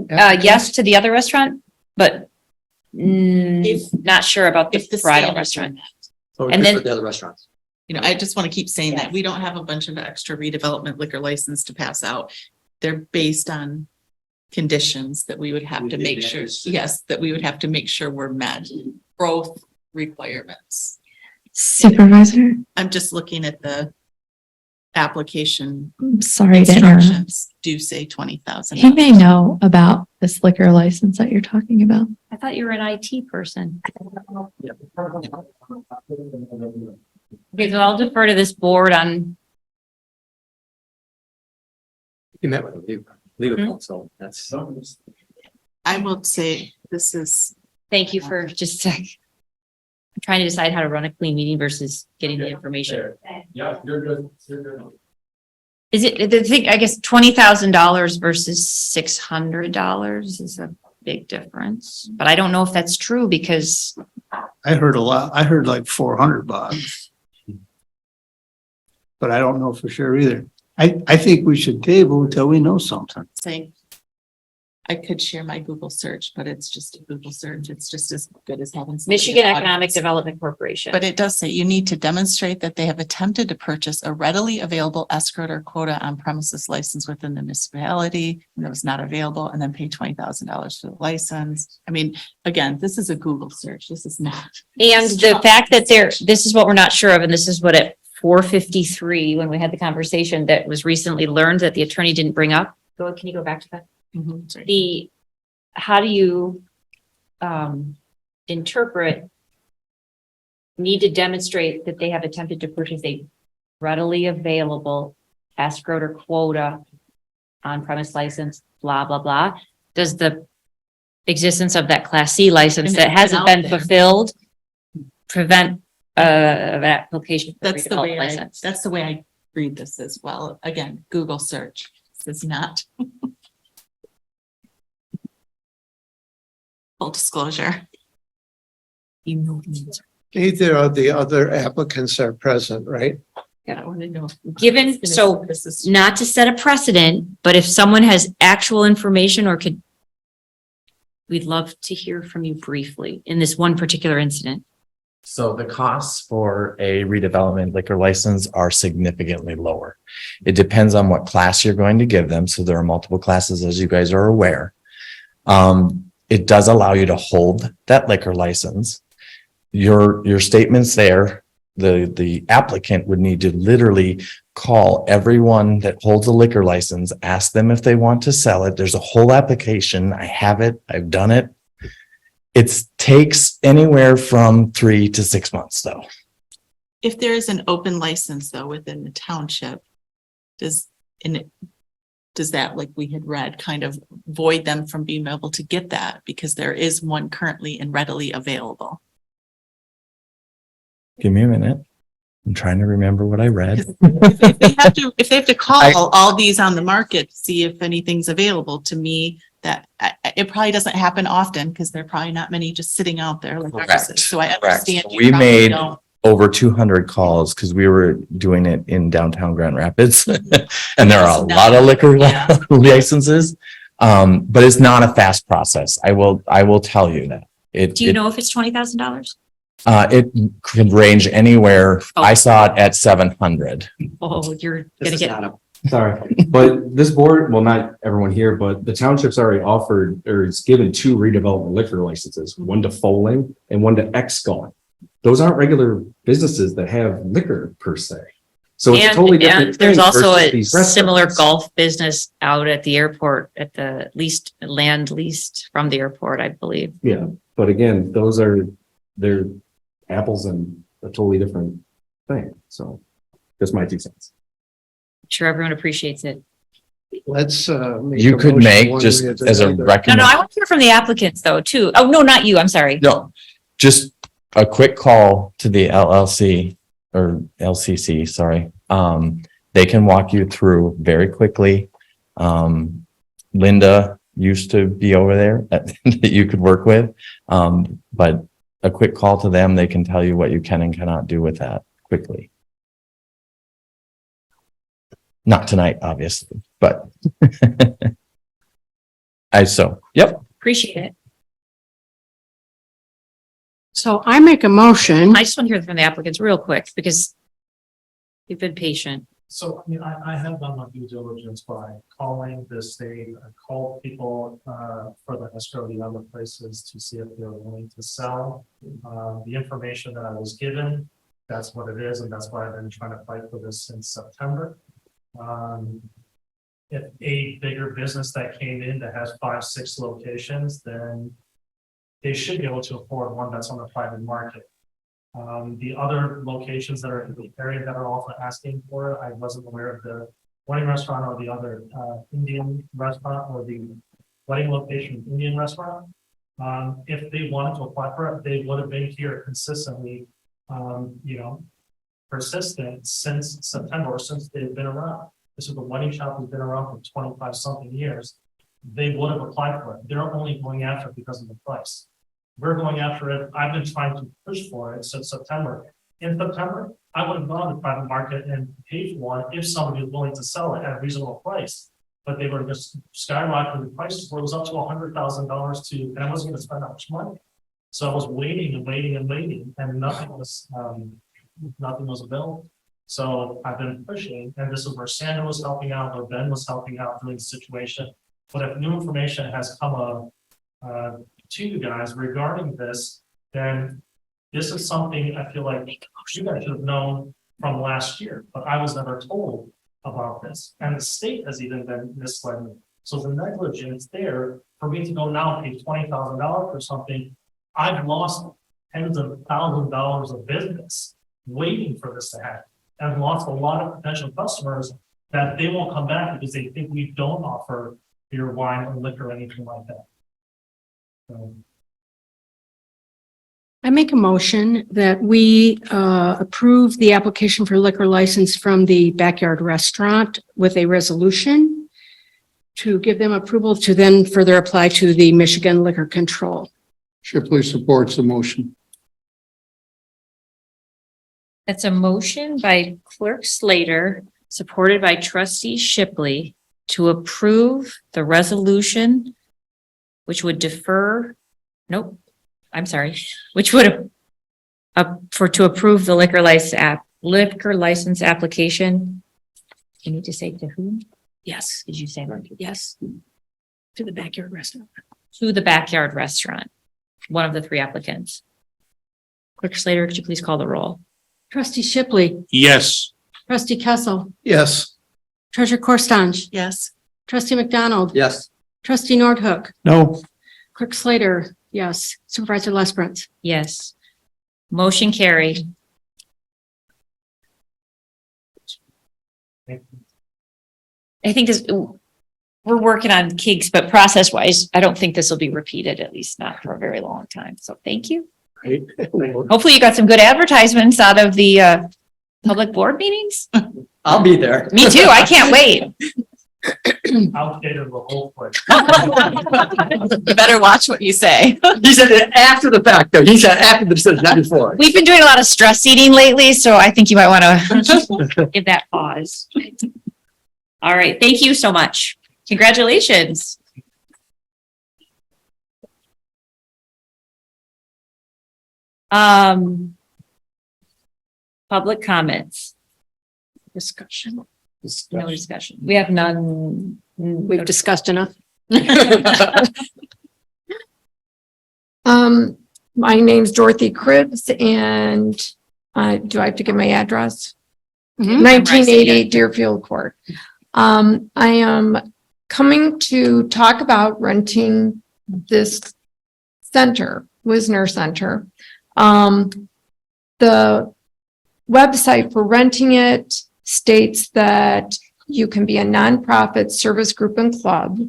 Yes, to the other restaurant, but not sure about the If the bridal same restaurant. So And then- the other restaurants. You know, I just want to keep saying that we don't have a bunch of extra redevelopment liquor license to pass out. They're based on conditions that we would have to make sure, yes, that we would have to make sure we're met. Growth requirements. Supervisor, I'm just looking at the application. I'm sorry to interrupt. Instructions do say 20,000. He may know about this liquor license that you're talking about. I thought you were an IT person. Okay, so I'll defer to this board on, You met with legal Hmm? counsel. That's. I will say this is, thank you for just a sec. I'm trying to decide how to run a clean meeting versus getting the information. Yeah, you're good. You're good. Is it, the thing, I guess $20,000 versus $600 is a big difference, but I don't know if that's true because I heard a lot. I heard like $400. But I don't know for sure either. I think we should table until we know something. saying I could share my Google search, but it's just a Google search. It's just as good as having. somebody Michigan in the Economic audience. Development Corporation. But it does say you need to demonstrate that they have attempted to purchase a readily available escrow or quota on premises license within the municipality and it was not available and then pay $20,000 for the license. I mean, again, this is a Google search. This is not. And the fact that this is what we're not sure of, and this is what at 4:53, when we had the conversation that was recently learned that the attorney didn't bring up. Can you go back to that? Sorry. How do you interpret need to demonstrate that they have attempted to purchase a readily available escrowed or quota on premise license, blah, blah, blah. Does the existence of that Class C license And that it's hasn't been been out there. fulfilled prevent an application? For That's the way that's the way I read this as well. Again, Google search. This is not. Full disclosure. You know the answer. Neither of the other applicants are present, right? Yeah, I want to know. Given, so This is. not to set a precedent, but if someone has actual information or could, we'd love to hear from you briefly in this one particular incident. So the costs for a redevelopment liquor license are significantly lower. It depends on what class you're going to give them. So there are multiple classes, as you guys are aware. It does allow you to hold that liquor license. Your statements there, the applicant would need to literally call everyone that holds a liquor license, ask them if they want to sell it. There's a whole application. I have it. I've done it. It takes anywhere from 3 to 6 months though. If there is an open license though within the township, does that, like we had read, kind of void them from being able to get that because there is one currently and readily available? Give me a minute. I'm trying to remember what I read. If they have to call all these on the market, to see if anything's available, to me, that it probably doesn't happen often because there are probably not many just sitting out there like Correct. ours is. So I understand. you We probably made don't- over 200 calls because we were doing it in downtown Grand Rapids. And there are a lot of liquor licenses. But it's not a fast process. I will tell you that. Do you know if it's $20,000? It could range anywhere. I saw it at 700. Oh, you're gonna get. Sorry, but this board, well, not everyone here, but the township's already offered or it's given 2 redevelopment liquor licenses, one to Foaling and one to X-Golf. Those aren't regular businesses that have liquor per se. So it's a totally different. And there's thing also versus a these similar restaurants. golf business out at the airport at the land leased from the airport, I believe. Yeah, but again, they're apples and a totally different thing. So that's my 2 cents. I'm sure everyone appreciates it. Let's, You could make just as a No, recommendation. I want to hear from the applicants though, too. Oh, no, not you. I'm sorry. No, just a quick call to the LLC or LCC, sorry. They can walk you through very quickly. Linda used to be over there that you could work with. But a quick call to them, they can tell you what you can and cannot do with that quickly. Not tonight, obviously, but yep. Appreciate it. So I make a motion. I just want to hear from the applicants real quick because you've been patient. So, I mean, I have done my due diligence by calling the state, I called people, for the escrow, the other places to see if they're willing to sell. The information that I was given, that's what it is, and that's why I've been trying to fight for this since September. If a bigger business that came in that has 5, 6 locations, then they should be able to afford one that's on the private market. The other locations that are in the area that are also asking for it, I wasn't aware of the wedding restaurant or the other Indian restaurant or the wedding location Indian restaurant. If they wanted to apply for it, they would have been here consistently, persistent since September or since they've been around. This is the wedding shop has been around for 25 something years. They would have applied for it. They're only going after it because of the price. We're going after it. I've been trying to push for it since September. In September, I would have gone to the private market and paid for one if somebody was willing to sell it at a reasonable price. But they were just skyrocketing the prices where it was up to $100,000 to, and I wasn't going to spend that much money. So I was waiting and waiting and waiting, and nothing was available. So I've been pushing, and this is where Sandra was helping out, or Ben was helping out during the situation. But if new information has come up to you guys regarding this, then this is something I feel like you guys should have known from last year, but I was never told about this. And the state has even been misled me. So the negligence there for me to go now and pay $20,000 for something, I've lost tens of thousands of dollars of business waiting for this to happen. I've lost a lot of potential customers that they won't come back because they think we don't offer beer, wine, or liquor, or anything like that. So, I make a motion that we approve the application for liquor license from the Backyard Restaurant with a resolution to give them approval to then further apply to the Michigan Liquor Control. Shipley supports the motion. That's a motion by Clerk Slater, supported by Trustee Shipley, to approve the resolution, which would defer, which would to approve the liquor license application. You need to say to whom? Yes. Did you say that? Yes. To the Backyard Restaurant. To the Backyard Restaurant, one of the 3 applicants. Clerk Slater, could you please call the roll? Trustee Shipley. Yes. Trustee Kessel. Yes. Treasurer Corstange. Yes. Trustee McDonald. Yes. Trustee Nordhook. No. Clerk Slater. Yes. Supervisor Lesbrunz. Yes. Motion carried. I think we're working on kinks, but process wise, I don't think this will be repeated, at least not for a very long time. So thank you. Hopefully you got some good advertisements out of the public board meetings. I'll be there. Me too. I can't wait. Outdated the whole place. You better watch what you say. He said it after the fact, though. He said after the decision, not before. We've been doing a lot of stress eating lately, so I think you might want to give that pause. All right. Thank you so much. Congratulations. Public comments. Discussion. No discussion. We have none. We've discussed enough. My name's Dorothy Cribbs and do I have to give my address? 1980 Deerfield Court. I am coming to talk about renting this center, Wisner Center. The website for renting it states that you can be a nonprofit service group and club,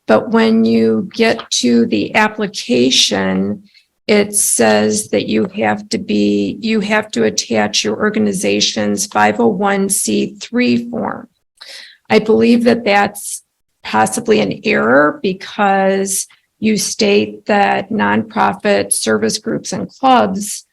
but when you get to the application, it says that you have to attach your organization's 501c3 form. I believe that that's possibly an error because you state that nonprofit service groups and clubs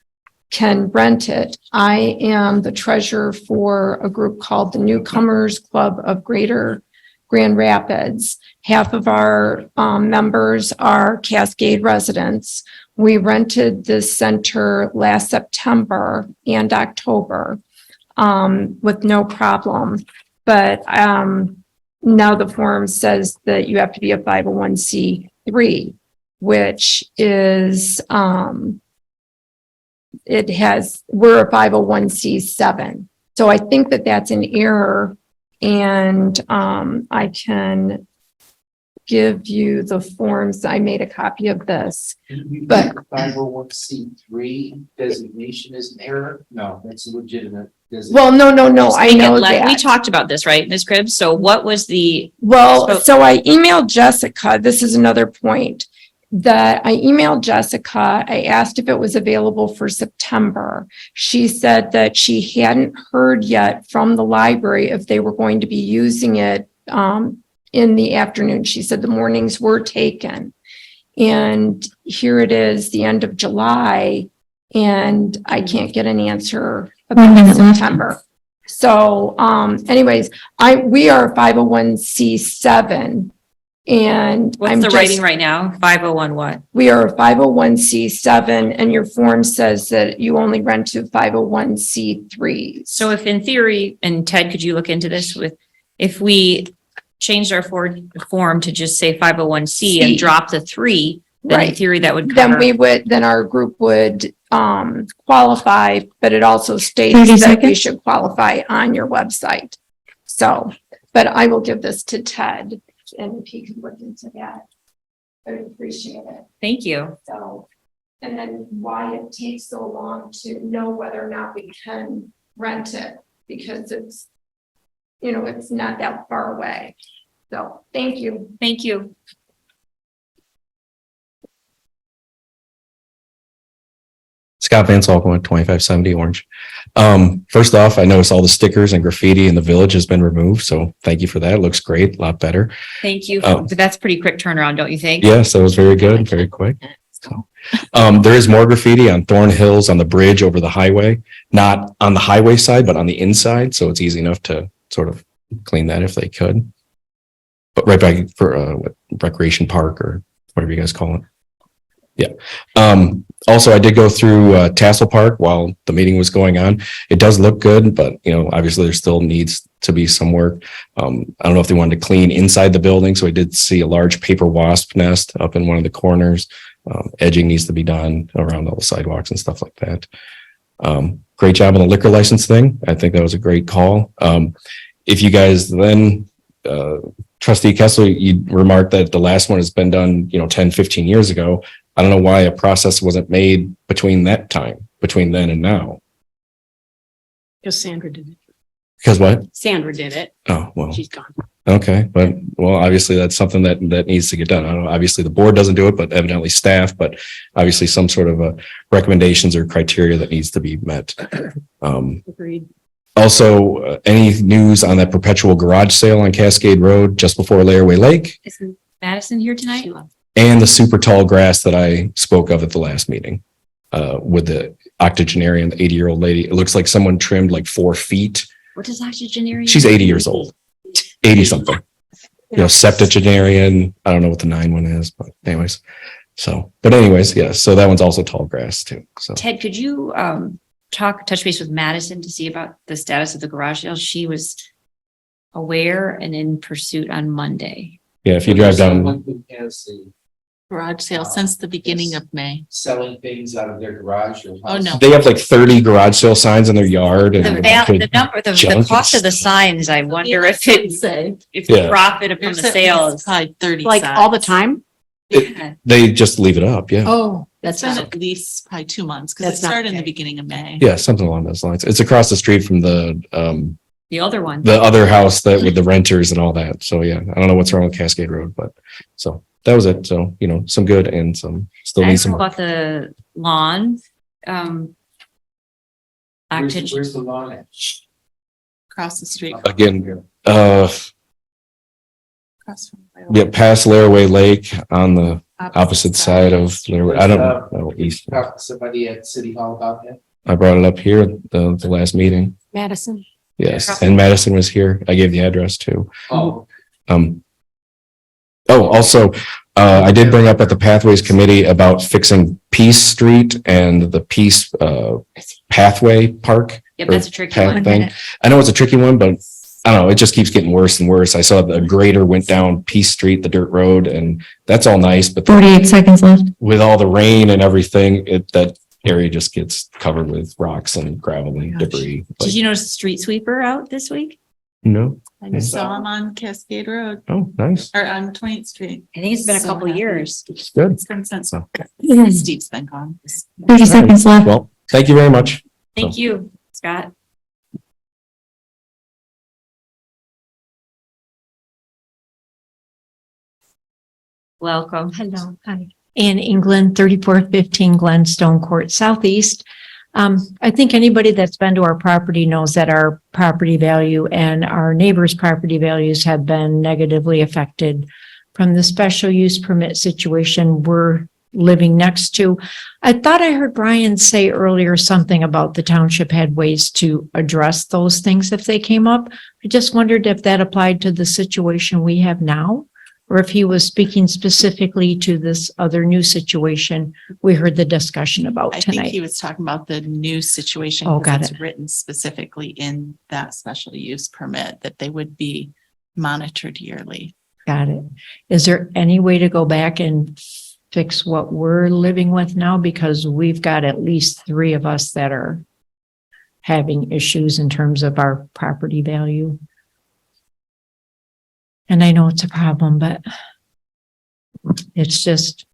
can rent it. I am the treasurer for a group called the Newcomers Club of Greater Grand Rapids. Half of our members are Cascade residents. We rented this center last September and October with no problem. But now the form says that you have to be a 501c3, which is we're a 501c7. So I think that that's an error, and I can give you the forms. I made a copy of this. But 501c3 designation is an error? No, that's a legitimate designation. Well, no, I know that. We talked about this, right, Ms. Cribbs? So what was the? Well, so I emailed Jessica. This is another point that I emailed Jessica. I asked if it was available for September. She said that she hadn't heard yet from the library if they were going to be using it in the afternoon. She said the mornings were taken. And here it is, the end of July, and I can't get an answer about September. So anyways, we are 501c7. And What's the writing right now? 501 what? We are a 501c7, and your form says that you only rent to 501c3. So if in theory, and Ted, could you look into this if we changed our form to just say 501c and drop the 3, then in theory that would cover. Then our group would qualify, but it also states that we should qualify on your website. So, but I will give this to Ted, and if he could look into that, I would appreciate it. Thank you. So, and then why it takes so long to know whether or not we can rent it, because it's, it's not that far away. So, thank you. Thank you. Scott Van Salken with 2570 Orange. First off, I noticed all the stickers and graffiti in the village has been removed. So thank you for that. It looks great, a lot better. Thank you. That's pretty quick turnaround, don't you think? Yes, that was very good, very quick. So, there is more graffiti on Thorn Hills on the bridge over the highway, not on the highway side, but on the inside. So it's easy enough to sort of clean that if they could. But right back for recreation park or whatever you guys call it. Yeah. Also, I did go through Tassel Park while the meeting was going on. It does look good, but obviously there still needs to be some work. I don't know if they wanted to clean inside the building, so I did see a large paper wasp nest up in one of the corners. Edging needs to be done around all the sidewalks and stuff like that. Great job on the liquor license thing. I think that was a great call. If you guys then, Trustee Kessler, you remarked that the last one has been done, 10, 15 years ago. I don't know why a process wasn't made between then and now. Because Sandra did it. Because what? Sandra did it. Oh, well. She's gone. Okay, but well, obviously that's something that needs to get done. I don't know, obviously the board doesn't do it, but evidently staff, but obviously some sort of recommendations or criteria that needs to be met. Agreed. Also, any news on that perpetual garage sale on Cascade Road just before Laraway Lake? Isn't Madison here tonight? And the super tall grass that I spoke of at the last meeting, with the octogenarian, the 80-year-old lady. It looks like someone trimmed like 4 feet. What is octogenarian? She's 80 years old, 80 something. You know, septuagenarian. I don't know what the 9 one is, but anyways. But anyways, yeah. So that one's also tall grass too. So Ted, could you touch base with Madison to see about the status of the garage sale? She was aware and in pursuit on Monday. yeah, if you drive down, Someone who has the Garage sale since the beginning of May. selling things out of their garage or. Oh, no. they have like 30 garage sale signs in their yard. And The cost of the signs, I wonder if the Yeah. profit from the sales. Probably 30 Like all the time? Yeah. They just leave it up. Yeah. Oh, That's that's been not, at least probably 2 months because it That's not started in the okay. beginning of May. Yeah. Something along those lines. It's across the street from The other one. the other house that with the renters and all that. So yeah, I don't know what's wrong with Cascade Road, but so that was it. So, you know, some good and some still I need don't some know work. about the lawn. Where's the lawn at? Across the street. Again, Across from yeah, past Laraway Lake on the opposite side of Laraway. I don't know, east. Talk to somebody at City Hall about that. I brought it up here at the last meeting. Madison. Yes, and Madison was here. I gave the address too. Oh, Also, I did bring up at the Pathways Committee about fixing Peace Street and the Peace Pathway Park. Yep, that's a tricky path one. thing. I know it's a tricky one, but I don't know, it just keeps getting worse and worse. I saw the grader went down Peace Street, the dirt road, and that's all nice, but 48 seconds left. with all the rain and everything, that area just gets covered with rocks and gravel and debris. Did you notice the street sweeper out this week? No? I just saw him on Cascade Road Oh, nice. or on 20th Street. I think it's been a So couple happy. years. It's good. It's been since Yeah. Steve's been gone. 30 seconds left. Well, thank you very much. Thank you, Scott. Welcome. Hello, hi. Ann England, 3415 Glenstone Court Southeast. I think anybody that's been to our property knows that our property value and our neighbors' property values have been negatively affected from the special use permit situation we're living next to. I thought I heard Brian say earlier something about the township had ways to address those things if they came up. I just wondered if that applied to the situation we have now, or if he was speaking specifically to this other new situation we heard the discussion about I think he tonight. was talking about the new situation. Oh, 'cause got it's it. written specifically in that special use permit that they would be monitored yearly. Got it. Is there any way to go back and fix what we're living with now? Because we've got at least 3 of us that are having issues in terms of our property value. And I know it's a problem, but it's just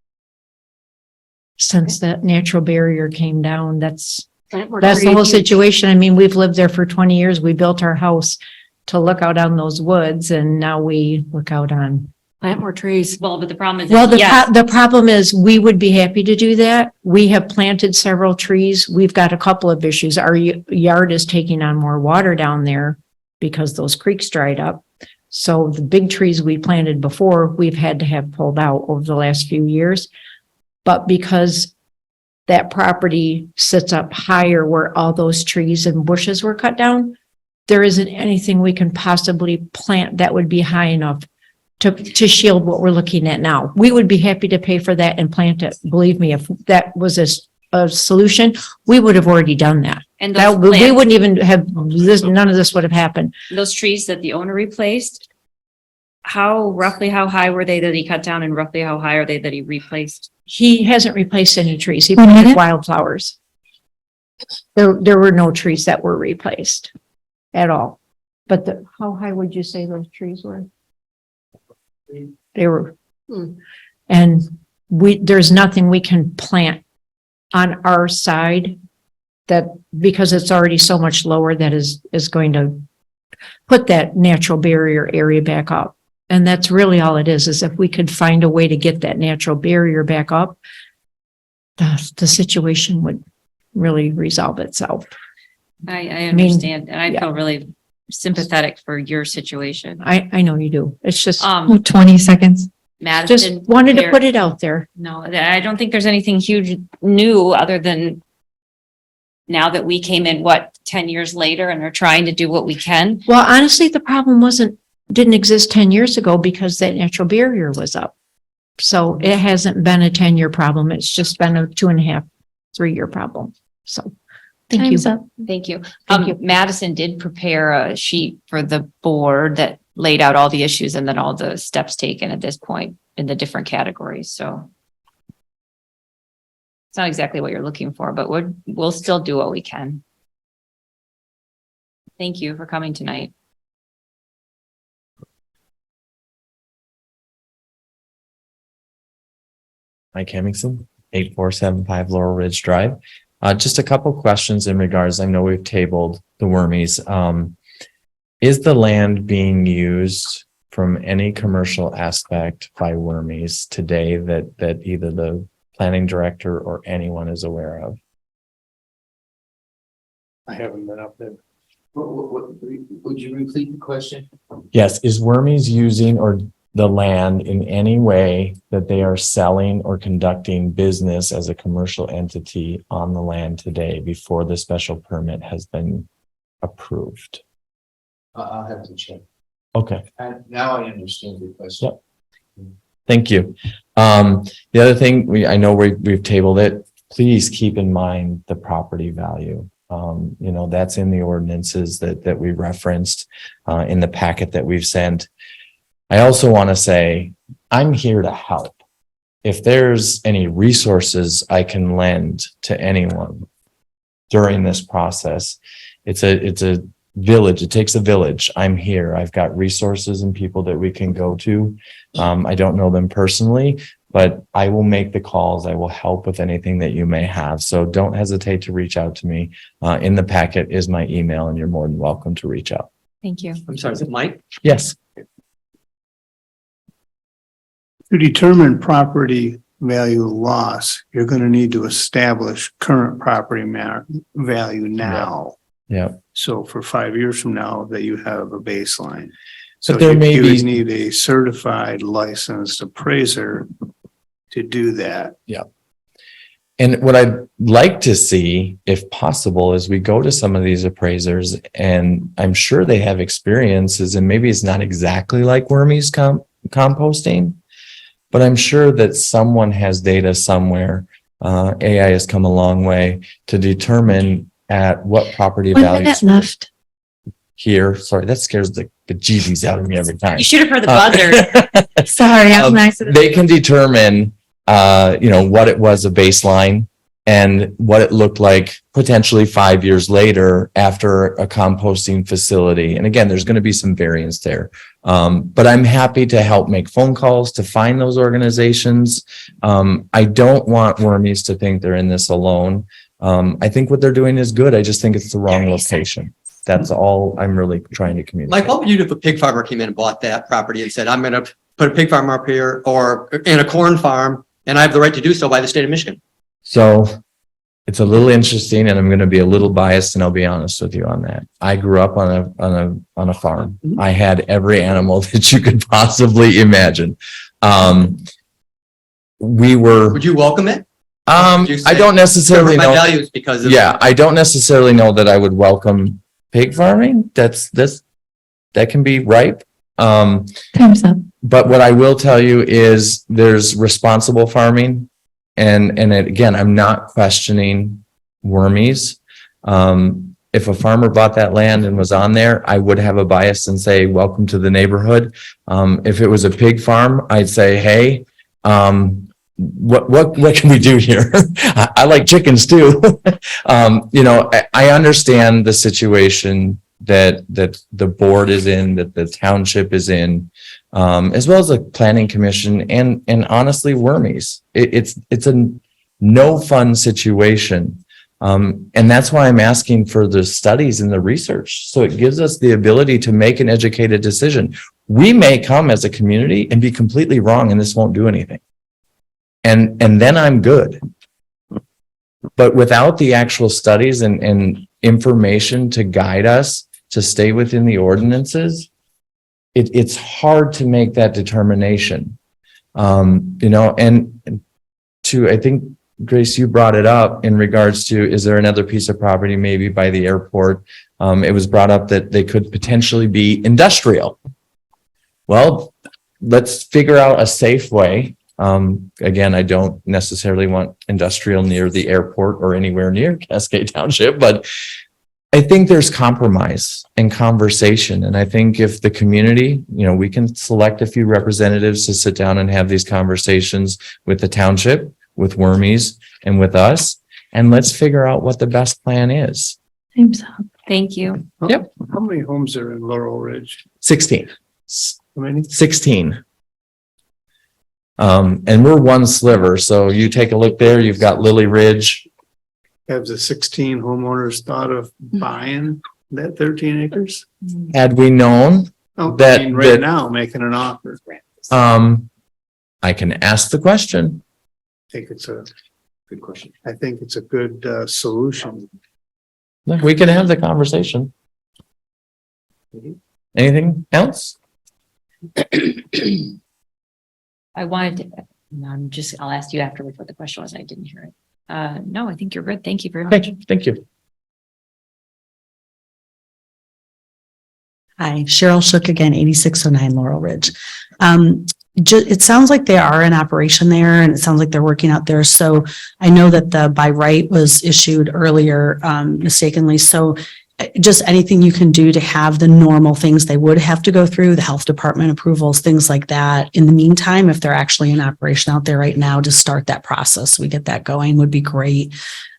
since that natural barrier came down, that's the whole situation. I mean, we've lived there for 20 years. We built our house to look out on those woods and now we look out on. Plant more trees. Well, but the problem is. Well, yes, the problem is we would be happy to do that. We have planted several trees. We've got a couple of issues. Our yard is taking on more water down there because those creeks dried up. So the big trees we planted before, we've had to have pulled out over the last few years. But because that property sits up higher where all those trees and bushes were cut down, there isn't anything we can possibly plant that would be high enough to shield what we're looking at now. We would be happy to pay for that and plant it. Believe me, if that was a solution, we would have already done that. And That, those we plants, wouldn't even have this, none of this would have happened. those trees that the owner replaced, roughly how high were they that he cut down and roughly how high are they that he replaced? He hasn't replaced any trees. He 1 planted minute. wildflowers. There were no trees that were replaced at all. But how high would you say those trees were? They were, and there's nothing we can plant on our side that, because it's already so much lower, that is going to put that natural barrier area back up. And that's really all it is if we could find a way to get that natural barrier back up, the situation would really resolve itself. I understand, and I feel really sympathetic for your situation. I know you do. It's just 20 seconds. Madison. just wanted to put it out there. No, I don't think there's anything huge new other than now that we came in, 10 years later and are trying to do what we can. Well, honestly, the problem didn't exist 10 years ago because that natural barrier was up. So it hasn't been a 10-year problem. It's just been a 2.5, 3-year problem. So thank you. Time's up. Thank you. Madison did prepare a sheet for the board that laid out all the issues and then all the steps taken at this point in the different categories. So it's not exactly what you're looking for, but we'll still do what we can. Thank you for coming tonight. Mike Hemmingson, 8475 Laurel Ridge Drive. Just a couple questions in regards, I know we've tabled the Wormies. Is the land being used from any commercial aspect by Wormies today that either the planning director or anyone is aware of? I haven't been up there. Would you repeat the question? Yes, is Wormies using or the land in any way that they are selling or conducting business as a commercial entity on the land today before the special permit has been approved? I'll have to check. Okay. Now I understand your question. Yep. Thank you. The other thing I know we've tabled it. Please keep in mind the property value. That's in the ordinances that we referenced in the packet that we've sent. I also want to say I'm here to help. If there's any resources I can lend to anyone during this process, it's a village. It takes a village. I'm here. I've got resources and people that we can go to. I don't know them personally, but I will make the calls. I will help with anything that you may have. So don't hesitate to reach out to me. In the packet is my email, and you're more than welcome to reach out. Thank you. I'm sorry, is it Mike? Yes. To determine property value loss, you're going to need to establish current property value now. Yeah. So for 5 years from now, that you have a baseline. So So there you may you be. would need a certified licensed appraiser to do that. Yeah. And what I'd like to see, if possible, is we go to some of these appraisers, and I'm sure they have experiences, and maybe it's not exactly like Wormies composting, but I'm sure that someone has data somewhere. AI has come a long way to determine at what property values left. here. Sorry, that scares the bejeebies out of me every time. You should have heard the buzzer. Sorry, I was nice. They can determine, what it was a baseline and what it looked like potentially 5 years later after a composting facility. And again, there's going to be some variance there. But I'm happy to help make phone calls to find those organizations. I don't want Wormies to think they're in this alone. I think what they're doing is good. I just think it's the wrong location. That's all I'm really trying to communicate. Mike, what would you do if a pig farmer came in and bought that property and said, I'm going to put a pig farm up here or in a corn farm, and I have the right to do so by the state of Michigan? So it's a little interesting, and I'm going to be a little biased, and I'll be honest with you on that. I grew up on a farm. Mhm. I had every animal that you could possibly imagine. Would you welcome it? I don't necessarily My know. value is because of. Yeah, I don't necessarily know that I would welcome pig farming. That can be ripe. Time's up. But what I will tell you is there's responsible farming. And again, I'm not questioning Wormies. If a farmer bought that land and was on there, I would have a bias and say, welcome to the neighborhood. If it was a pig farm, I'd say, hey, what can we do here? I like chickens too. I understand the situation that the board is in, that the township is in, as well as the planning commission and honestly Wormies. It's a no fun situation. And that's why I'm asking for the studies and the research. So it gives us the ability to make an educated decision. We may come as a community and be completely wrong and this won't do anything. And then I'm good. But without the actual studies and information to guide us to stay within the ordinances, it's hard to make that determination. And I think, Grace, you brought it up in regards to, is there another piece of property maybe by the airport? It was brought up that they could potentially be industrial. Well, let's figure out a safe way. Again, I don't necessarily want industrial near the airport or anywhere near Cascade Township, but I think there's compromise and conversation. And I think if the community, we can select a few representatives to sit down and have these conversations with the township, with Wormies, and with us, and let's figure out what the best plan is. Thank you. Yep. How many homes are in Laurel Ridge? 16. How many? 16. And we're one sliver. So you take a look there, you've got Lily Ridge. Have the 16 homeowners thought of buying that 13 acres? Had we known that Right now, making an offer. I can ask the question. I think it's a good question. I think it's a good solution. We can have the conversation. Anything else? I wanted to, I'll ask you afterwards what the question was. I didn't hear it. No, I think you're good. Thank you very much. Thank you. Hi, Cheryl Shook again, 8609 Laurel Ridge. It sounds like they are in operation there and it sounds like they're working out there. So I know that the by right was issued earlier mistakenly. So just anything you can do to have the normal things they would have to go through, the health department approvals, things like that. In the meantime, if they're actually in operation out there right now, to start that process, we get that going would be great.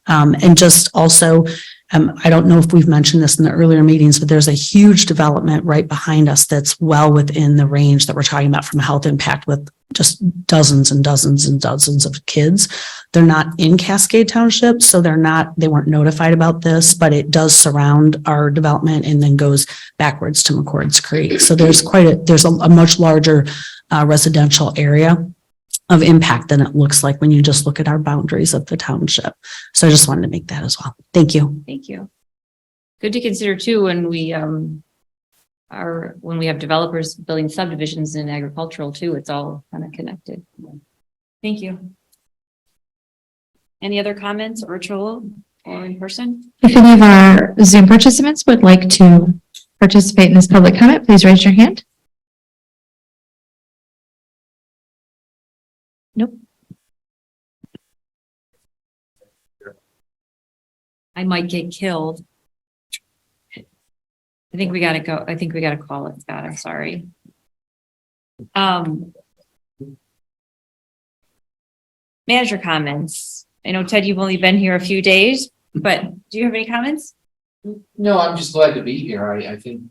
And just also, I don't know if we've mentioned this in the earlier meetings, but there's a huge development right behind us that's well within the range that we're talking about from a health impact with just dozens and dozens and dozens of kids. They're not in Cascade Township, so they weren't notified about this, but it does surround our development and then goes backwards to McCord's Creek. So there's a much larger residential area of impact than it looks like when you just look at our boundaries of the township. So I just wanted to make that as well. Thank you. Thank you. Good to consider too, when we have developers building subdivisions in agricultural too, it's all kind of connected. Thank you. Any other comments, virtual or in person? If any of our Zoom participants would like to participate in this public comment, please raise your hand. Nope. I might get killed. I think we gotta go. I think we gotta call it, Scott. I'm sorry. Manager comments. I know, Ted, you've only been here a few days, but do you have any comments? No, I'm just glad to be here. I think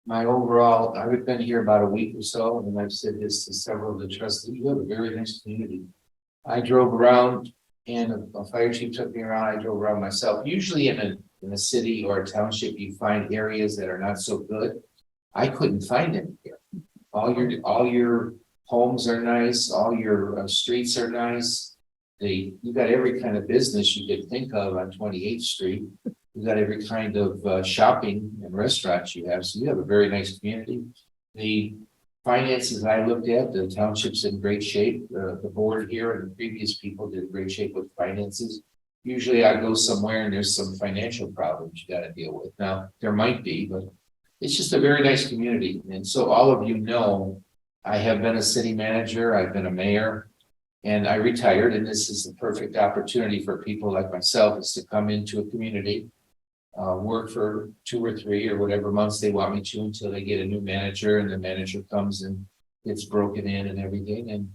my overall, I've been here about a week or so, and I've said this to several of the trustees. You have a very nice community. I drove around and a fire chief took me around. I drove around myself. Usually in a city or a township, you find areas that are not so good. I couldn't find them here. All your homes are nice. All your streets are nice. You got every kind of business you could think of on 28th Street. You got every kind of shopping and restaurants you have. So you have a very nice community. The finances I looked at, the township's in great shape. The board here and the previous people did great shape with finances. Usually I go somewhere and there's some financial problems you got to deal with. Now, there might be, but it's just a very nice community. And so all of you know, I have been a city manager, I've been a mayor, and I retired. And this is the perfect opportunity for people like myself is to come into a community, work for 2 or 3 or whatever months they want me to until they get a new manager and the manager comes and gets broken in and everything. And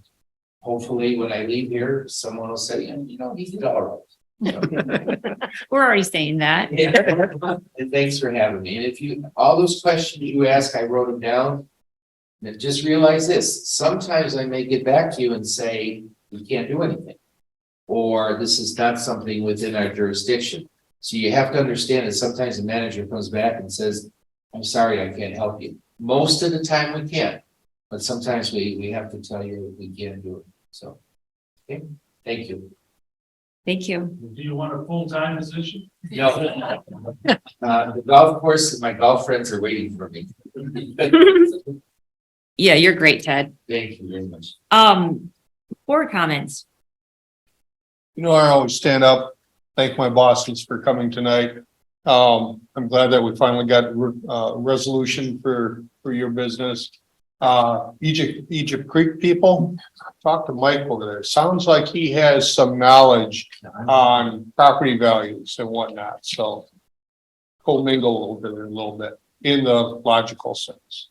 hopefully when I leave here, someone will say, you know, he did all right. We're already saying that. Yeah. And thanks for having me. And all those questions you ask, I wrote them down. And just realize this, sometimes I may get back to you and say, we can't do anything. Or this is not something within our jurisdiction. So you have to understand that sometimes the manager comes back and says, I'm sorry, I can't help you. Most of the time we can, but sometimes we have to tell you we can't do it, so. Okay, thank you. Thank you. Do you want a full-time position? No. The golf course, my golf friends are waiting for me. Yeah, you're great, Ted. Thank you very much. Board comments. You know, I always stand up, thank my bosses for coming tonight. I'm glad that we finally got a resolution for your business. Egypt Creek people, talk to Mike over there. Sounds like he has some knowledge on property values and whatnot, so co-mingle a little bit in the logical sense.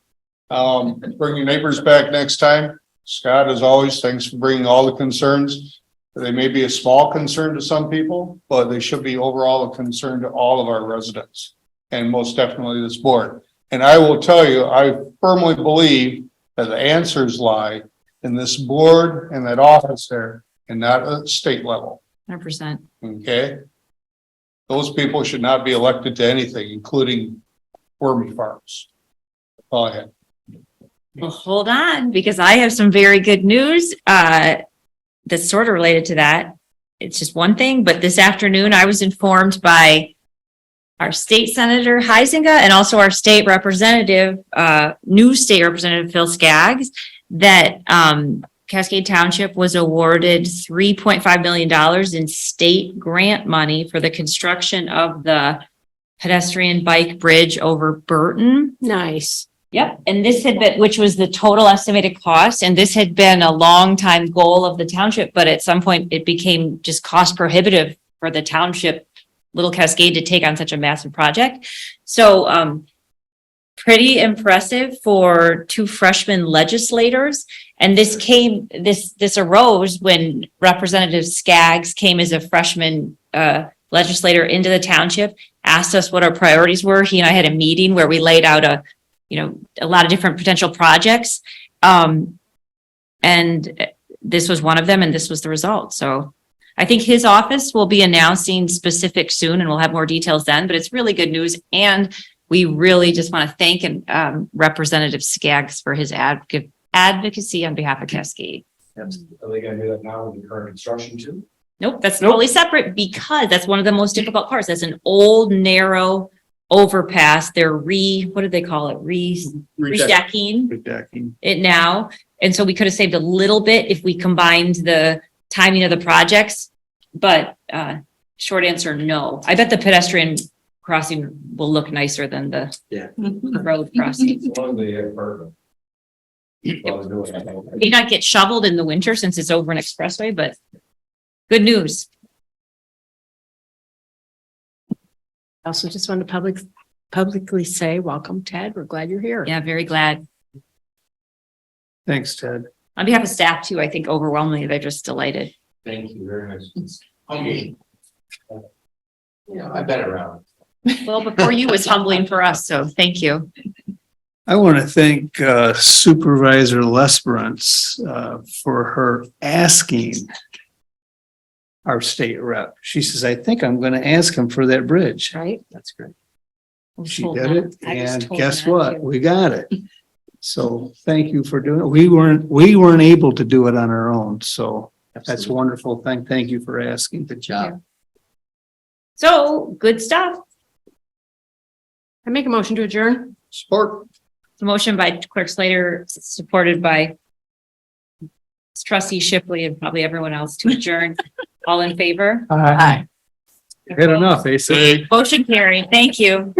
Bring your neighbors back next time. Scott, as always, thanks for bringing all the concerns. They may be a small concern to some people, but they should be overall a concern to all of our residents and most definitely this board. And I will tell you, I firmly believe that the answers lie in this board and that office there and not at state level. 100%. Okay? Those people should not be elected to anything, including Wormy Farms. Go ahead. Well, hold on, because I have some very good news that's sort of related to that. It's just one thing, but this afternoon I was informed by our state senator Huizenga and also our state representative, new state representative Phil Skaggs, that Cascade Township was awarded $3.5 million in state grant money for the construction of the pedestrian bike bridge over Burton. Nice. Yep, and this had been, which was the total estimated cost, and this had been a long time goal of the township, but at some point it became just cost prohibitive for the township, Little Cascade, to take on such a massive project. So pretty impressive for two freshman legislators. And this arose when Representative Skaggs came as a freshman legislator into the township, asked us what our priorities were. He and I had a meeting where we laid out a lot of different potential projects. And this was one of them, and this was the result. So I think his office will be announcing specifics soon, and we'll have more details then, but it's really good news. And we really just want to thank Representative Skaggs for his advocacy on behalf of Cascade. Are they gonna do that now with the current construction too? Nope, that's totally separate, because that's one of the most difficult parts. That's an old, narrow overpass. They're what do they call it? Restacking it now. And so we could have saved a little bit if we combined the timing of the projects, but short answer, no. I bet the pedestrian crossing will look nicer than the road crossing. May not get shoveled in the winter since it's over an expressway, but good news. I also just want to publicly say, welcome, Ted. We're glad you're here. Yeah, very glad. Thanks, Ted. On behalf of staff too, I think overwhelmingly, they're just delighted. Thank you very much. Okay. I've been around. Well, before you was humbling for us, so thank you. I want to thank Supervisor Lesperance for her asking our state rep. She says, I think I'm going to ask him for that bridge. Right? That's great. was She told did not- it, I was and told guess not what? to. We got it. So thank you for doing it. We weren't able to do it on our own, so that's wonderful. Thank you for asking. Good job. So good stuff. I make a motion to adjourn. Support. The motion by Clerk Slater, supported by Trustee Shipley and probably everyone else to adjourn. All in favor? Good enough, eh? Motion carried. Thank you.